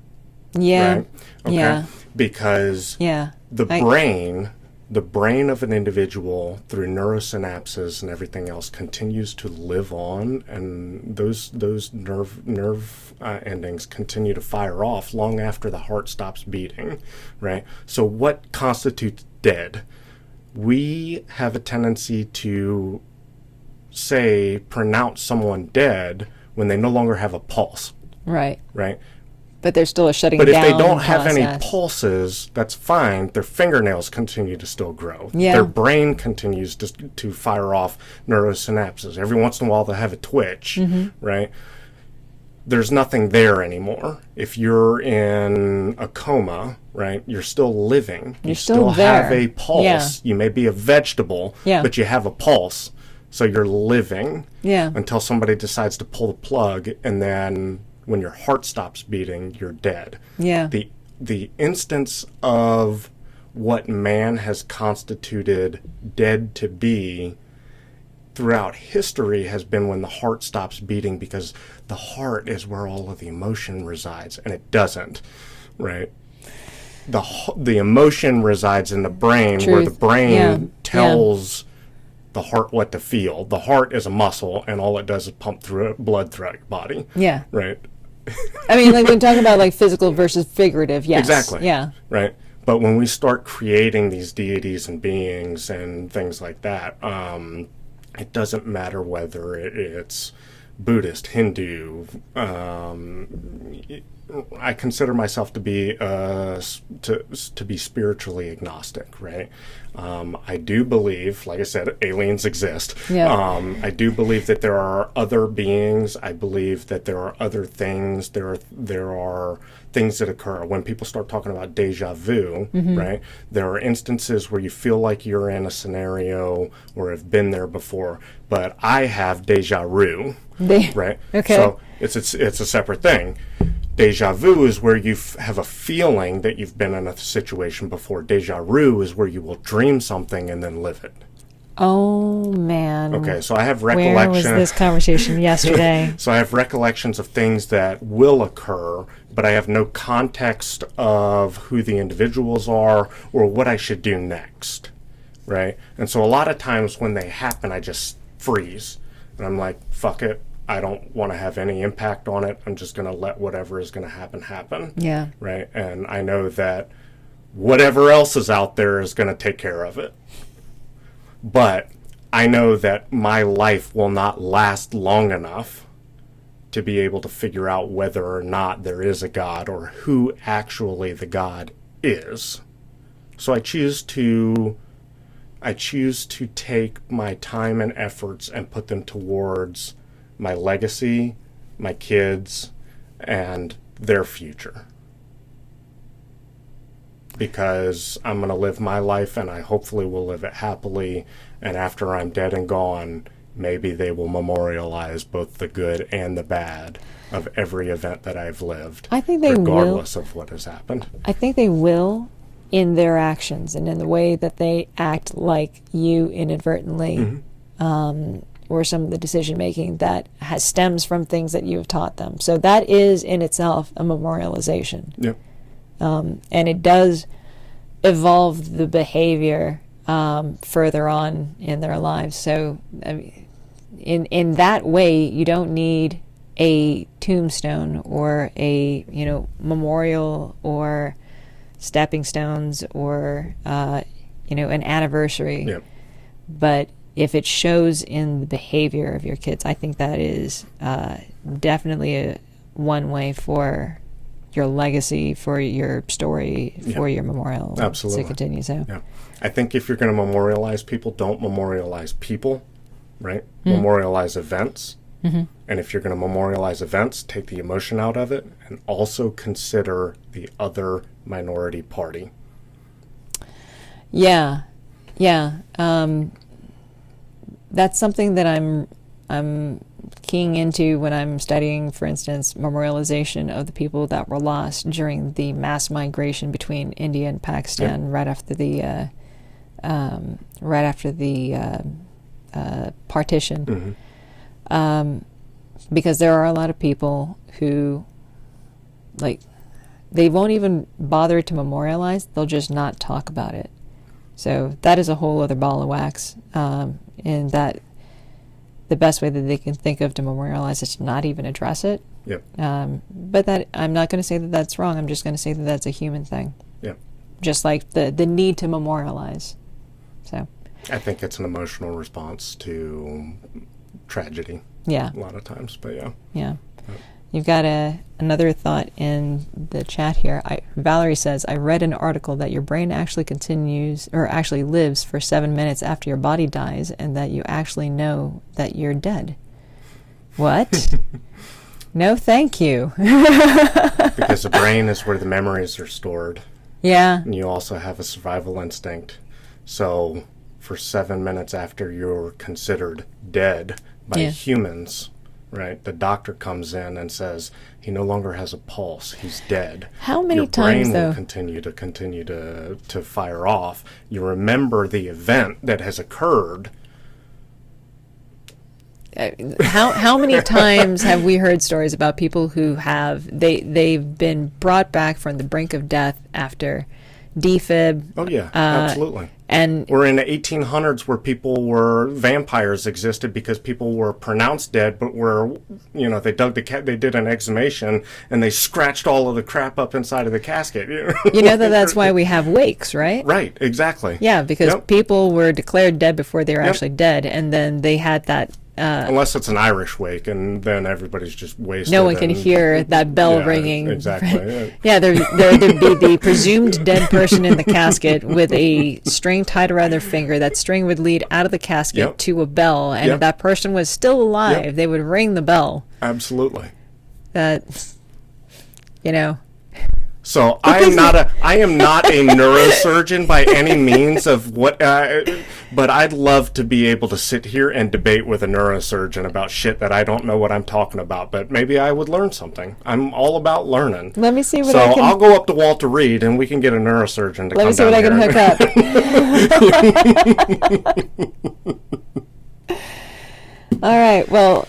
Yeah. Right? Okay? Yeah. Because Yeah. the brain of an individual through neurosynapses and everything else continues to live on, and those nerve endings continue to fire off long after the heart stops beating, right? So what constitutes dead? We have a tendency to pronounce someone dead when they no longer have a pulse, Right. right? But there's still a shutting But down if they don't have any process. pulses, that's fine. Their fingernails continue to still grow. Yeah. Their brain continues to fire off neurosynapses. Every once in a while they'll have a twitch, right? There's nothing there anymore. If you're in a coma, right, you're still living. You still have there. a pulse. Yeah. You may be a vegetable, Yeah. but you have a pulse. So you're living Yeah. until somebody decides to pull the plug, and then when your heart stops beating, you're dead. Yeah. The instance of what man has constituted dead to be throughout history has been when the heart stops beating, because the heart is where all of the emotion resides, and it doesn't, right? The emotion resides in the brain, where the Truth. brain Yeah. tells the heart what to feel. The heart is a muscle, and all it does is pump through blood throughout your body, Yeah. right? I mean, like when talking about like physical versus figurative, yes. Exactly. Yeah. Right. But when we start creating these deities and beings and things like that, it doesn't matter whether it's Buddhist, Hindu. I consider myself to be to be spiritually agnostic, right? I do believe, like I said, aliens exist. Yeah. I do believe that there are other beings. I believe that there are other things. There are things that occur when people start talking about deja vu, right? There are instances where you feel like you're in a scenario or have been there before, but I have deja vu, right? Okay. So it's a separate thing. Deja vu is where you have a feeling that you've been in a situation before. Deja vu is where you will dream something and then live it. Oh man. Okay, so I have Where was recollection. this conversation yesterday? So I have recollections of things that will occur, but I have no context of who the individuals are or what I should do next, right? And so a lot of times when they happen, I just freeze. And I'm like, fuck it. I don't want to have any impact on it. I'm just going to let whatever is going to happen. Yeah. Right? And I know that whatever else is out there is going to take care of it. But I know that my life will not last long enough to be able to figure out whether or not there is a God or who actually the God is. So I choose to take my time and efforts and put them towards my legacy, my kids, and their future. Because I'm going to live my life, and I hopefully will live it happily, and after I'm dead and gone, maybe they will memorialize both the good and the bad of every event that I've lived. I think they regardless of what has happened. I think they will, in their actions and in the way that they act like you inadvertently, or some of the decision making that stems from things that you have taught them. So that is in itself a memorialization. Yep. And it does evolve the behavior further on in their lives. So I mean, in that way, you don't need a tombstone or a memorial or stepping stones or an anniversary. Yep. But if it shows in the behavior of your kids, I think that is definitely one way for your legacy, for your story, for your memorial Absolutely. to continue. So, Yeah. I think if you're going to memorialize people, don't memorialize people, right? Memorialize events, And if you're going to memorialize events, take the emotion out of it and also consider the other minority party. Yeah. That's something that I'm keying into when I'm studying, for instance, memorialization of the people that were lost during the mass migration between India and Pakistan right after the partition. Because there are a lot of people who, like, they won't even bother to memorialize. They'll just not talk about it. So that is a whole other ball of wax. And that the best way that they can think of to memorialize is to not even address it. Yep. But that I'm not going to say that that's wrong. I'm just going to say that that's a human thing. Yep. Just like the need to memorialize. So I think it's an emotional response to tragedy. Yeah. A lot of times, but yeah. Yeah. You've got another thought in the chat here. Valerie says, I read an article that your brain actually actually lives for 7 minutes after your body dies, and that you actually know that you're dead. What? No, thank you. Because the brain is where the memories are stored. Yeah. And you also have a survival instinct. So for 7 minutes after you're considered dead by humans, right, the doctor comes in and says he no longer has a pulse, he's dead. How many your times, brain though? will continue to fire off. You remember the event that has occurred. How many times have we heard stories about people who they've been brought back from the brink of death after defib? Oh yeah, absolutely. And we're in the 1800s where vampires existed because people were pronounced dead, but they dug they did an exhumation and they scratched all of the crap up inside of the casket. You know that's why we have wakes, right? Right, exactly. Yeah, because people were declared dead before they were actually dead, and then they had that. Unless it's an Irish wake, and then everybody's just wasted. No one can hear that bell ringing. Exactly. Yeah, there'd be the presumed dead person in the casket with a string tied around their finger. That string would lead out of the casket to a bell, and if that person was still alive, they would ring the bell. Absolutely. So I am not a neurosurgeon by any means but I'd love to be able to sit here and debate with a neurosurgeon about shit that I don't know what I'm talking about, but maybe I would learn something. I'm all about learning. Let me see what I can... So I'll go up to Walter Reed and we can get a neurosurgeon to come down here. Let me see what I can hook up. All right, well,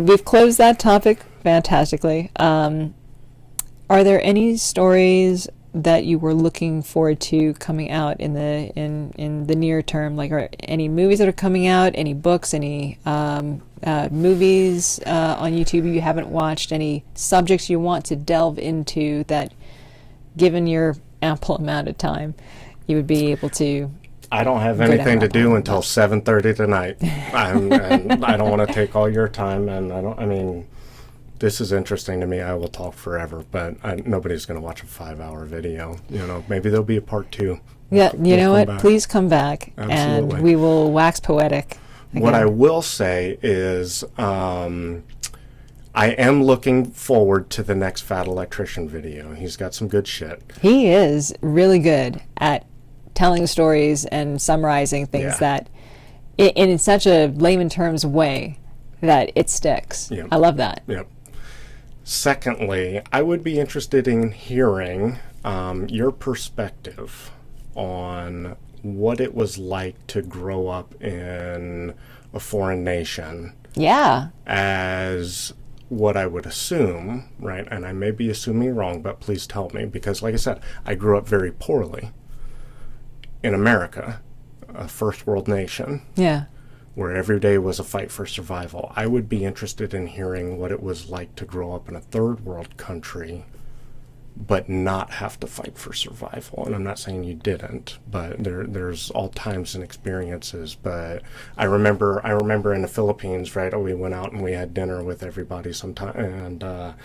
we've closed that topic fantastically. Are there any stories that you were looking forward to coming out in the near term? Like, are any movies that are coming out? Any books? Any movies on YouTube you haven't watched? Any subjects you want to delve into that, given your ample amount of time, you would be able to? I don't have anything to do until 7:30 tonight. And I don't want to take all your time, and this is interesting to me. I will talk forever, but nobody's going to watch a 5-hour video. Maybe there'll be a part 2. Yeah, you know what? Back. Please come back, Absolutely. and we will wax poetic again. What I will say is I am looking forward to the next Fat Electrician video. He's got some good shit. He is really good at telling stories and summarizing things that in such a layman terms way that it sticks. Yep. I love that. Yep. Secondly, I would be interested in hearing your perspective on what it was like to grow up in a foreign nation. Yeah. As what I would assume, right? And I may be assuming wrong, but please tell me, because like I said, I grew up very poorly in America, a first world nation. Yeah. Where every day was a fight for survival. I would be interested in hearing what it was like to grow up in a third world country but not have to fight for survival. And I'm not saying you didn't, but there's all times and experiences. But I remember in the Philippines, right? We went out and we had dinner with everybody sometime, and the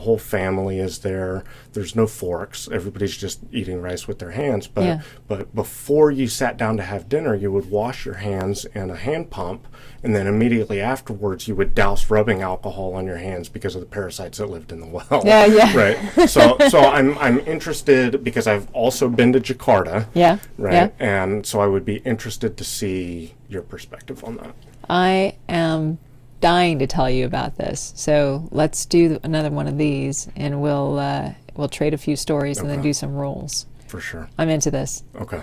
whole family is there. There's no forks. Everybody's just eating rice with their hands. But before you sat down to have dinner, you would wash your hands in a hand pump, and then immediately afterwards you would douse rubbing alcohol on your hands because of the parasites that lived in the well. Yeah. Right. So I'm interested because I've also been to Jakarta. Yeah. Right. Yeah. And so I would be interested to see your perspective on that. I am dying to tell you about this. So let's do another one of these, and we'll trade a few stories and then Okay. do some rules. For sure. I'm into this. Okay.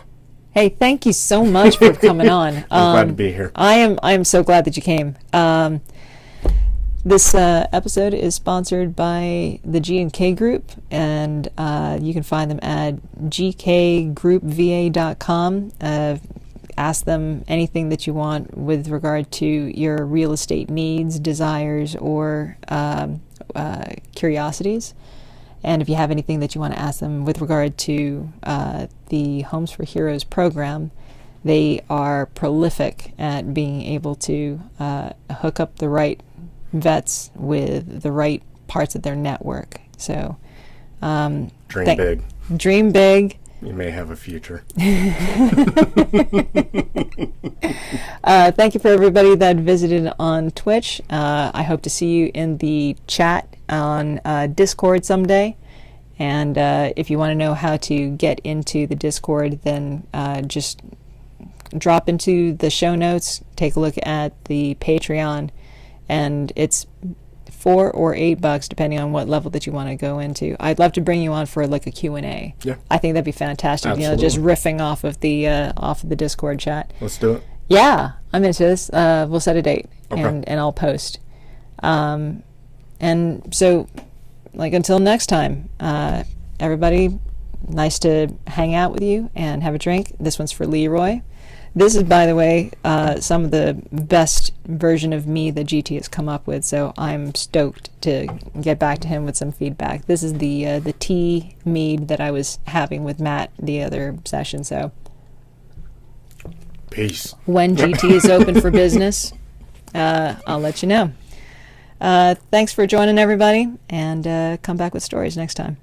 Hey, thank you so much for coming on. I'm glad to be here. I am so glad that you came. This episode is sponsored by the G&K Group, and you can find them at gkgroupva.com. Ask them anything that you want with regard to your real estate needs, desires, or curiosities. And if you have anything that you want to ask them with regard to the Homes for Heroes program, they are prolific at being able to hook up the right vets with the right parts of their network. So Dream big. Dream big. You may have a future. Thank you for everybody that visited on Twitch. I hope to see you in the chat on Discord someday. And if you want to know how to get into the Discord, then just drop into the show notes, take a look at the Patreon, and it's $4 or $8 depending on what level that you want to go into. I'd love to bring you on for like a Q&A. Yeah. I think that'd be fantastic. Absolutely. Just riffing off of the Discord chat. Let's do it. Yeah, I'm into this. We'll set a date Okay. and I'll post. And so, like, until next time, everybody, nice to hang out with you and have a drink. This one's for Leroy. This is, by the way, some of the best version of me that GT has come up with, so I'm stoked to get back to him with some feedback. This is the tea mead that I was having with Matt the other session, so Peace. when GT is open for business, I'll let you know. Thanks for joining, everybody, and come back with stories next time.